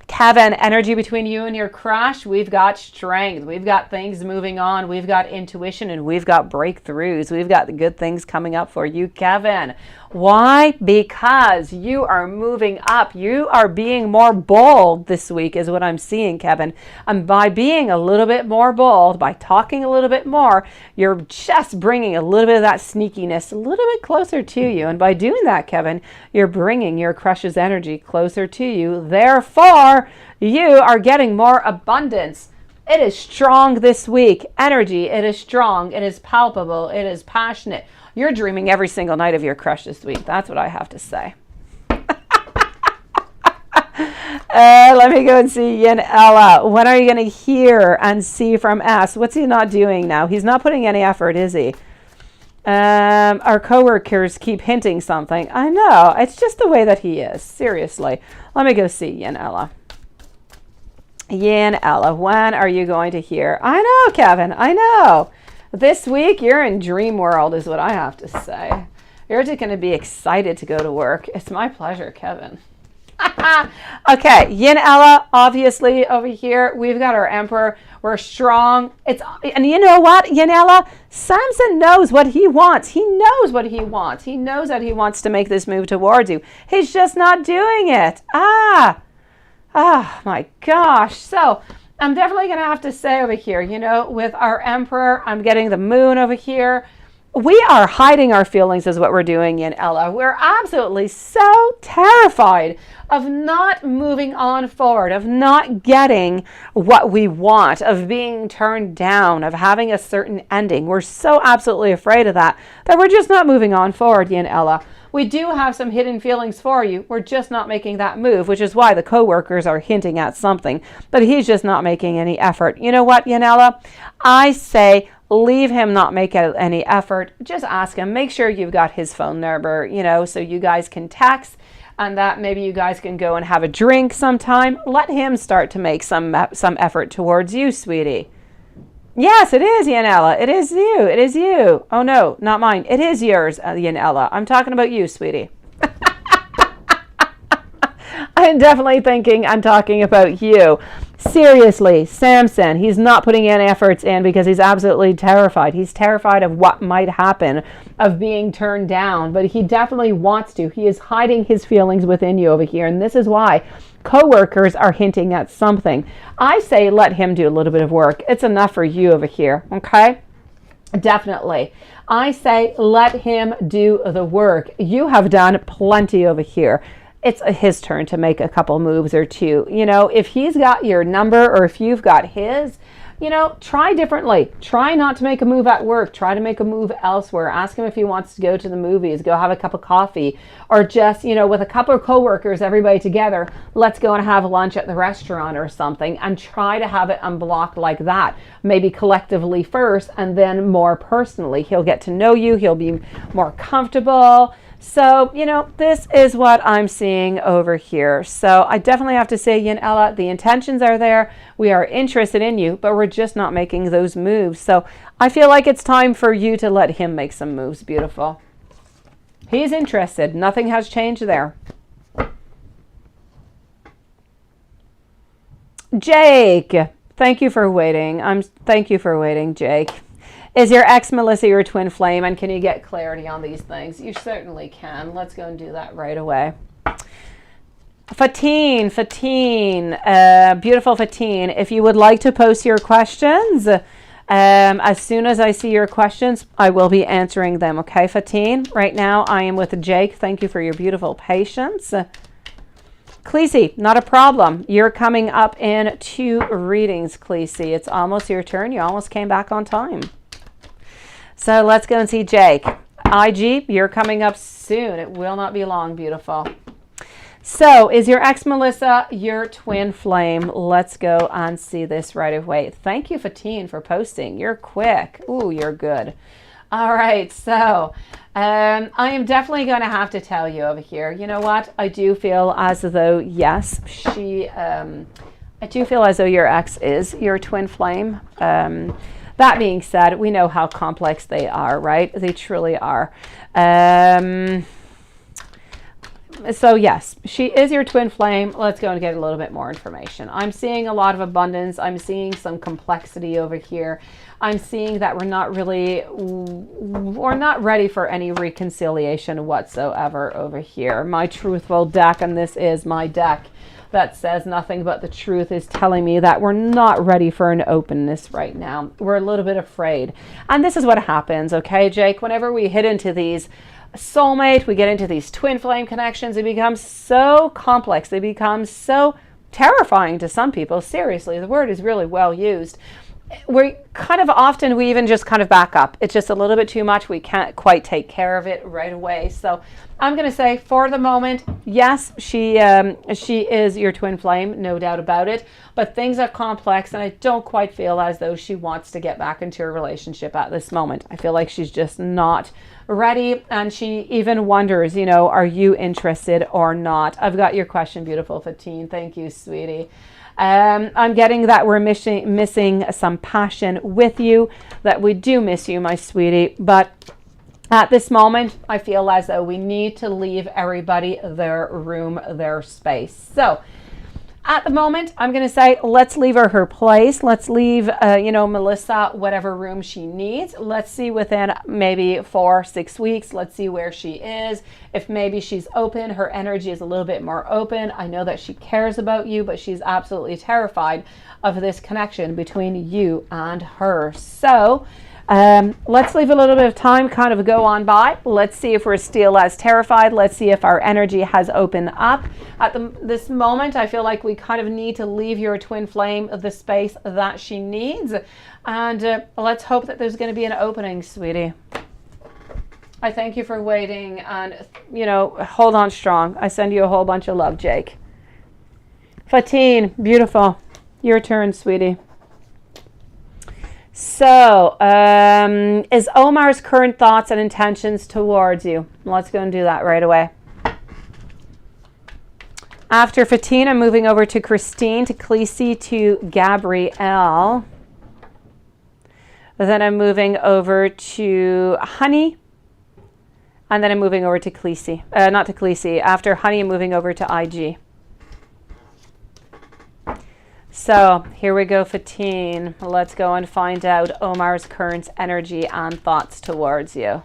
Kevin, energy between you and your crush. We've got strength. We've got things moving on. We've got intuition, and we've got breakthroughs. We've got the good things coming up for you, Kevin. Why? Because you are moving up. You are being more bold this week is what I'm seeing, Kevin. And by being a little bit more bold, by talking a little bit more, you're just bringing a little bit of that sneakiness a little bit closer to you. And by doing that, Kevin, you're bringing your crush's energy closer to you. Therefore, you are getting more abundance. It is strong this week. Energy, it is strong. It is palpable. It is passionate. You're dreaming every single night of your crush this week. That's what I have to say. Let me go and see Yin Ella. When are you going to hear and see from S? What's he not doing now? He's not putting any effort, is he? Our coworkers keep hinting something. I know. It's just the way that he is. Seriously. Let me go see Yin Ella. Yin Ella, when are you going to hear? I know, Kevin. I know. This week, you're in dream world is what I have to say. You're just going to be excited to go to work. It's my pleasure, Kevin. Okay, Yin Ella, obviously over here, we've got our Emperor. We're strong. And you know what, Yin Ella? Samson knows what he wants. He knows what he wants. He knows that he wants to make this move towards you. He's just not doing it. My gosh. So I'm definitely going to have to say over here, you know, with our Emperor, I'm getting the Moon over here. we are hiding our feelings is what we're doing in Ella. We're absolutely so terrified of not moving on forward, of not getting what we want, of being turned down, of having a certain ending. We're so absolutely afraid of that we're just not moving on forward, Yin Ella. We do have some hidden feelings for you. We're just not making that move, which is why the coworkers are hinting at something, but he's just not making any effort. You know what, Yin Ella? I say leave him not make any effort. Just ask him. Make sure you've got his phone number, you know, so you guys can text, and that maybe you guys can go and have a drink sometime. Let him start to make some effort towards you, sweetie. Yes, it is, Yanela. It is you. It is you. Oh, no, not mine. It is yours, Yanela. I'm talking about you, sweetie. I'm definitely thinking I'm talking about you. Seriously, Samson, he's not putting any efforts in because he's absolutely terrified. He's terrified of what might happen, of being turned down, but he definitely wants to. He is hiding his feelings within you over here, and this is why coworkers are hinting at something. I say let him do a little bit of work. It's enough for you over here, okay? Definitely. I say let him do the work. You have done plenty over here. It's his turn to make a couple moves or two. You know, if he's got your number or if you've got his, you know, try differently. Try not to make a move at work. Try to make a move elsewhere. Ask him if he wants to go to the movies, go have a cup of coffee, or just, you know, with a couple of coworkers, everybody together, let's go and have lunch at the restaurant or something, and try to have it unblocked like that. Maybe collectively first and then more personally. He'll get to know you. He'll be more comfortable. So, you know, this is what I'm seeing over here. So I definitely have to say, Yin Ella, the intentions are there. We are interested in you, but we're just not making those moves. So I feel like it's time for you to let him make some moves, beautiful. He's interested. Nothing has changed there. Jake, thank you for waiting. Thank you for waiting, Jake. Is your ex Melissa your twin flame, and can you get clarity on these things? You certainly can. Let's go and do that right away. Fatine, beautiful Fatine. If you would like to post your questions, as soon as I see your questions, I will be answering them. Okay, Fatine? Right now, I am with Jake. Thank you for your beautiful patience. Cleese, not a problem. You're coming up in 2 readings, Cleese. It's almost your turn. You almost came back on time. So let's go and see Jake. IG, you're coming up soon. It will not be long, beautiful. So is your ex Melissa your twin flame? Let's go and see this right away. Thank you, Fatine, for posting. You're quick. Ooh, you're good. All right, so I am definitely going to have to tell you over here. You know what? I do feel as though, yes, I do feel as though your ex is your twin flame. That being said, we know how complex they are, right? They truly are. So yes, she is your twin flame. Let's go and get a little bit more information. I'm seeing a lot of abundance. I'm seeing some complexity over here. I'm seeing that we're not ready for any reconciliation whatsoever over here. My truthful deck, and this is my deck that says nothing but the truth, is telling me that we're not ready for an openness right now. We're a little bit afraid. And this is what happens, okay, Jake? Whenever we hit into these soulmate, we get into these twin flame connections, they become so complex. They become so terrifying to some people. Seriously, the word is really well used. We even just kind of back up. It's just a little bit too much. We can't quite take care of it right away. So I'm going to say for the moment, yes, she is your twin flame, no doubt about it. But things are complex, and I don't quite feel as though she wants to get back into a relationship at this moment. I feel like she's just not ready, and she even wonders, you know, are you interested or not? I've got your question, beautiful Fatine. Thank you, sweetie. I'm getting that we're missing some passion with you, that we do miss you, my sweetie. But at this moment, I feel as though we need to leave everybody their room, their space. So at the moment, I'm going to say, let's leave her place. Let's leave, Melissa, whatever room she needs. Let's see within maybe 4-6 weeks. Let's see where she is. If maybe she's open, her energy is a little bit more open. I know that she cares about you, but she's absolutely terrified of this connection between you and her. So Let's leave a little bit of time kind of go on by. Let's see if we're still as terrified. Let's see if our energy has opened up. At this moment, I feel like we kind of need to leave your twin flame the space that she needs. And let's hope that there's going to be an opening, sweetie. I thank you for waiting, and, you know, hold on strong. I send you a whole bunch of love, Jake. Fatine, beautiful. Your turn, sweetie. So, is Omar's current thoughts and intentions towards you? Let's go and do that right away. After Fatine, I'm moving over to Christine, to Khaleesi, to Gabrielle. Then I'm moving over to Honey. And then I'm moving over to Khaleesi. Not to Khaleesi. After Honey, I'm moving over to IG. So here we go, Fatine. Let's go and find out Omar's current energy and thoughts towards you.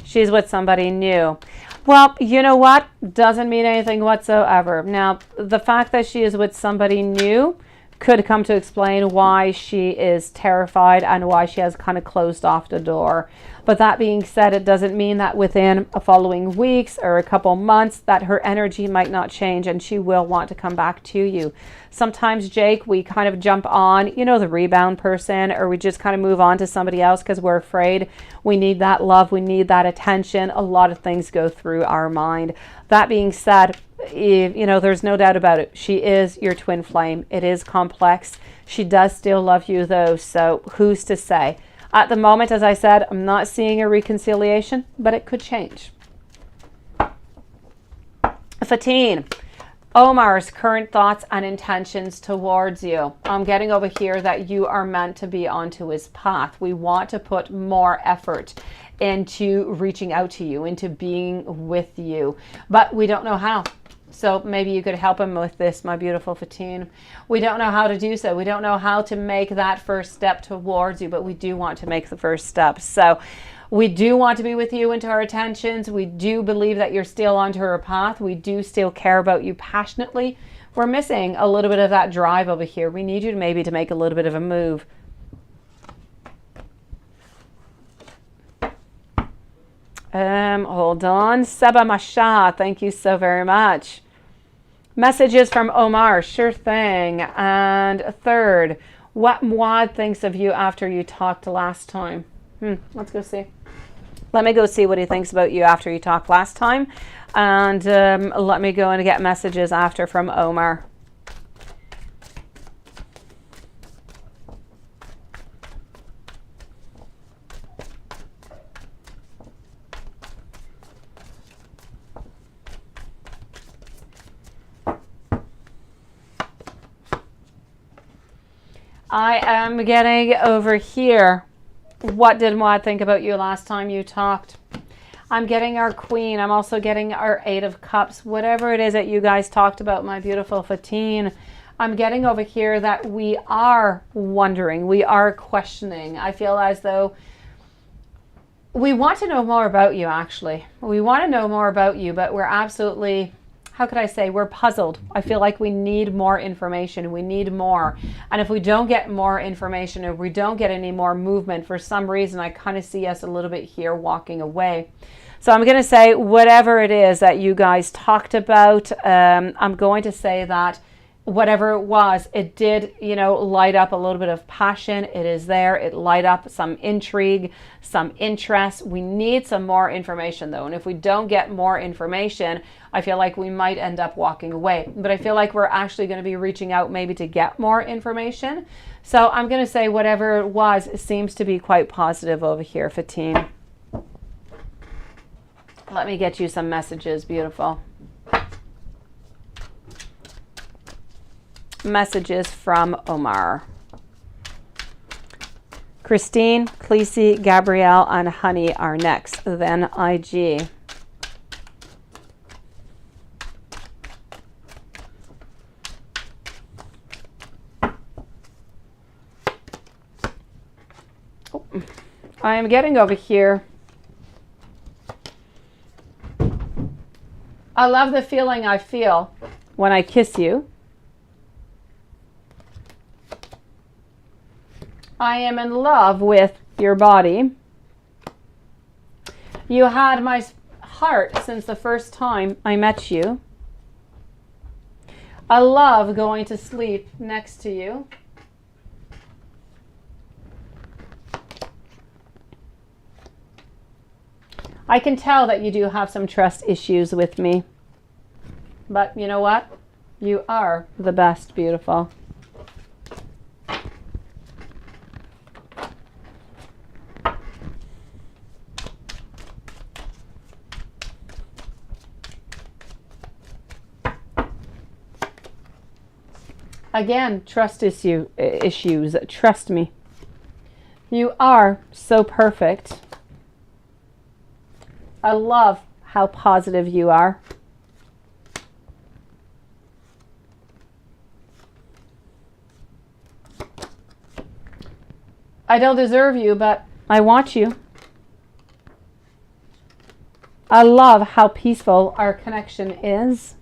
She's with somebody new. Well, you know what? Doesn't mean anything whatsoever. Now, the fact that she is with somebody new could come to explain why she is terrified and why she has kind of closed off the door. But that being said, it doesn't mean that within a following weeks or a couple months that her energy might not change and she will want to come back to you. Sometimes, Jake, we kind of jump on, you know, the rebound person, or we just kind of move on to somebody else because we're afraid. We need that love. We need that attention. A lot of things go through our mind. That being said, you know, there's no doubt about it. She is your twin flame. It is complex. She does still love you, though. So who's to say? At the moment, as I said, I'm not seeing a reconciliation, but it could change. Fatine, Omar's current thoughts and intentions towards you. I'm getting over here that you are meant to be onto his path. We want to put more effort into reaching out to you, into being with you, but we don't know how. So maybe you could help him with this, my beautiful Fatine. We don't know how to do so. We don't know how to make that first step towards you, but we do want to make the first step. So we do want to be with you into our attentions. We do believe that you're still onto her path. We do still care about you passionately. We're missing a little bit of that drive over here. We need you to maybe to make a little bit of a move. Hold on. Seba Masha, thank you so very much. Messages from Omar, sure thing. And third, what Muad thinks of you after you talked last time. Let's go see. Let me go see what he thinks about you after you talked last time. And let me go and get messages after from Omar. I am getting over here. What did Muad think about you last time you talked? I'm getting our Queen. I'm also getting our Eight of Cups. Whatever it is that you guys talked about, my beautiful Fatine, I'm getting over here that we are wondering. We are questioning. I feel as though we want to know more about you, actually. We want to know more about you, but we're absolutely... how could I say, we're puzzled. I feel like we need more information. We need more. And if we don't get more information, if we don't get any more movement, for some reason, I kind of see us a little bit here walking away. So I'm going to say whatever it is that you guys talked about, I'm going to say that whatever it was, it did, you know, light up a little bit of passion. It is there. It light up some intrigue, some interest. We need some more information, though. And if we don't get more information, I feel like we might end up walking away. But I feel like we're actually going to be reaching out maybe to get more information. So I'm going to say whatever it was, it seems to be quite positive over here, Fatine. Let me get you some messages, beautiful. Messages from Omar. Christine, Khaleesi, Gabrielle, and Honey are next. Then IG. Oh, I am getting over here. I love the feeling I feel when I kiss you. I am in love with your body. You had my heart since the first time I met you. I love going to sleep next to you. I can tell that you do have some trust issues with me. But you know what? You are the best, beautiful. Again, trust issues. Trust me. You are so perfect. I love how positive you are. I don't deserve you, but I want you. I love how peaceful our connection is.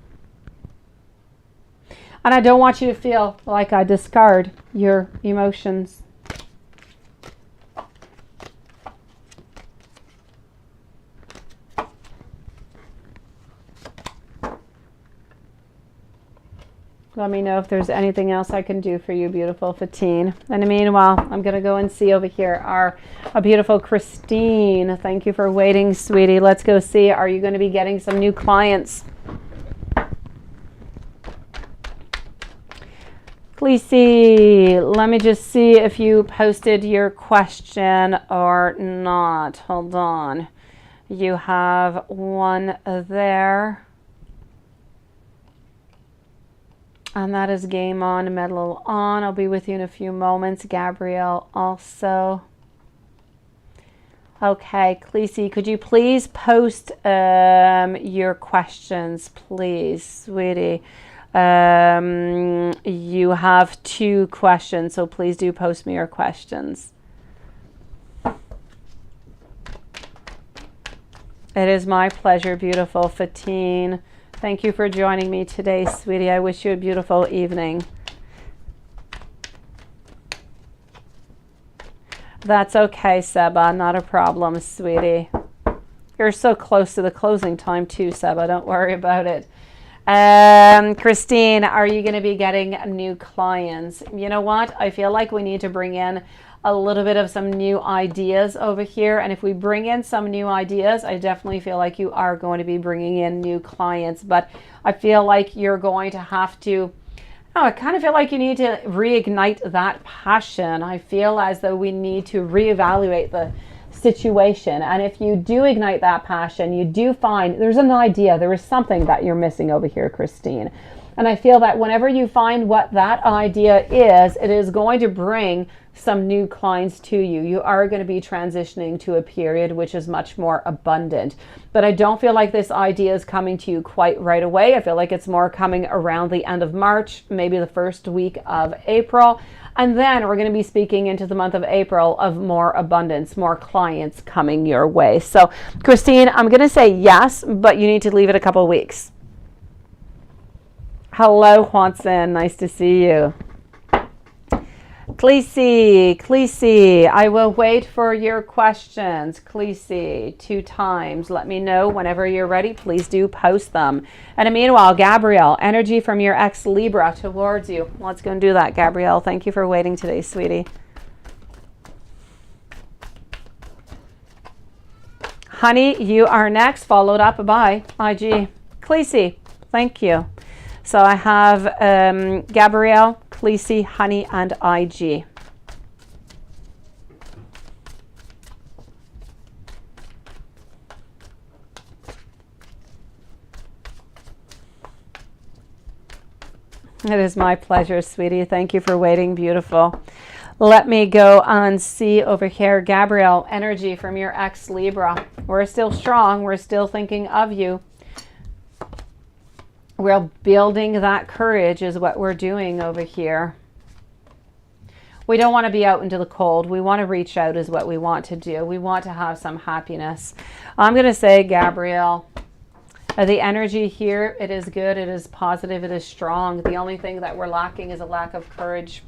And I don't want you to feel like I discard your emotions. Let me know if there's anything else I can do for you, beautiful Fatine. And meanwhile, I'm going to go and see over here our beautiful Christine. Thank you for waiting, sweetie. Let's go see. Are you going to be getting some new clients? Khaleesi, let me just see if you posted your question or not. Hold on. You have one there. And that is game on, medal on. I'll be with you in a few moments. Gabrielle also. Okay, Khaleesi, could you please post your questions, please, sweetie? You have 2 questions, so please do post me your questions. It is my pleasure, beautiful Fatine. Thank you for joining me today, sweetie. I wish you a beautiful evening. That's okay, Seba. Not a problem, sweetie. You're so close to the closing time too, Seba. Don't worry about it. Christine, are you going to be getting new clients? You know what? I feel like we need to bring in a little bit of some new ideas over here. And if we bring in some new ideas, I definitely feel like you are going to be bringing in new clients. But I feel like you're going to have to, I kind of feel like you need to reignite that passion. I feel as though we need to reevaluate the situation. And if you do ignite that passion, you do find there's an idea, there is something that you're missing over here, Christine. And I feel that whenever you find what that idea is, it is going to bring some new clients to you. You are going to be transitioning to a period which is much more abundant. But I don't feel like this idea is coming to you quite right away. I feel like it's more coming around the end of March, maybe the first week of April. And then we're going to be speaking into the month of April of more abundance, more clients coming your way. So, Christine, I'm going to say yes, but you need to leave it a couple of weeks. Hello, Juanson. Nice to see you. Khaleesi, I will wait for your questions. Khaleesi, 2 times. Let me know whenever you're ready. Please do post them. And meanwhile, Gabrielle, energy from your ex Libra towards you. Let's go and do that, Gabrielle. Thank you for waiting today, sweetie. Honey, you are next, followed up by IG. Khaleesi, thank you. So I have Gabrielle, Khaleesi, Honey, and IG. It is my pleasure, sweetie. Thank you for waiting, beautiful. Let me go and see over here, Gabrielle, energy from your ex Libra. We're still strong. We're still thinking of you. We're building that courage is what we're doing over here. We don't want to be out into the cold. We want to reach out is what we want to do. We want to have some happiness. I'm going to say, Gabrielle, the energy here, it is good. It is positive. It is strong. The only thing that we're lacking is a lack of courage.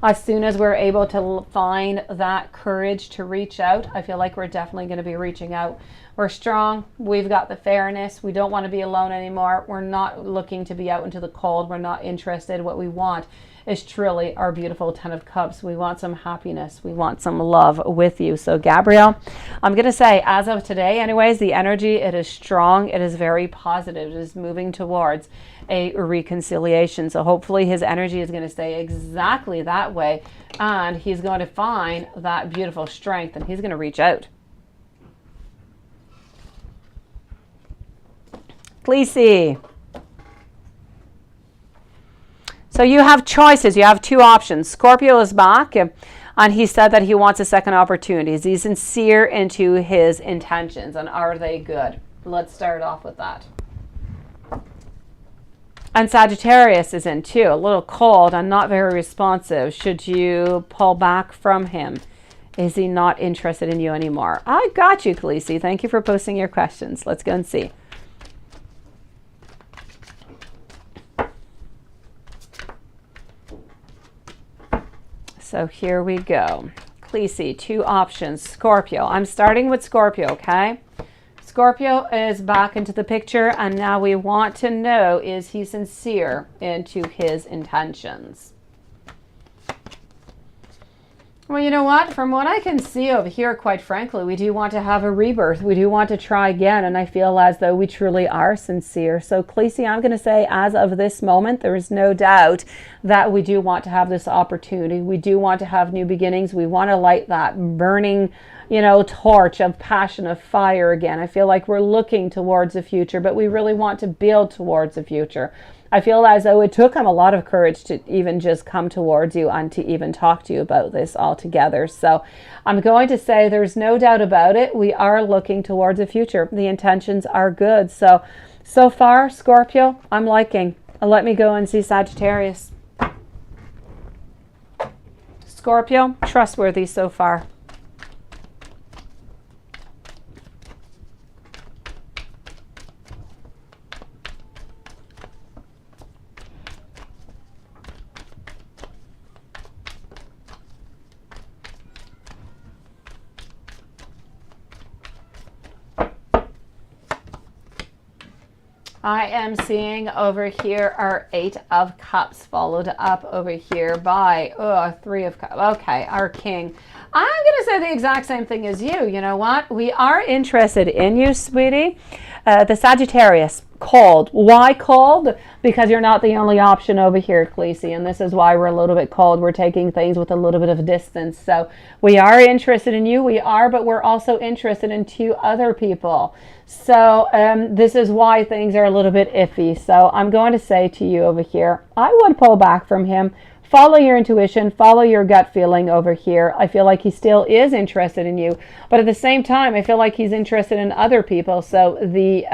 As soon as we're able to find that courage to reach out, I feel like we're definitely going to be reaching out. We're strong. We've got the fairness. We don't want to be alone anymore. We're not looking to be out into the cold. We're not interested. What we want is truly our beautiful 10 of Cups. We want some happiness. We want some love with you. So Gabrielle, I'm going to say as of today, anyways, the energy, it is strong. It is very positive. It is moving towards a reconciliation. So hopefully his energy is going to stay exactly that way, and he's going to find that beautiful strength, and he's going to reach out. Khaleesi. So you have choices. You have two options. Scorpio is back, and he said that he wants a second opportunity. Is he sincere into his intentions, and are they good? Let's start off with that. And Sagittarius is in too, a little cold and not very responsive. Should you pull back from him? Is he not interested in you anymore? I got you, Khaleesi. Thank you for posting your questions. Let's go and see. So here we go. Khaleesi, two options. Scorpio. I'm starting with Scorpio, okay? Scorpio is back into the picture, and now we want to know, is he sincere into his intentions? Well, you know what? From what I can see over here, quite frankly, we do want to have a rebirth. We do want to try again, and I feel as though we truly are sincere. So, Khaleesi, I'm going to say as of this moment, there is no doubt that we do want to have this opportunity. We do want to have new beginnings. We want to light that burning, you know, torch of passion, of fire again. I feel like we're looking towards the future, but we really want to build towards the future. I feel as though it took him a lot of courage to even just come towards you and to even talk to you about this all together. So I'm going to say there's no doubt about it. We are looking towards the future. The intentions are good. So far, Scorpio, I'm liking. Let me go and see Sagittarius. Scorpio, trustworthy so far. I am seeing over here our 8 of Cups, followed up over here by 3 of Cups. Okay, our King. I'm going to say the exact same thing as you. You know what? We are interested in you, sweetie. The Sagittarius, cold. Why cold? Because you're not the only option over here, Khaleesi, and this is why we're a little bit cold. We're taking things with a little bit of distance. So we are interested in you. We are, but we're also interested in 2 other people. So this is why things are a little bit iffy. So I'm going to say to you over here, I would pull back from him. Follow your intuition, follow your gut feeling over here. I feel like he still is interested in you, but at the same time, I feel like he's interested in other people. So the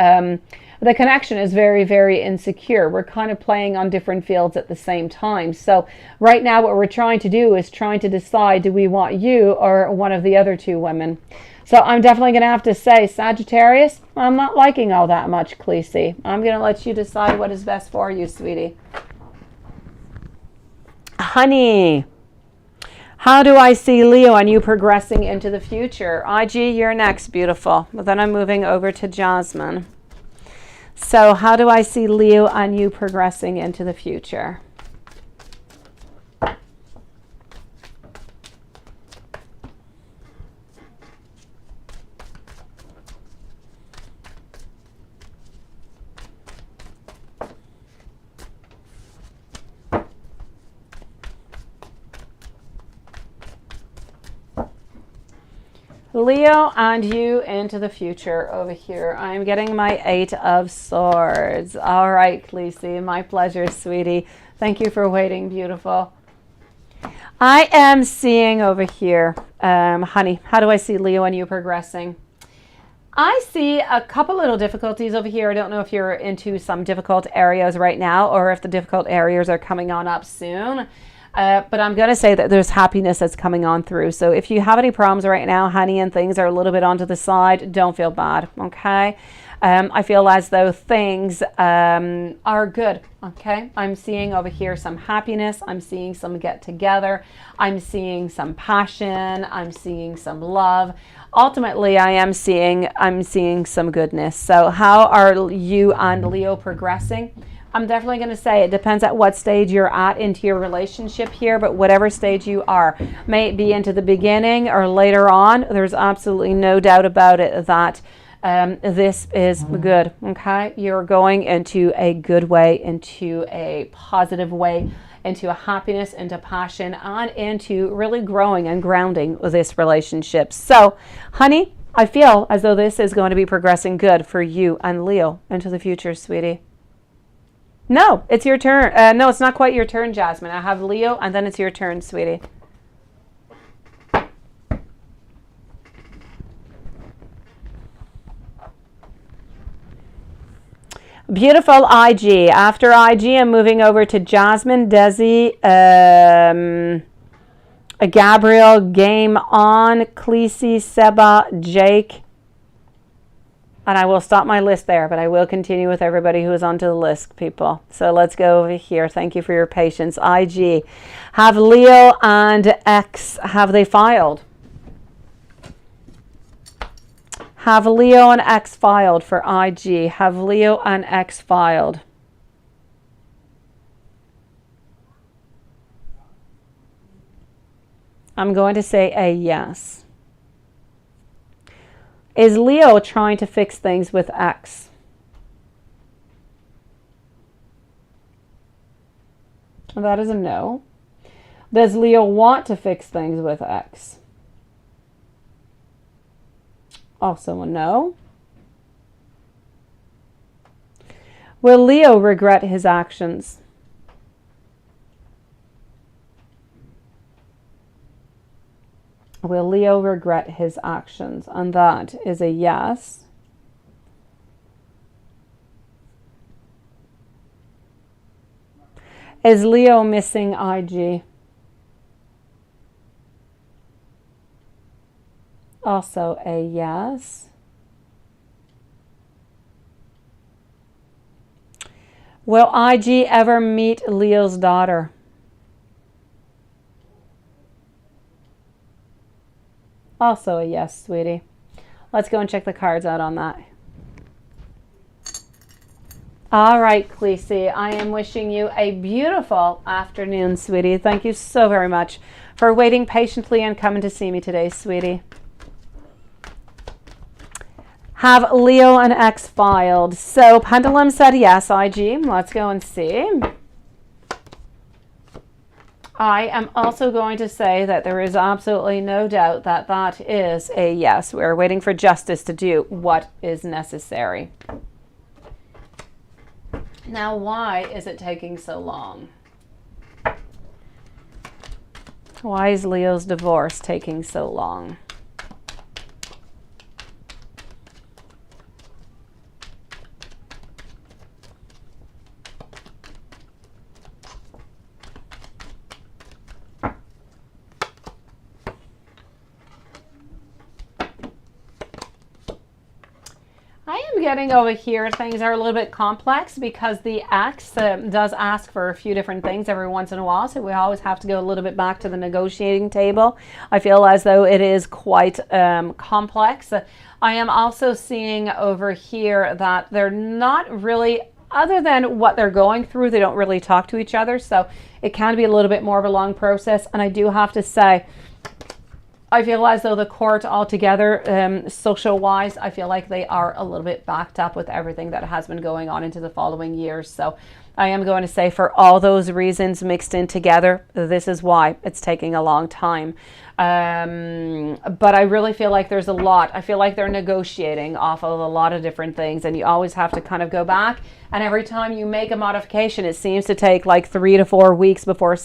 connection is very, very insecure. We're kind of playing on different fields at the same time. So right now, what we're trying to do is trying to decide, do we want you or one of the other 2 women? So I'm definitely going to have to say, Sagittarius, I'm not liking all that much, Khaleesi. I'm going to let you decide what is best for you, sweetie. Honey, how do I see Leo and you progressing into the future? IG, you're next, beautiful. But then I'm moving over to Jasmine. So how do I see Leo and you progressing into the future? Leo and you into the future over here. I'm getting my 8 of Swords. All right, Khaleesi, my pleasure, sweetie. Thank you for waiting, beautiful. I am seeing over here, honey, how do I see Leo and you progressing? I see a couple little difficulties over here. I don't know if you're into some difficult areas right now or if the difficult areas are coming on up soon. But I'm going to say that there's happiness that's coming on through. So if you have any problems right now, honey, and things are a little bit onto the side, don't feel bad, okay? I feel as though things are good. Okay, I'm seeing over here some happiness. I'm seeing some get together. I'm seeing some passion. I'm seeing some love. Ultimately, I'm seeing some goodness. So how are you and Leo progressing? I'm definitely going to say it depends at what stage you're at into your relationship here, but whatever stage you are, may it be into the beginning or later on, there's absolutely no doubt about it that this is good. Okay, you're going into a good way, into a positive way, into a happiness, into passion, and into really growing and grounding this relationship. So, honey, I feel as though this is going to be progressing good for you and Leo into the future, sweetie. No, it's your turn. No, it's not quite your turn, Jasmine. I have Leo, and then it's your turn, sweetie. Beautiful IG. After IG, I'm moving over to Jasmine, Desi, Gabriel, Game On, Khaleesi, Seba, Jake. And I will stop my list there, but I will continue with everybody who is onto the list, people. So let's go over here. Thank you for your patience. IG. Have Leo and X, have they filed? Have Leo and X filed for IG? Have Leo and X filed? I'm going to say a yes. Is Leo trying to fix things with X? That is a no. Does Leo want to fix things with X? Also a no. Will Leo regret his actions? Will Leo regret his actions? And that is a yes. Is Leo missing IG? Also a yes. Will IG ever meet Leo's daughter? Also a yes, sweetie. Let's go and check the cards out on that. All right, Khaleesi, I am wishing you a beautiful afternoon, sweetie. Thank you so very much for waiting patiently and coming to see me today, sweetie. Have Leo and X filed? So Pendulum said yes, IG. Let's go and see. I am also going to say that there is absolutely no doubt that that is a yes. We're waiting for justice to do what is necessary. Now, why is it taking so long? Why is Leo's divorce taking so long? Getting over here, things are a little bit complex because the X does ask for a few different things every once in a while, so we always have to go a little bit back to the negotiating table. I feel as though it is quite complex. I am also seeing over here that they're not really, other than what they're going through, they don't really talk to each other, so it can be a little bit more of a long process. And I do have to say, I feel as though the court altogether, social-wise, I feel like they are a little bit backed up with everything that has been going on into the following years. So I am going to say for all those reasons mixed in together, this is why it's taking a long time. But I really feel like there's a lot. I feel like they're negotiating off of a lot of different things, and you always have to kind of go back. And every time you make a modification, it seems to take like 3 to 4 weeks before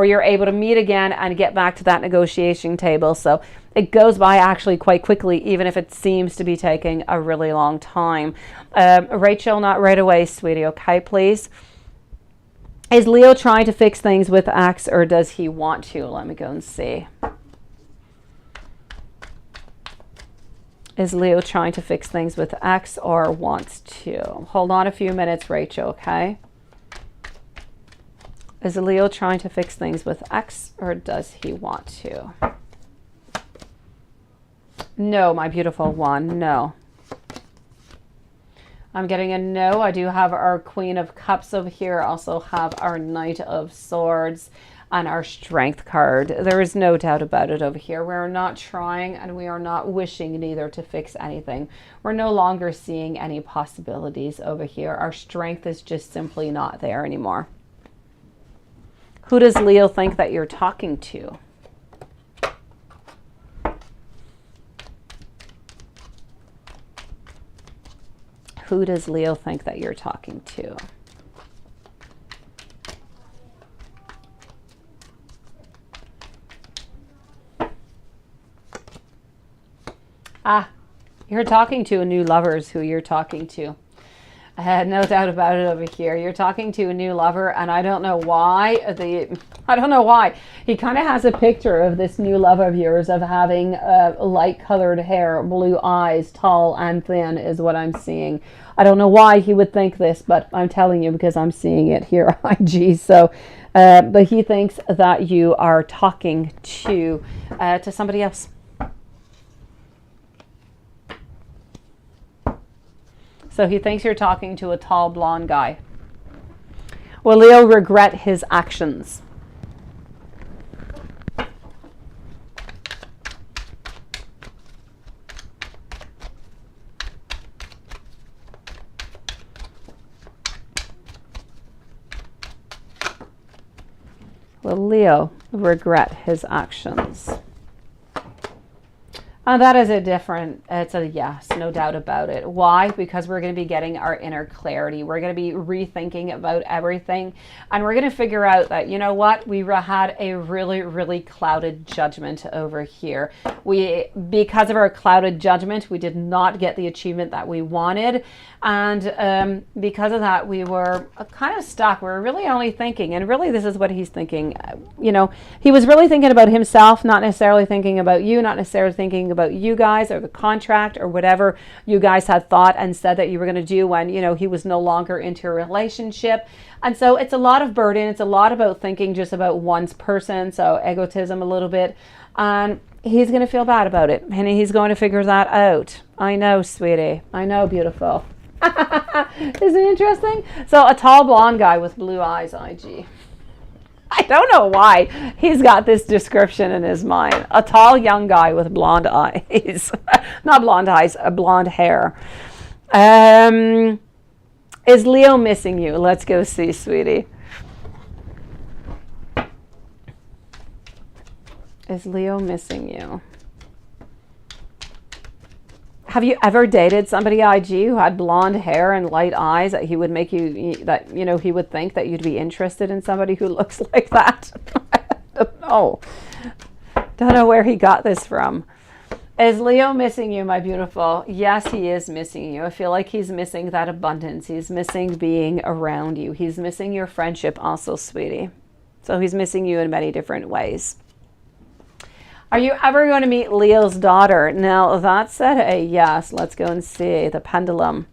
you're able to meet again and get back to that negotiation table. So it goes by actually quite quickly, even if it seems to be taking a really long time. Rachel, not right away, sweetie. Okay, please. Is Leo trying to fix things with X, or does he want to? Let me go and see. Is Leo trying to fix things with X or wants to? Hold on a few minutes, Rachel, okay? Is Leo trying to fix things with X or does he want to? No, my beautiful one, no. I'm getting a no. I do have our Queen of Cups over here. Also have our Knight of Swords and our Strength card. There is no doubt about it over here. We're not trying and we are not wishing neither to fix anything. We're no longer seeing any possibilities over here. Our strength is just simply not there anymore. Who does Leo think that you're talking to? Who does Leo think that you're talking to? Ah, you're talking to a new lover is who you're talking to. I had no doubt about it over here. You're talking to a new lover, and I don't know why. I don't know why. He kind of has a picture of this new love of yours of having light colored hair, blue eyes, tall and thin is what I'm seeing. I don't know why he would think this, but I'm telling you because I'm seeing it here on IG. So, but he thinks that you are talking to somebody else. So he thinks you're talking to a tall blonde guy. Will Leo regret his actions? Will Leo regret his actions? That is it's a yes, no doubt about it. Why? Because we're going to be getting our inner clarity. We're going to be rethinking about everything. And we're going to figure out that, you know what? We had a really, really clouded judgment over here. Because of our clouded judgment, we did not get the achievement that we wanted. And because of that, we were kind of stuck. We were really only thinking, and really this is what he's thinking. You know, he was really thinking about himself, not necessarily thinking about you, not necessarily thinking about you guys or the contract or whatever you guys had thought and said that you were going to do when, you know, he was no longer into a relationship. And so it's a lot of burden. It's a lot about thinking just about one person. So egotism a little bit. And he's going to feel bad about it. And he's going to figure that out. I know, sweetie. I know, beautiful. Isn't it interesting? So a tall blonde guy with blue eyes, IG. I don't know why he's got this description in his mind. A tall young guy with blonde eyes. Not blonde eyes, blonde hair. Is Leo missing you? Let's go see, sweetie. Is Leo missing you? Have you ever dated somebody, IG, who had blonde hair and light eyes that he would make you, that, you know, he would think that you'd be interested in somebody who looks like that? I don't know. Don't know where he got this from. Is Leo missing you, my beautiful? Yes, he is missing you. I feel like he's missing that abundance. He's missing being around you. He's missing your friendship also, sweetie. So he's missing you in many different ways. Are you ever going to meet Leo's daughter? Now, that said a yes. Let's go and see the pendulum.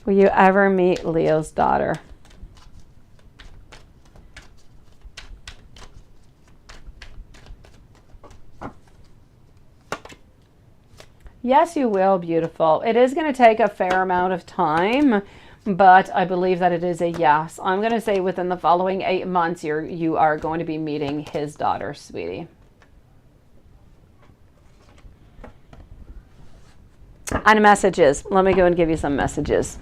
Will you ever meet Leo's daughter? Yes, you will, beautiful. It is going to take a fair amount of time, but I believe that it is a yes. I'm going to say within the following 8 months, you are going to be meeting his daughter, sweetie. And messages. Let me go and give you some messages.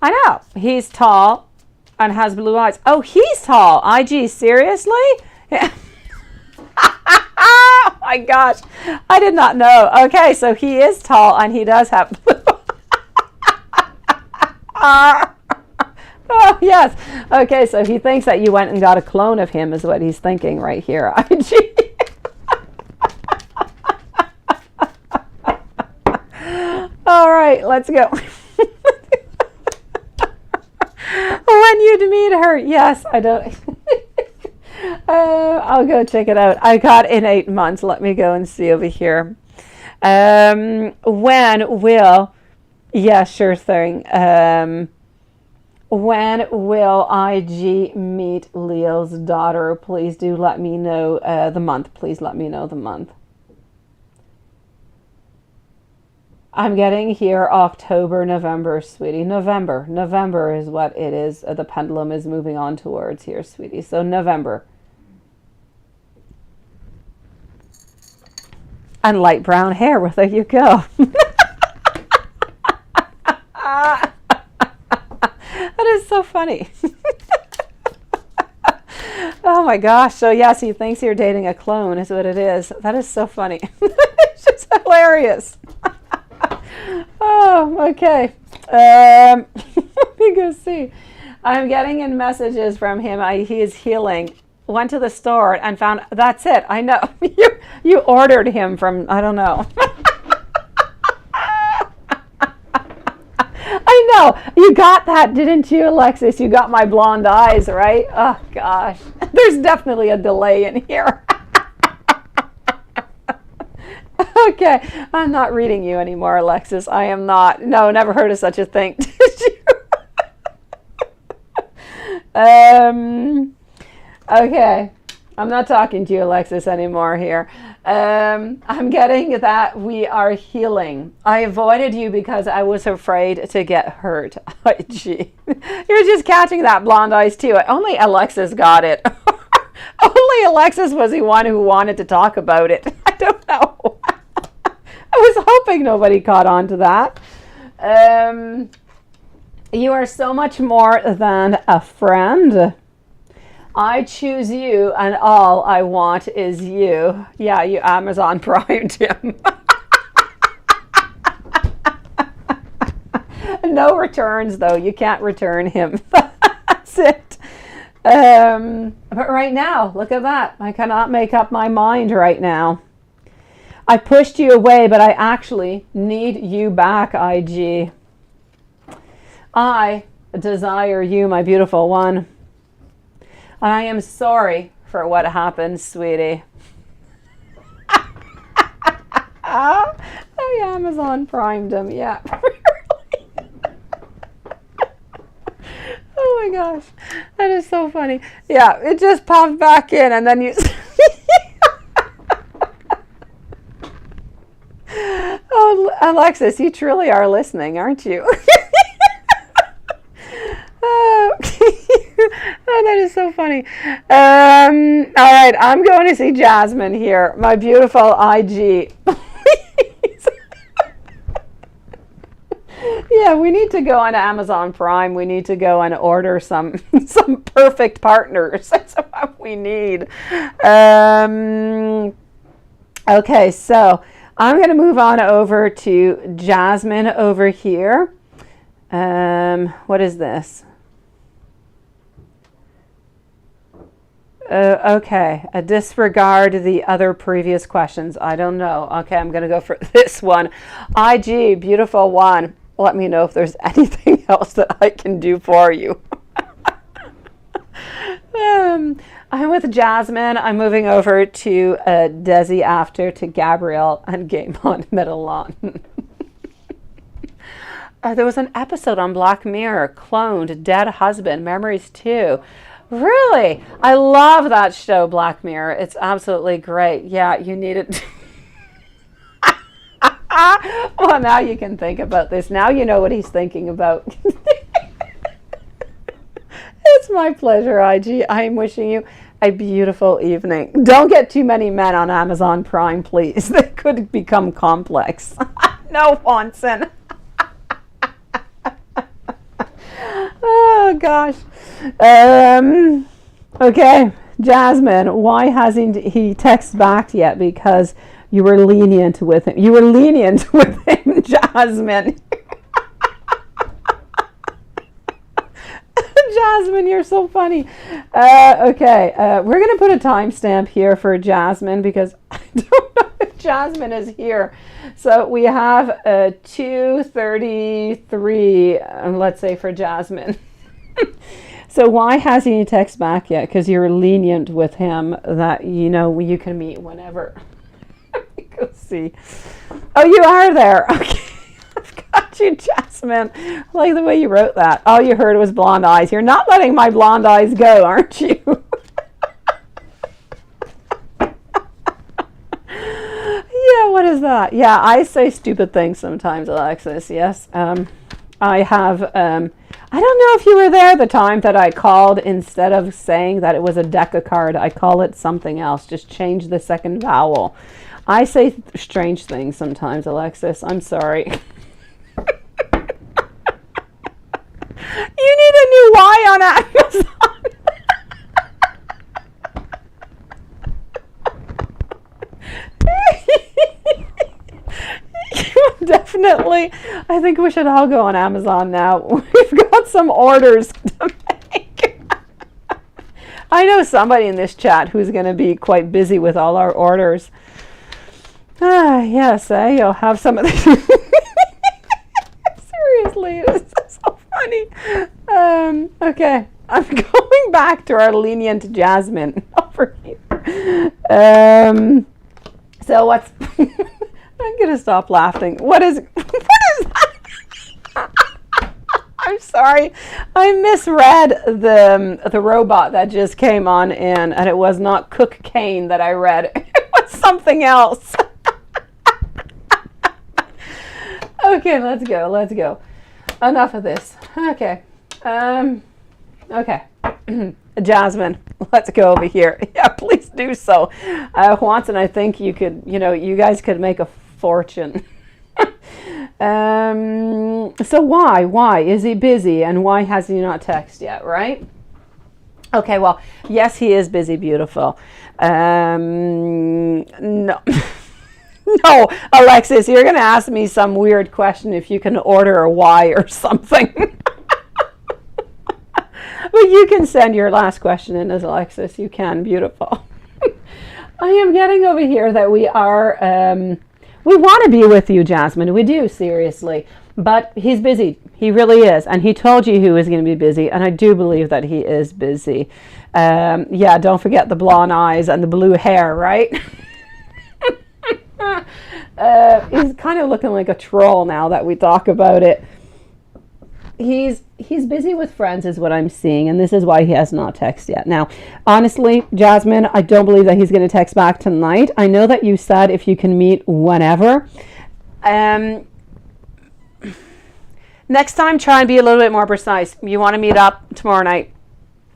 I know. He's tall and has blue eyes. Oh, he's tall. IG, seriously? Yeah. Oh my gosh, I did not know. Okay, so he is tall and he does have blue. Oh yes. Okay, so he thinks that you went and got a clone of him is what he's thinking right here. IG. All right, let's go. Then you'd meet her. Yes, I don't. I'll go check it out. I got in 8 months. Let me go and see over here. When will, yeah, sure thing. When will IG meet Leo's daughter? Please do let me know the month. Please let me know the month. I'm getting here October, November, sweetie. November is what it is. The pendulum is moving on towards here, sweetie. So November. And light brown hair. Well, there you go. That is so funny. Oh my gosh. So yes, he thinks you're dating a clone is what it is. That is so funny. It's just hilarious. Oh, okay. Let me go see. I'm getting in messages from him. He is healing. Went to the store and found, that's it. I know. You ordered him from, I don't know. I know. You got that, didn't you, Alexis? You got my blonde eyes, right? Oh, gosh. There's definitely a delay in here. Okay. I'm not reading you anymore, Alexis. I am not. No, never heard of such a thing. Did you? Okay. I'm not talking to you, Alexis, anymore here. I'm getting that we are healing. I avoided you because I was afraid to get hurt. Gee. You're just catching that blonde eyes too. Only Alexis got it. Only Alexis was the one who wanted to talk about it. I don't know. I was hoping nobody caught on to that. You are so much more than a friend. I choose you and all I want is you. Yeah, you Amazon Prime, Tim. No returns, though. You can't return him. That's it. But right now, look at that. I cannot make up my mind right now. I pushed you away, but I actually need you back, IG. I desire you, my beautiful one. And I am sorry for what happened, sweetie. I Amazon Primed him, yeah. Oh my gosh, that is so funny. Yeah, it just popped back in and then you... Oh, Alexis, you truly are listening, aren't you? Oh, that is so funny. All right, I'm going to see Jasmine here, my beautiful IG. Yeah, we need to go on Amazon Prime. We need to go and order some perfect partners. That's what we need. Okay, so I'm going to move on over to Jasmine over here. What is this? Okay, disregard the other previous questions. I don't know. Okay, I'm going to go for this one. IG, beautiful one. Let me know if there's anything else that I can do for you. I'm with Jasmine. I'm moving over to Desi after, to Gabrielle and Game on Middle On. There was an episode on Black Mirror, Cloned, Dead Husband, Memories 2. Really? I love that show, Black Mirror. It's absolutely great. Yeah, you need it. Well, now you can think about this. Now you know what he's thinking about. It's my pleasure, IG. I am wishing you a beautiful evening. Don't get too many men on Amazon Prime, please. They could become complex. No, Watson. Oh, gosh. Okay, Jasmine, why hasn't he texted back yet? Because you were lenient with him. You were lenient with him, Jasmine. Jasmine, you're so funny. Okay, we're going to put a timestamp here for Jasmine because I don't know if Jasmine is here. So we have 2:33, let's say, for Jasmine. So why hasn't he text back yet? Because you're lenient with him that, you know, you can meet whenever. Let me go see. Oh, you are there. Okay. I've got you, Jasmine. I like the way you wrote that. All you heard was blonde eyes. You're not letting my blonde eyes go, aren't you? Yeah, what is that? Yeah, I say stupid things sometimes, Alexis. Yes. I have, I don't know if you were there the time that I called, instead of saying that it was a deck of card, I call it something else. Just change the second vowel. I say strange things sometimes, Alexis. I'm sorry. You need a new Y on Amazon. Definitely. I think we should all go on Amazon now. We've got some orders to make. I know somebody in this chat who's going to be quite busy with all our orders. Yes, you'll have some of these. Seriously, this is so funny. Okay, I'm going back to our lenient Jasmine over here. So what's... I'm going to stop laughing. What is that? I'm sorry. I misread the robot that just came on in, and it was not Cook Cane that I read. It was something else. Okay, let's go. Enough of this. Okay. Okay. Jasmine, let's go over here. Yeah, please do so. Watson, I think you could, you guys could make a fortune. So why is he busy, and why has he not texted yet, right? Okay, well, yes, he is busy, beautiful. No. No, Alexis, you're going to ask me some weird question if you can order a Y or something. But you can send your last question in as Alexis. You can, beautiful. I am getting over here that we are, we want to be with you, Jasmine. We do, seriously. But he's busy. He really is. And he told you he was going to be busy. And I do believe that he is busy. Yeah, don't forget the blonde eyes and the blue hair, right? He's kind of looking like a troll now that we talk about it. He's busy with friends is what I'm seeing, and this is why he has not texted yet. Now, honestly, Jasmine, I don't believe that he's going to text back tonight. I know that you said if you can meet whenever. Next time, try and be a little bit more precise. You want to meet up tomorrow night,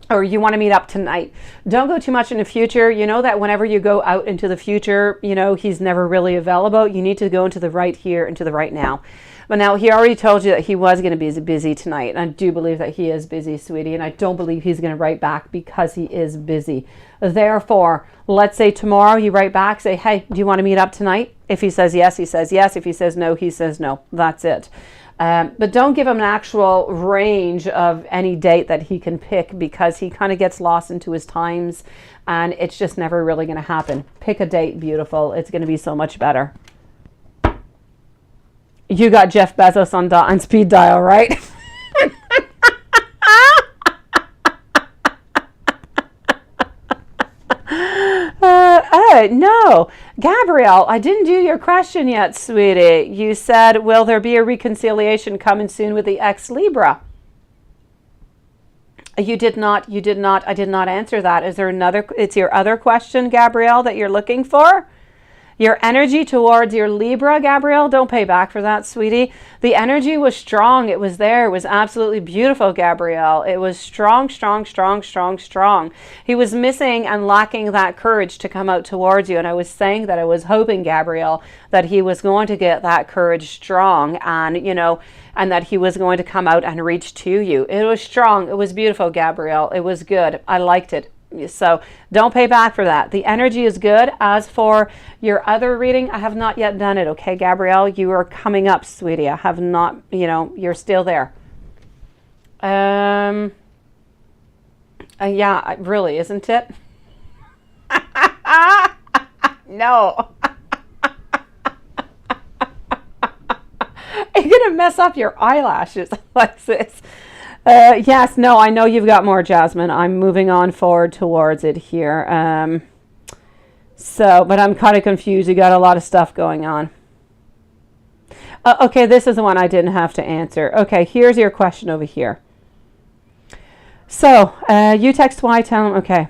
or you want to meet up tonight. Don't go too much in the future. You know that whenever you go out into the future, he's never really available. You need to go into the right here, into the right now. But now he already told you that he was going to be busy tonight. And I do believe that he is busy, sweetie. And I don't believe he's going to write back because he is busy. Therefore, let's say tomorrow you write back, say, hey, do you want to meet up tonight? If he says yes, he says yes. If he says no, he says no. That's it. But don't give him an actual range of any date that he can pick, because he kind of gets lost into his times and it's just never really going to happen. Pick a date, beautiful. It's going to be so much better. You got Jeff Bezos on speed dial, right? No, Gabrielle, I didn't do your question yet, sweetie. You said, will there be a reconciliation coming soon with the ex-Libra? You did not. I did not answer that. Is there another? It's your other question, Gabrielle, that you're looking for? Your energy towards your Libra, Gabrielle, don't pay back for that, sweetie. The energy was strong. It was there. It was absolutely beautiful, Gabrielle. It was strong, strong, strong, strong, strong. He was missing and lacking that courage to come out towards you. And I was saying that I was hoping, Gabrielle, that he was going to get that courage strong, and, and that he was going to come out and reach to you. It was strong. It was beautiful, Gabrielle. It was good. I liked it. So don't pay back for that. The energy is good. As for your other reading, I have not yet done it. Okay, Gabrielle, you are coming up, sweetie. I have not, you're still there. Yeah, really, isn't it? No. You're going to mess up your eyelashes, Alexis. Yes, no, I know you've got more, Jasmine. I'm moving on forward towards it here. But I'm kind of confused. You got a lot of stuff going on. Okay, this is the one I didn't have to answer. Okay, here's your question over here. So, you text Y, tell him, okay.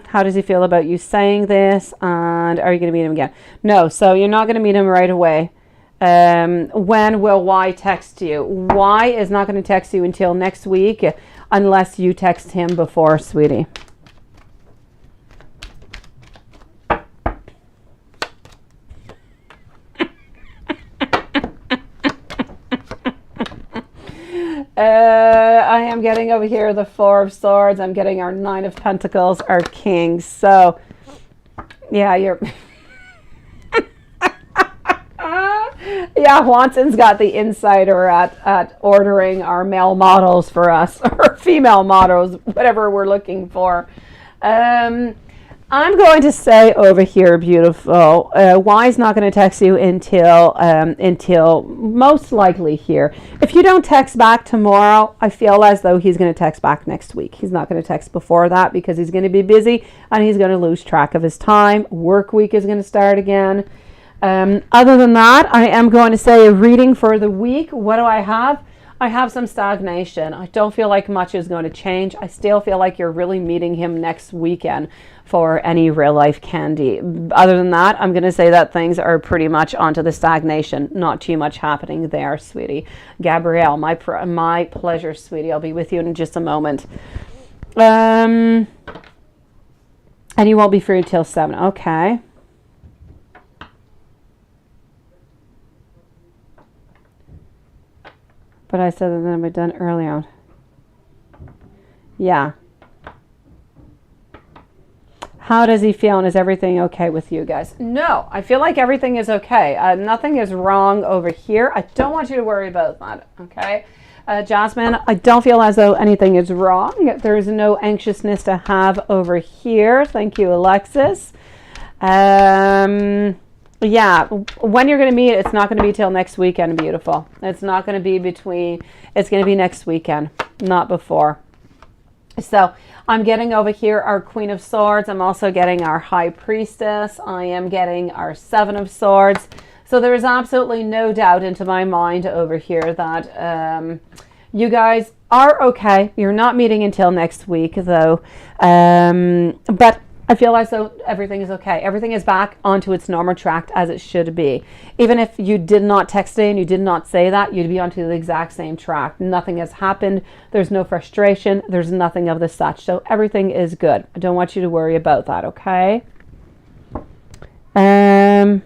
How does he feel about you saying this? And are you going to meet him again? No, so you're not going to meet him right away. When will Y text you? Y is not going to text you until next week unless you text him before, sweetie. I am getting over here the Four of Swords. I'm getting our Nine of Pentacles, our Kings. So, yeah, you're... Yeah, Watson's got the insider at ordering our male models for us, or female models, whatever we're looking for. I'm going to say over here, beautiful, Y's not going to text you until most likely here. If you don't text back tomorrow, I feel as though he's going to text back next week. He's not going to text before that because he's going to be busy and he's going to lose track of his time. Work week is going to start again. Other than that, I am going to say a reading for the week. What do I have? I have some stagnation. I don't feel like much is going to change. I still feel like you're really meeting him next weekend for any real life candy. Other than that, I'm going to say that things are pretty much onto the stagnation. Not too much happening there, sweetie. Gabrielle, my pleasure, sweetie. I'll be with you in just a moment. And you won't be free until 7. Okay. But I said that then I've done early on. Yeah. How does he feel, and is everything okay with you guys? No, I feel like everything is okay. Nothing is wrong over here. I don't want you to worry about that, okay? Jasmine, I don't feel as though anything is wrong. There is no anxiousness to have over here. Thank you, Alexis. Yeah, when you're going to meet, it's not going to be till next weekend, beautiful. It's not going to be it's going to be next weekend, not before. So I'm getting over here our Queen of Swords. I'm also getting our High Priestess. I am getting our Seven of Swords. So there is absolutely no doubt into my mind over here that you guys are okay. You're not meeting until next week, though. But I feel as though everything is okay. Everything is back onto its normal track as it should be. Even if you did not text in, you did not say that, you'd be onto the exact same track. Nothing has happened. There's no frustration. There's nothing of the such. So everything is good. I don't want you to worry about that, okay? Let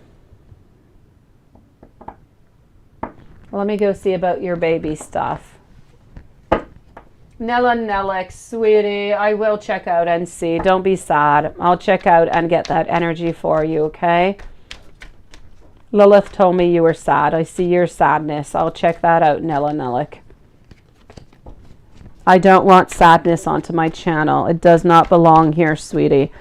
me go see about your baby stuff. Nella Nellick, sweetie, I will check out and see. Don't be sad. I'll check out and get that energy for you, okay? Lilith told me you were sad. I see your sadness. I'll check that out, Nella Nellick. I don't want sadness onto my channel. It does not belong here, sweetie.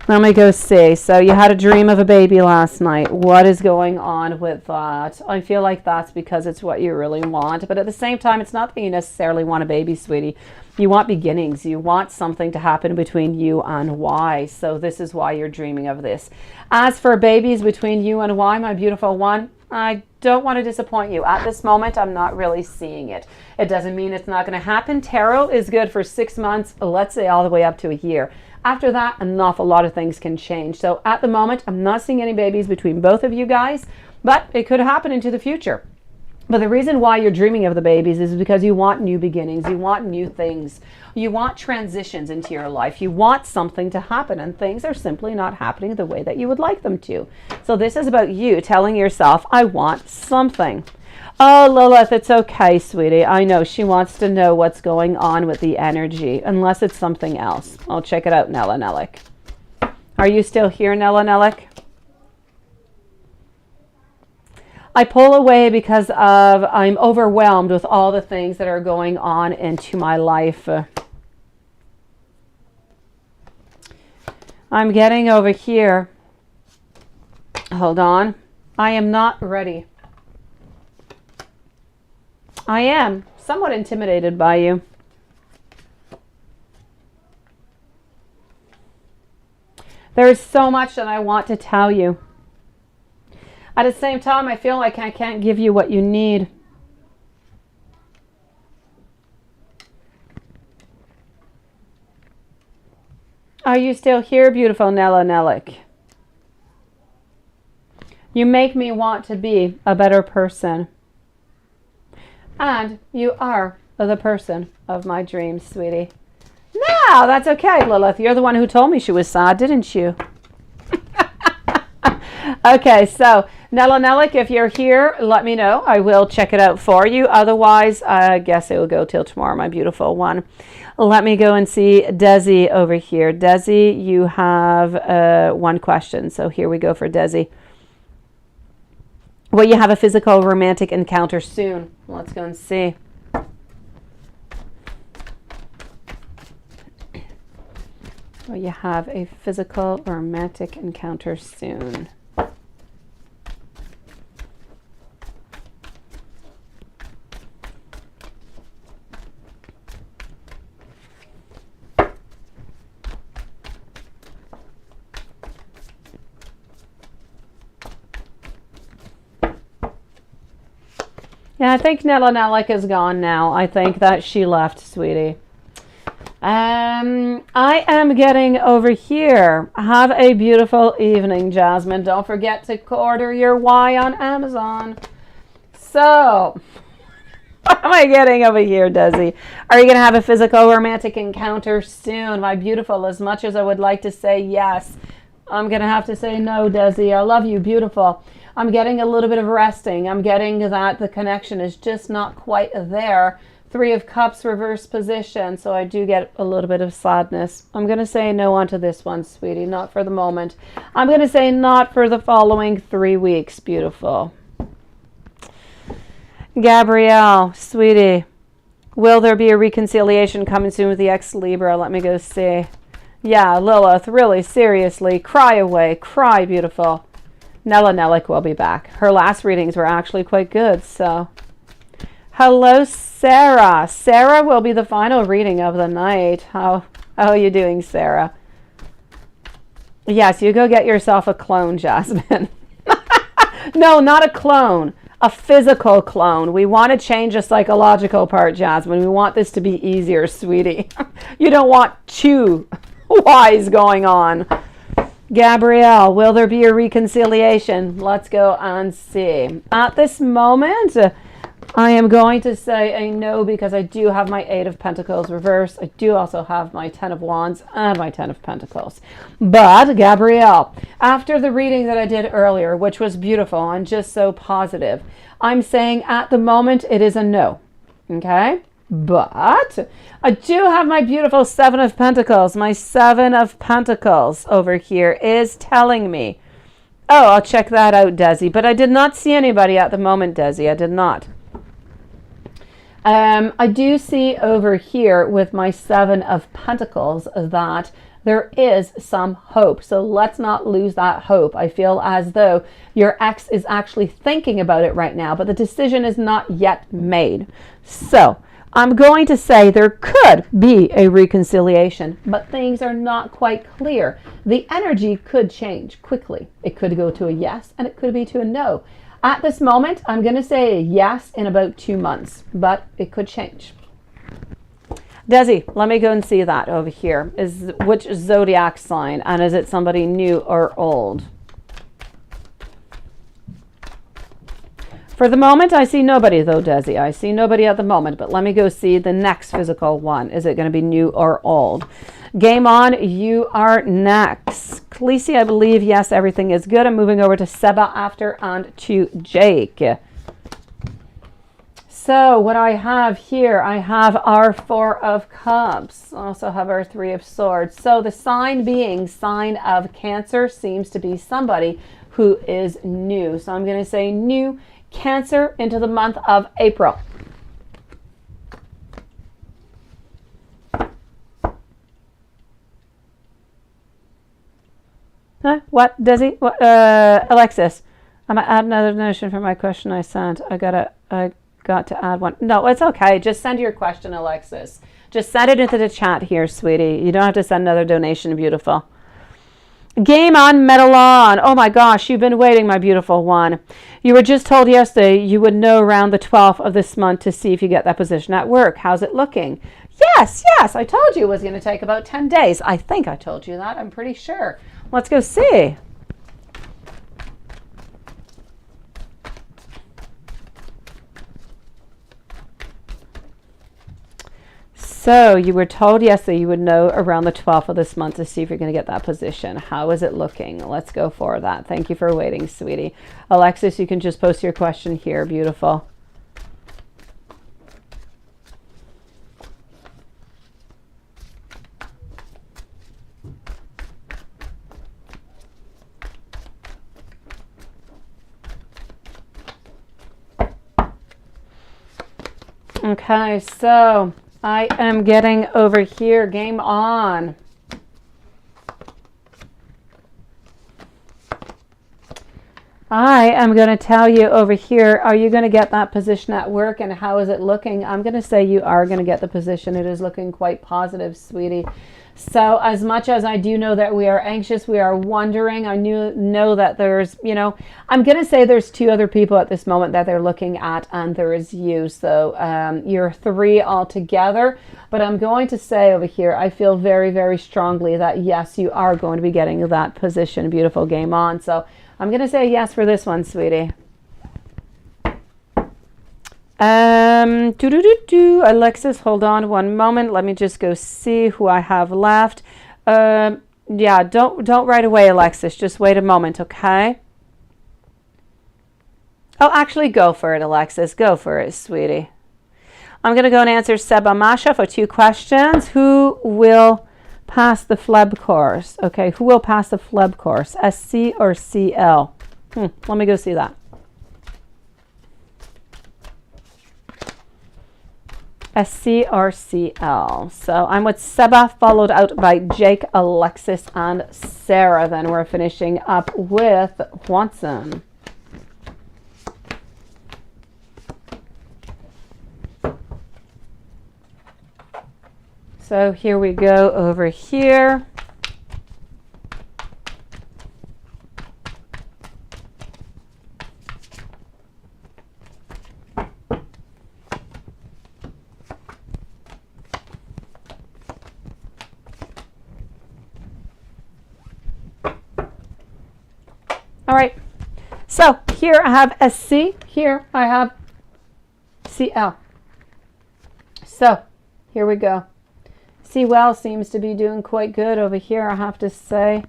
Let me go see. So you had a dream of a baby last night. What is going on with that? I feel like that's because it's what you really want. But at the same time, it's not that you necessarily want a baby, sweetie. You want beginnings. You want something to happen between you and Y. So this is why you're dreaming of this. As for babies between you and Y, my beautiful one, I don't want to disappoint you. At this moment, I'm not really seeing it. It doesn't mean it's not going to happen. Tarot is good for 6 months, let's say all the way up to a year. After that, an awful lot of things can change. So at the moment, I'm not seeing any babies between both of you guys, but it could happen into the future. But the reason why you're dreaming of the babies is because you want new beginnings. You want new things. You want transitions into your life. You want something to happen, and things are simply not happening the way that you would like them to. So this is about you telling yourself, I want something. Oh, Lilith, it's okay, sweetie. I know she wants to know what's going on with the energy, unless it's something else. I'll check it out, Nella Nellick. Are you still here, Nella Nellick? I pull away because I'm overwhelmed with all the things that are going on into my life. I'm getting over here. Hold on. I am not ready. I am. somewhat intimidated by you. There is so much that I want to tell you. At the same time, I feel like I can't give you what you need. Are you still here, beautiful Nella Nellick? You make me want to be a better person. And you are the person of my dreams, sweetie. No, that's okay, Lilith. You're the one who told me she was sad, didn't you? Okay, so Nella Nellick, if you're here, let me know. I will check it out for you. Otherwise, I guess it will go till tomorrow, my beautiful one. Let me go and see Desi over here. Desi, you have one question. So here we go for Desi. Will you have a physical romantic encounter soon? Let's go and see. Will you have a physical romantic encounter soon? Yeah, I think Nella Nellick is gone now. I think that she left, sweetie. I am getting over here. Have a beautiful evening, Jasmine. Don't forget to order your Y on Amazon. So, what am I getting over here, Desi? Are you going to have a physical romantic encounter soon? My beautiful, as much as I would like to say yes, I'm going to have to say no, Desi. I love you, beautiful. I'm getting a little bit of resting. I'm getting that the connection is just not quite there. 3 of Cups reverse position, so I do get a little bit of sadness. I'm going to say no onto this one, sweetie, not for the moment. I'm going to say not for the following 3 weeks, beautiful. Gabrielle, sweetie, will there be a reconciliation coming soon with the ex-Libra? Let me go see. Yeah, Lilith, really, seriously, cry away, cry, beautiful. Nella Nellick will be back. Her last readings were actually quite good, so... Hello, Sarah. Sarah will be the final reading of the night. How are you doing, Sarah? Yes, you go get yourself a clone, Jasmine. No, not a clone. A physical clone. We want to change the psychological part, Jasmine. We want this to be easier, sweetie. You don't want 2 Y's going on. Gabrielle, will there be a reconciliation? Let's go and see. At this moment... I am going to say a no because I do have my 8 of Pentacles reversed. I do also have my 10 of Wands and my 10 of Pentacles. But, Gabrielle, after the reading that I did earlier, which was beautiful and just so positive, I'm saying at the moment it is a no. Okay? But I do have my beautiful 7 of Pentacles. My 7 of Pentacles over here is telling me, oh, I'll check that out, Desi. But I did not see anybody at the moment, Desi. I did not. I do see over here with my 7 of Pentacles that there is some hope. So let's not lose that hope. I feel as though your ex is actually thinking about it right now, but the decision is not yet made. So I'm going to say there could be a reconciliation, but things are not quite clear. The energy could change quickly. It could go to a yes and it could be to a no. At this moment, I'm going to say yes in about 2 months, but it could change. Desi, let me go and see that over here. Which zodiac sign, and is it somebody new or old? For the moment, I see nobody though, Desi. I see nobody at the moment, but let me go see the next physical one. Is it going to be new or old? Game on, you are next. Khaleesi, I believe, yes, everything is good. I'm moving over to Seba after and to Jake. So what I have here, I have our 4 of Cups. I also have our 3 of Swords. So the sign being sign of Cancer seems to be somebody who is new. So I'm going to say new Cancer into the month of April. Huh? What, Desi? What, Alexis, I'm going to add another donation for my question I sent. I Got to add one. No, it's okay. Just send your question, Alexis. Just send it into the chat here, sweetie. You don't have to send another donation, beautiful. Game on, medal on. Oh my gosh, you've been waiting, my beautiful one. You were just told yesterday you would know around the 12th of this month to see if you get that position at work. How's it looking? Yes, I told you it was going to take about 10 days. I think I told you that. I'm pretty sure. Let's go see. So you were told yesterday you would know around the 12th of this month to see if you're going to get that position. How is it looking? Let's go for that. Thank you for waiting, sweetie. Alexis, you can just post your question here. Beautiful. Okay, so I am getting over here. Game on. I am going to tell you over here, are you going to get that position at work and how is it looking? I'm going to say you are going to get the position. It is looking quite positive, sweetie. So as much as I do know that we are anxious, we are wondering, I know that there's, you know, I'm going to say there's 2 other people at this moment that they're looking at, and there is you. So you're 3 altogether. But I'm going to say over here, I feel very, very strongly that yes, you are going to be getting that position. Beautiful. Game on. So I'm going to say yes for this one, sweetie. Alexis, hold on one moment. Let me just go see who I have left. Yeah, don't right away, Alexis. Just wait a moment, okay? Oh, actually, go for it, Alexis. Go for it, sweetie. I'm going to go and answer Seba Masha for 2 questions. Who will pass the FLEB course? Okay, who will pass the FLEB course? SC or CL? Let me go see that. SC or CL. So I'm with Seba, followed out by Jake, Alexis, and Sarah. Then we're finishing up with Watson. So here we go over here. All right, so here I have SC, here I have CL. So here we go. CL seems to be doing quite good over here, I have to say.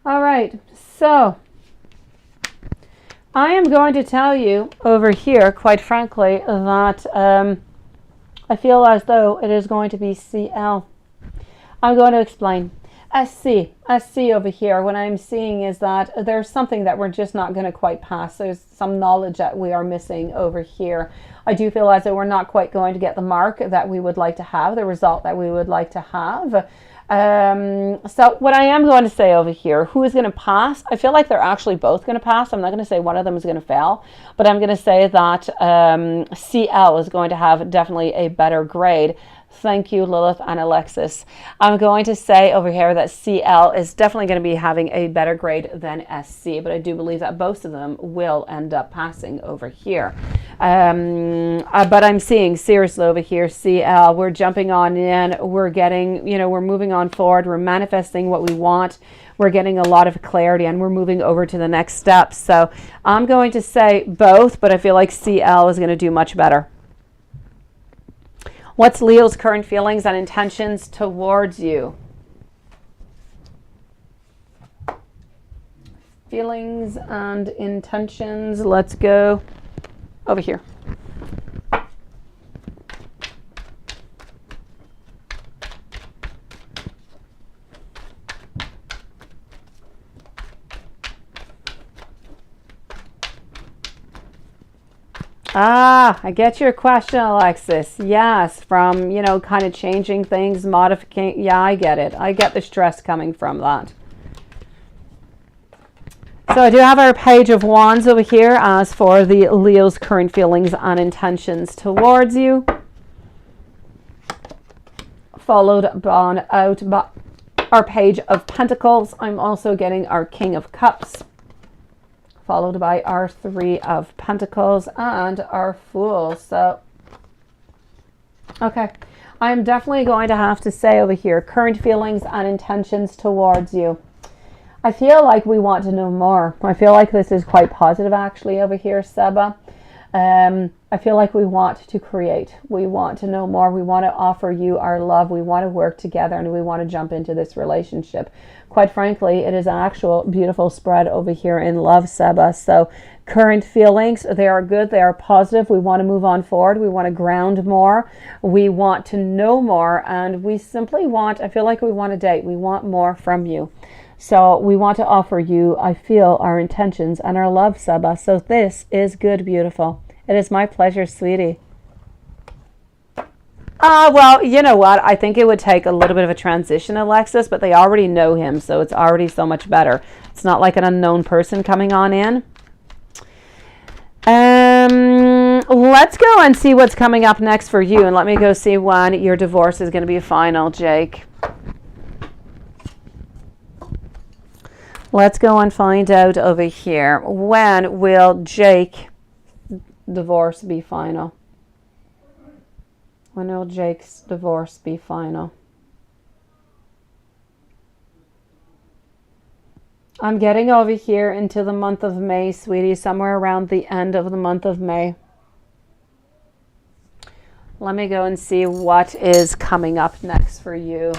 All right, so I am going to tell you over here, quite frankly, that I feel as though it is going to be CL. I'm going to explain. SC over here, what I'm seeing is that there's something that we're just not going to quite pass. There's some knowledge that we are missing over here. I do feel as though we're not quite going to get the mark that we would like to have, the result that we would like to have. So what I am going to say over here, who is going to pass? I feel like they're actually both going to pass. I'm not going to say one of them is going to fail, but I'm going to say that CL is going to have definitely a better grade. Thank you, Lilith and Alexis. I'm going to say over here that CL is definitely going to be having a better grade than SC, but I do believe that both of them will end up passing over here. But I'm seeing seriously over here, CL, we're jumping on in, we're getting, you know, we're moving on forward, we're manifesting what we want, we're getting a lot of clarity, and we're moving over to the next step. So I'm going to say both, but I feel like CL is going to do much better. What's Leo's current feelings and intentions towards you? Feelings and intentions. Let's go over here. Ah, I get your question, Alexis. Yes, from, you know, kind of changing things, modifying. Yeah, I get it. I get the stress coming from that. So So I do have our Page of Wands over here as for the Leo's current feelings and intentions towards you. Followed on out by our Page of Pentacles. I'm also getting our King of Cups. Followed by our Three of Pentacles and our Fool. So, okay. I'm definitely going to have to say over here, current feelings and intentions towards you. I feel like we want to know more. I feel like this is quite positive actually over here, Seba. I feel like we want to create. We want to know more. We want to offer you our love. We want to work together and we want to jump into this relationship. Quite frankly, it is an actual beautiful spread over here in love, Seba. So current feelings, they are good. They are positive. We want to move on forward. We want to ground more. We want to know more. And we simply want, I feel like we want to date. We want more from you. So we want to offer you, I feel, our intentions and our love, Seba. So this is good, beautiful. It is my pleasure, sweetie. Well, you know what? I think it would take a little bit of a transition, Alexis, but they already know him, so it's already so much better. It's not like an unknown person coming on in. Let's go and see what's coming up next for you, and let me go see when your divorce is going to be final, Jake. Let's go and find out over here. When will Jake divorce be final? When will Jake's divorce be final? I'm getting over here into the month of May, sweetie, somewhere around the end of the month of May. Let me go and see what is coming up next for you.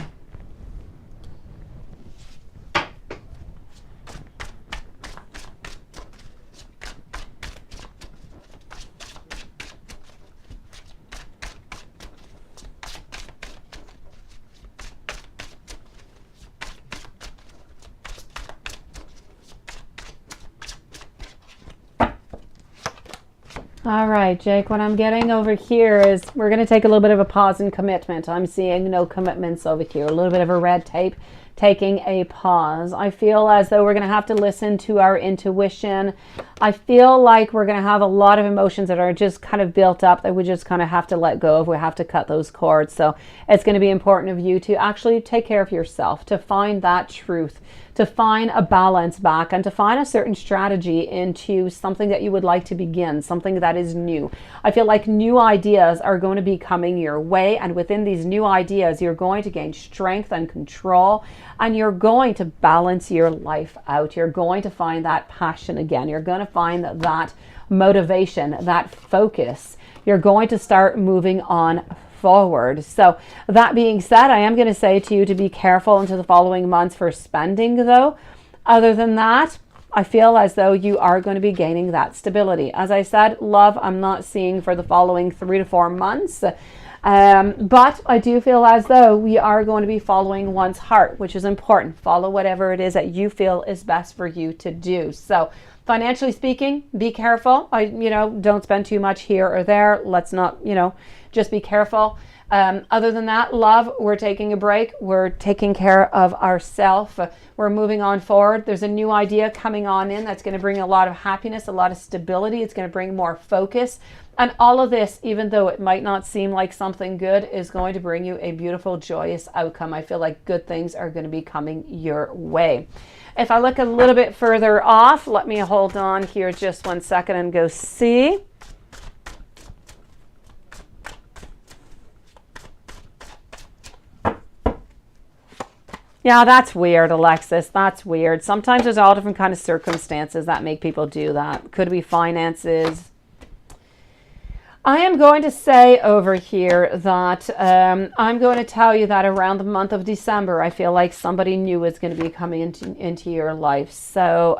All right, Jake, what I'm getting over here is we're going to take a little bit of a pause in commitment. I'm seeing no commitments over here, a little bit of a red tape, taking a pause. I feel as though we're going to have to listen to our intuition. I feel like we're going to have a lot of emotions that are just kind of built up that we just kind of have to let go of. We have to cut those cords. So it's going to be important of you to actually take care of yourself, to find that truth, to find a balance back, and to find a certain strategy into something that you would like to begin, something that is new. I feel like new ideas are going to be coming your way, and within these new ideas, you're going to gain strength and control, and you're going to balance your life out. You're going to find that passion again. You're going to find that motivation, that focus. You're going to start moving on forward. So that being said, I am going to say to you to be careful into the following months for spending though. Other than that, I feel as though you are going to be gaining that stability. As I said, love, I'm not seeing for the following 3 to 4 months. But I do feel as though we are going to be following one's heart, which is important. Follow whatever it is that you feel is best for you to do. So financially speaking, be careful. Don't spend too much here or there. Let's not, just be careful. Other than that, love, we're taking a break. We're taking care of ourselves. We're moving on forward. There's a new idea coming on in that's going to bring a lot of happiness, a lot of stability. It's going to bring more focus. And all of this, even though it might not seem like something good, is going to bring you a beautiful, joyous outcome. I feel like good things are going to be coming your way. If I look a little bit further off, let me hold on here just 1 second and go see. Yeah, that's weird, Alexis. That's weird. Sometimes there's all different kind of circumstances that make people do that. Could be finances. I am going to say over here that I'm going to tell you that around the month of December, I feel like somebody new is going to be coming into your life. So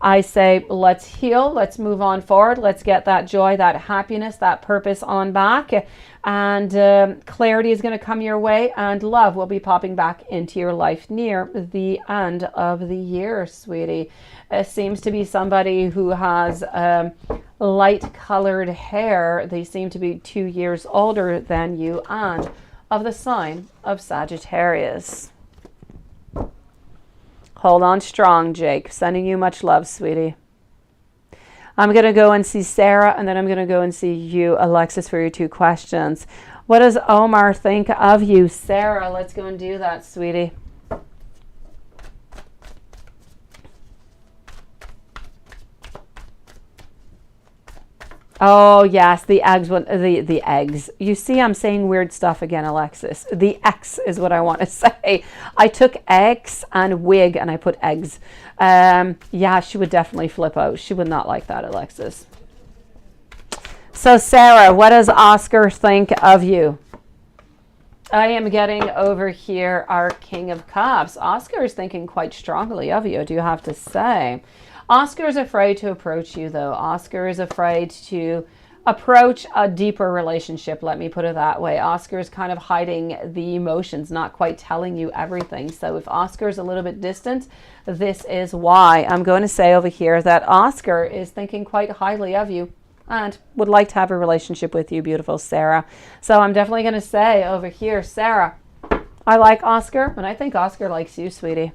I say, let's heal. Let's move on forward. Let's get that joy, that happiness, that purpose on back. And clarity is going to come your way, and love will be popping back into your life near the end of the year, sweetie. It seems to be somebody who has light colored hair. They seem to be 2 years older than you and of the sign of Sagittarius. Hold on strong, Jake. Sending you much love, sweetie. I'm going to go and see Sarah, and then I'm going to go and see you, Alexis, for your 2 questions. What does Omar think of you? Sarah, let's go and do that, sweetie. Oh, yes, the eggs. The eggs. You see, I'm saying weird stuff again, Alexis. The X is what I want to say. I took eggs and wig and I put eggs. Yeah, she would definitely flip out. She would not like that, Alexis. So, Sarah, what does Oscar think of you? I am getting over here our King of Cups. Oscar is thinking quite strongly of you, do you have to say? Oscar is afraid to approach you, though. Oscar is afraid to approach a deeper relationship, let me put it that way. Oscar is kind of hiding the emotions, not quite telling you everything. So if Oscar is a little bit distant, this is why. I'm going to say over here that Oscar is thinking quite highly of you and would like to have a relationship with you, beautiful Sarah. So I'm definitely going to say over here, Sarah, I like Oscar, and I think Oscar likes you, sweetie.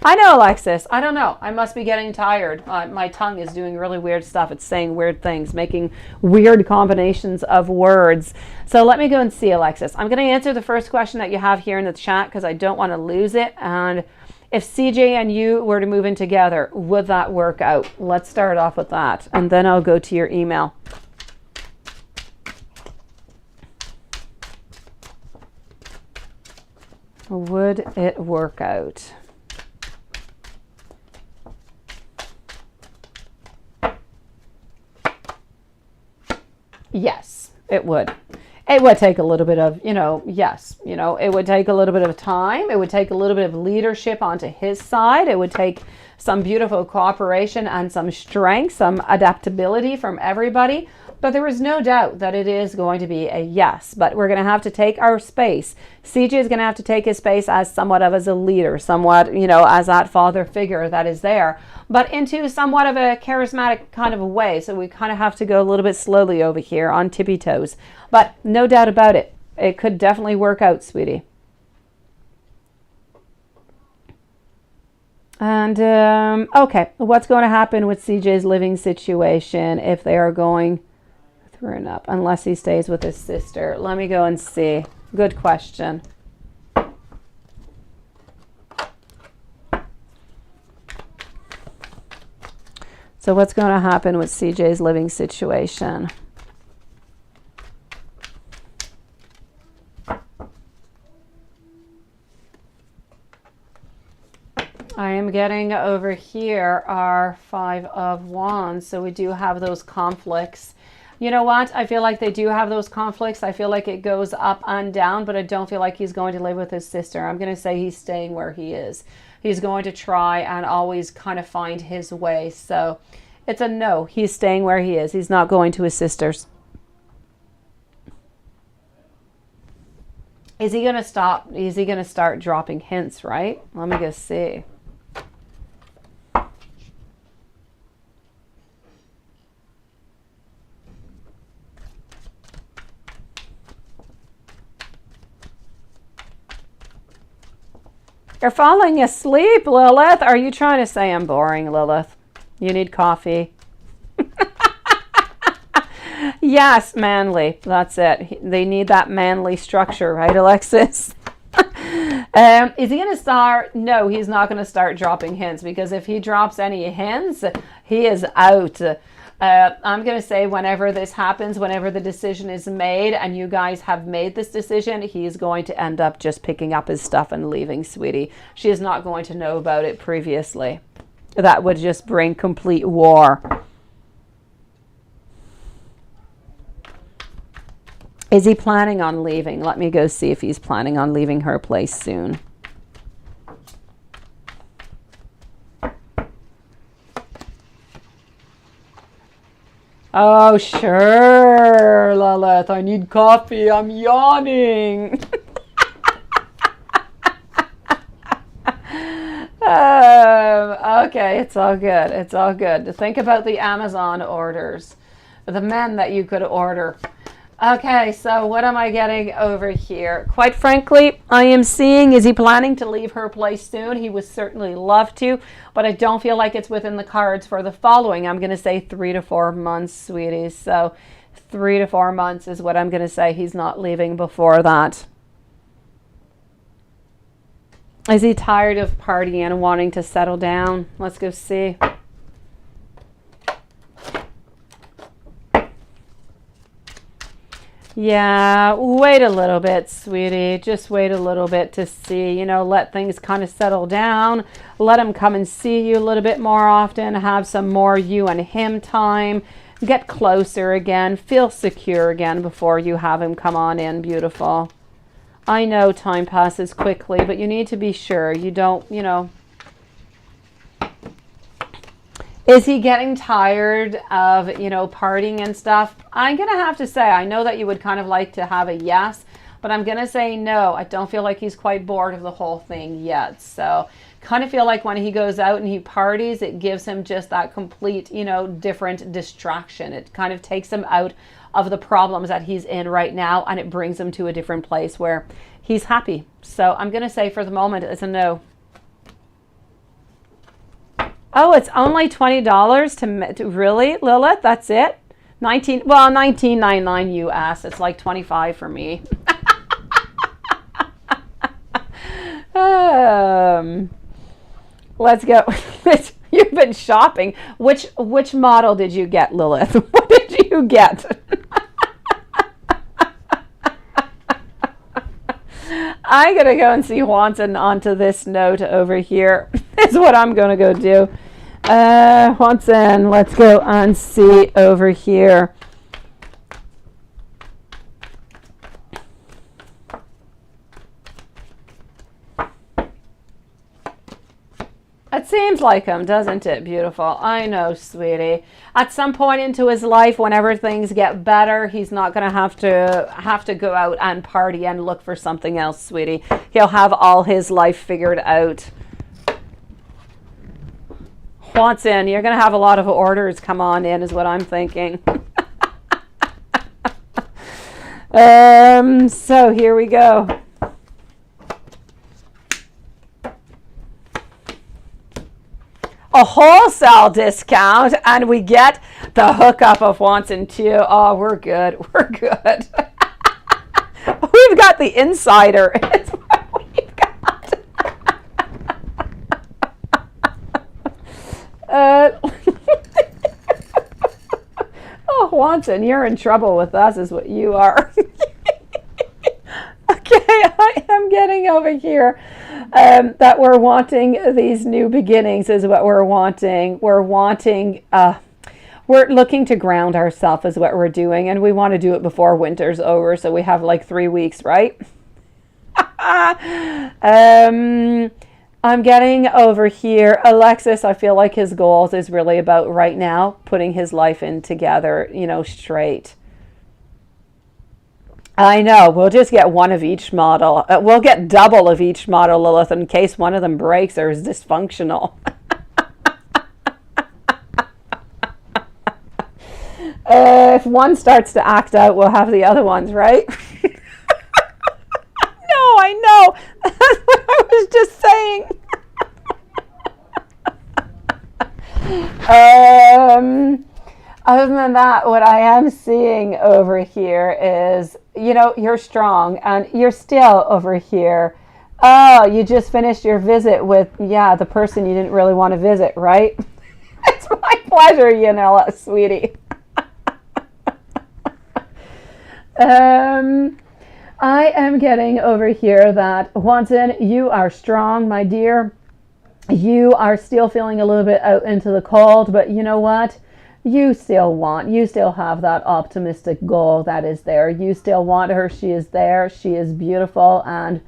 I know, Alexis. I don't know. I must be getting tired. My tongue is doing really weird stuff. It's saying weird things, making weird combinations of words. So let me go and see, Alexis. I'm going to answer the first question that you have here in the chat because I don't want to lose it. And if CJ and you were to move in together, would that work out? Let's start off with that. And then I'll go to your email. Would it work out? Yes, it would. It would take a little bit of, yes, it would take a little bit of time. It would take a little bit of leadership onto his side. It would take some beautiful cooperation and some strength, some adaptability from everybody. But there is no doubt that it is going to be a yes. But we're going to have to take our space. CJ is going to have to take his space as somewhat of as a leader, somewhat, as that father figure that is there, but into somewhat of a charismatic kind of a way. So we kind of have to go a little bit slowly over here on tippy toes. But no doubt about it. It could definitely work out, sweetie. And, okay, what's going to happen with CJ's living situation if they are going through and up, unless he stays with his sister? Let me go and see. Good question. So what's going to happen with CJ's living situation? I am getting over here our 5 of Wands. So we do have those conflicts. You know what? I feel like they do have those conflicts. I feel like it goes up and down, but I don't feel like he's going to live with his sister. I'm going to say he's staying where he is. He's going to try and always kind of find his way. So it's a no. He's staying where he is. He's not going to his sister's. Is he going to stop? Is he going to start dropping hints, right? Let me go see. You're falling asleep, Lilith. Are you trying to say I'm boring, Lilith? You need coffee. Yes, manly. That's it. They need that manly structure, right, Alexis? Is he going to start? No, he's not going to start dropping hints, because if he drops any hints, he is out. I'm going to say whenever this happens, whenever the decision is made and you guys have made this decision, he's going to end up just picking up his stuff and leaving, sweetie. She is not going to know about it previously. That would just bring complete war. Is he planning on leaving? Let me go see if he's planning on leaving her place soon. Oh, sure, Lilith. I need coffee. I'm yawning. Okay, it's all good. It's all good. Think about the Amazon orders, the men that you could order. Okay, so what am I getting over here? Quite frankly, I am seeing, is he planning to leave her place soon? He would certainly love to, but I don't feel like it's within the cards for the following. I'm going to say 3 to 4 months, sweeties. So 3 to 4 months is what I'm going to say. He's not leaving before that. Is he tired of partying and wanting to settle down? Let's go see. Yeah, wait a little bit, sweetie. Just wait a little bit to see, let things kind of settle down. Let him come and see you a little bit more often. Have some more you and him time. Get closer again. Feel secure again before you have him come on in, beautiful. I know time passes quickly, but you need to be sure you don't, Is he getting tired of, partying and stuff? I'm going to have to say, I know that you would kind of like to have a yes, but I'm going to say no. I don't feel like he's quite bored of the whole thing yet. So kind of feel like when he goes out and he parties, it gives him just that complete, different distraction. It kind of takes him out of the problems that he's in right now, and it brings him to a different place where he's happy. So I'm going to say for the moment, it's a no. Oh, it's only $20 to really, Lilith? That's it? $19.99 US. It's like $25 for me. Let's go. You've been shopping. Which model did you get, Lilith? What did you get? I'm going to go and see Juanson onto this note over here. Is what I'm going to go do. Juanson, let's go and see over here. It seems like him, doesn't it? Beautiful. I know, sweetie. At some point into his life, whenever things get better, he's not going to have to go out and party and look for something else, sweetie. He'll have all his life figured out. Watson, you're going to have a lot of orders come on in, is what I'm thinking. So here we go. A wholesale discount, and we get the hookup of Watson too. Oh, we're good. We're good. We've got the insider. It's what we've got. Oh, Watson, you're in trouble with us, is what you are. Okay, I am getting over here. That we're wanting these new beginnings is what we're wanting. We're looking to ground ourselves is what we're doing, and we want to do it before winter's over, so we have like 3 weeks, right? I'm getting over here. Alexis, I feel like his goals is really about right now putting his life in together, straight. I know. We'll just get one of each model. We'll get double of each model, Lilith, in case one of them breaks or is dysfunctional. If one starts to act out, we'll have the other ones, right? No, I know. That's what I was just saying. Other than that, what I am seeing over here is, you're strong and you're still over here. Oh, you just finished your visit with, the person you didn't really want to visit, right? It's my pleasure, sweetie. I am getting over here that, Watson, you are strong, my dear. You are still feeling a little bit out into the cold, but you know what? You still have that optimistic goal that is there. You still want her. She is there. She is beautiful. And,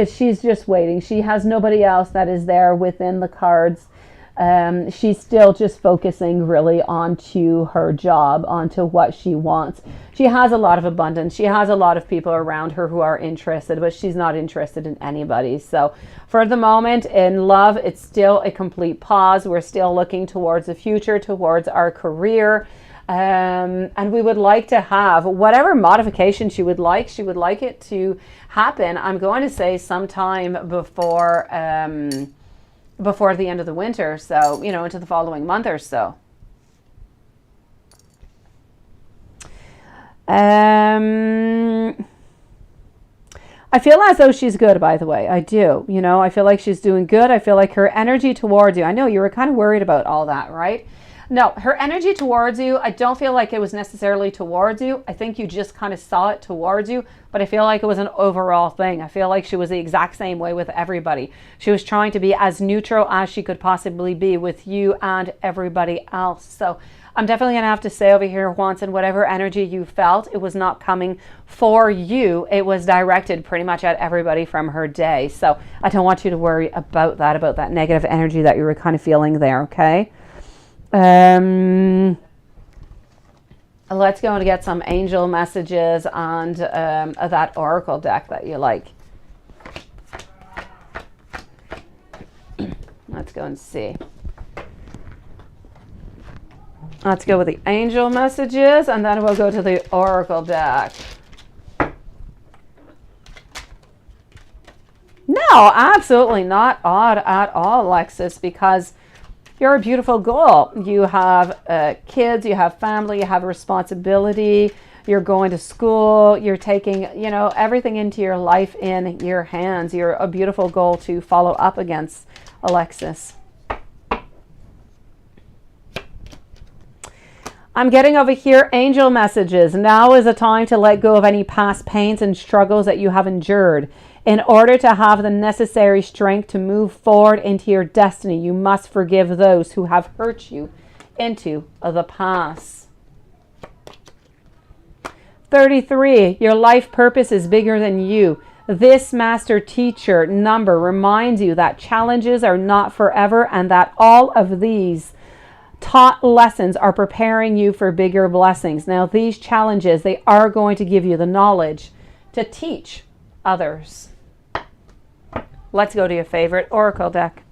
she's just waiting. She has nobody else that is there within the cards. She's still just focusing really onto her job, onto what she wants. She has a lot of abundance. She has a lot of people around her who are interested, but she's not interested in anybody. So for the moment in love, it's still a complete pause. We're still looking towards the future, towards our career. And we would like to have whatever modification she would like it to happen. I'm going to say sometime before the end of the winter. So, you know, into the following month or so. I feel as though she's good, by the way. I do. You know, I feel like she's doing good. I feel like her energy towards you. I know you were kind of worried about all that, right? No, her energy towards you, I don't feel like it was necessarily towards you. I think you just kind of saw it towards you, but I feel like it was an overall thing. I feel like she was the exact same way with everybody. She was trying to be as neutral as she could possibly be with you and everybody else. So I'm definitely going to have to say over here, Juanson, whatever energy you felt, it was not coming for you. It was directed pretty much at everybody from her day. So I don't want you to worry about that negative energy that you were kind of feeling there, okay? Let's go and get some angel messages and that oracle deck that you like. Let's go and see. Let's go with the angel messages and then we'll go to the oracle deck. No, absolutely not odd at all, Alexis, because you're a beautiful girl. You have kids, you have family, you have responsibility, you're going to school, you're taking, you know, everything into your life in your hands. You're a beautiful goal to follow up against, Alexis. I'm getting over here angel messages. Now is a time to let go of any past pains and struggles that you have endured. In order to have the necessary strength to move forward into your destiny, you must forgive those who have hurt you into the past. 33, your life purpose is bigger than you. This master teacher number reminds you that challenges are not forever and that all of these taught lessons are preparing you for bigger blessings. Now, these challenges, they are going to give you the knowledge to teach others. Let's go to your favorite oracle deck.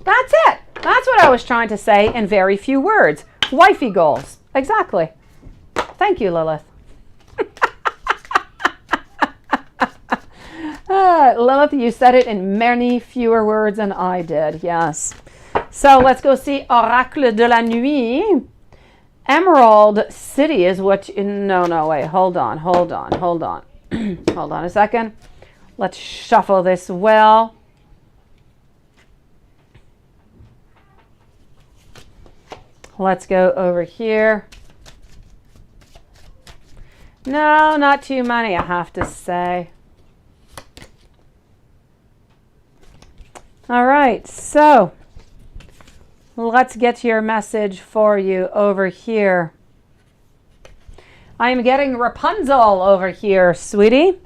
That's it. That's what I was trying to say in very few words. Wifey goals. Exactly. Thank you, Lilith. Lilith, you said it in many fewer words than I did. Yes. So let's go see Oracle de la Nuit. Emerald City is what you... No, wait. Hold on. Hold on a second. Let's shuffle this well. Let's go over here. No, not too many, I have to say. All right, so let's get your message for you over here. I am getting Rapunzel over here, sweetie.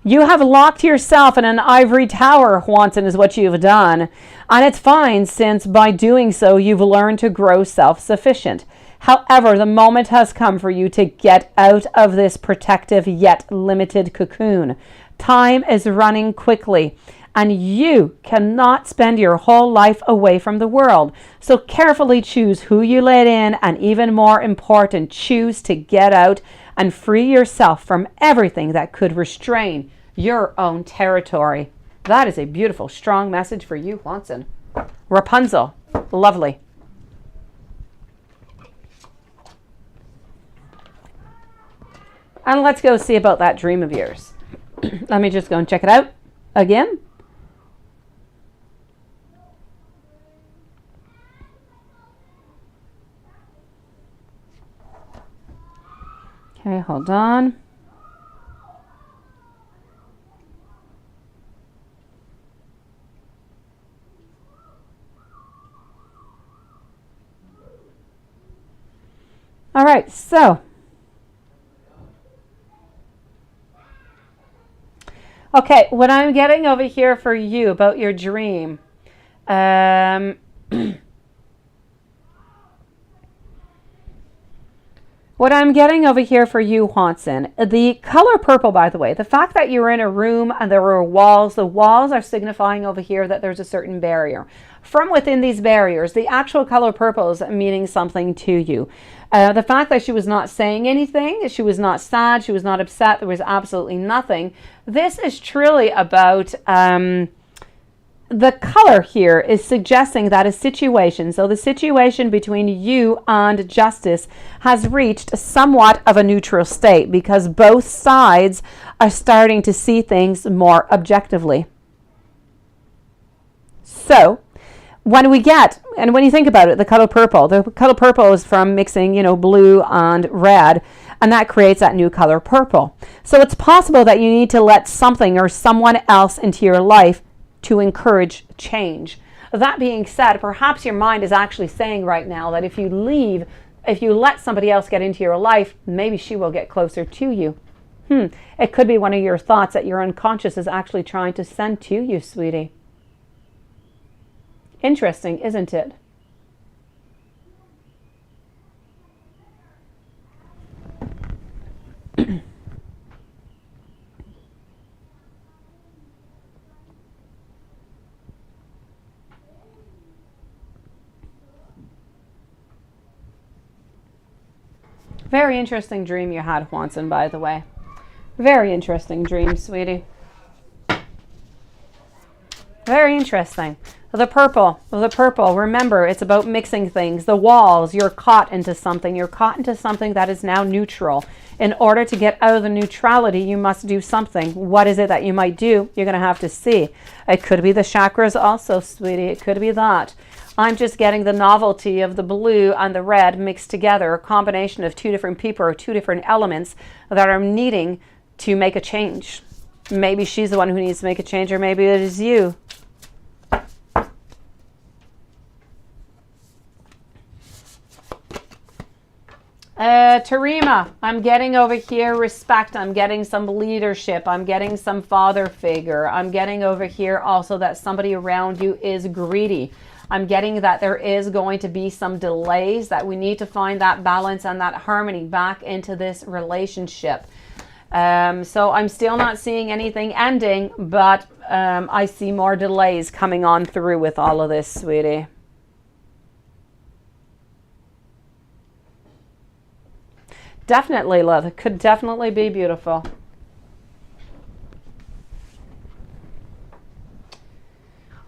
You have locked yourself in an ivory tower, Juanson, is what you've done. And it's fine, since by doing so, you've learned to grow self-sufficient. However, the moment has come for you to get out of this protective yet limited cocoon. Time is running quickly, and you cannot spend your whole life away from the world. So carefully choose who you let in, and even more important, choose to get out and free yourself from everything that could restrain your own territory. That is a beautiful, strong message for you, Juanson. Rapunzel, lovely. And let's go see about that dream of yours. Let me just go and check it out again. Okay, hold on. All right, so okay, what I'm getting over here for you about your dream, What I'm getting over here for you, Watson, the color purple, by the way, the fact that you're in a room and there are walls, the walls are signifying over here that there's a certain barrier. From within these barriers, the actual color purple is meaning something to you. The fact that she was not saying anything, she was not sad, she was not upset, there was absolutely nothing. This is truly about... the color here is suggesting that a situation, so the situation between you and Justice has reached somewhat of a neutral state because both sides are starting to see things more objectively. So when we get, and when you think about it, the color purple is from mixing, blue and red, and that creates that new color purple. So it's possible that you need to let something or someone else into your life to encourage change. That being said, perhaps your mind is actually saying right now that if you leave, if you let somebody else get into your life, maybe she will get closer to you. It could be one of your thoughts that your unconscious is actually trying to send to you, sweetie. Interesting, isn't it? Very interesting dream you had, Watson, by the way. Very interesting dream, sweetie. Very interesting. The purple, remember, it's about mixing things. The walls, you're caught into something. You're caught into something that is now neutral. In order to get out of the neutrality, you must do something. What is it that you might do? You're going to have to see. It could be the chakras also, sweetie. It could be that. I'm just getting the novelty of the blue and the red mixed together, a combination of two different people or two different elements that are needing to make a change. Maybe she's the one who needs to make a change, or maybe it is you. Tarima, I'm getting over here respect. I'm getting some leadership. I'm getting some father figure. I'm getting over here also that somebody around you is greedy. I'm getting that there is going to be some delays, that we need to find that balance and that harmony back into this relationship. So I'm still not seeing anything ending, but I see more delays coming on through with all of this, sweetie. Definitely, love. It could definitely be beautiful.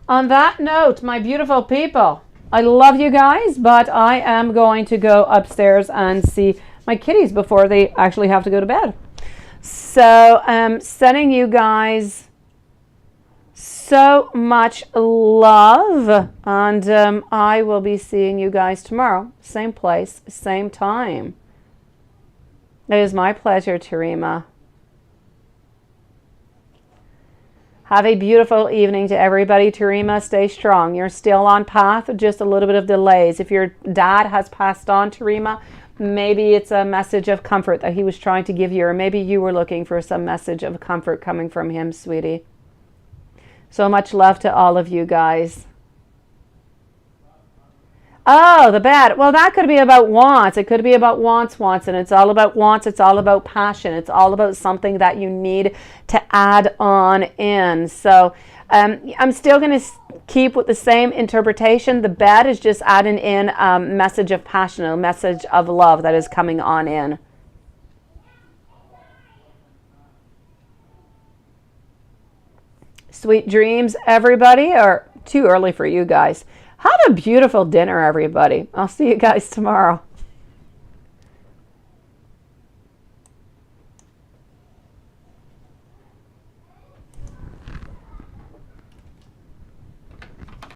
On that note, my beautiful people, I love you guys, but I am going to go upstairs and see my kitties before they actually have to go to bed. So sending you guys so much love, and I will be seeing you guys tomorrow. Same place, same time. It is my pleasure, Tarima. Have a beautiful evening to everybody. Tarima, stay strong. You're still on path, just a little bit of delays. If your dad has passed on, Tarima, maybe it's a message of comfort that he was trying to give you, or maybe you were looking for some message of comfort coming from him, sweetie. So much love to all of you guys. Oh, the bed. Well, that could be about wants. It could be about wants, and it's all about wants. It's all about passion. It's all about something that you need to add on in. So I'm still going to keep with the same interpretation. The bed is just adding in a message of passion, a message of love that is coming on in. Sweet dreams, everybody, or too early for you guys. Have a beautiful dinner, everybody. I'll see you guys tomorrow.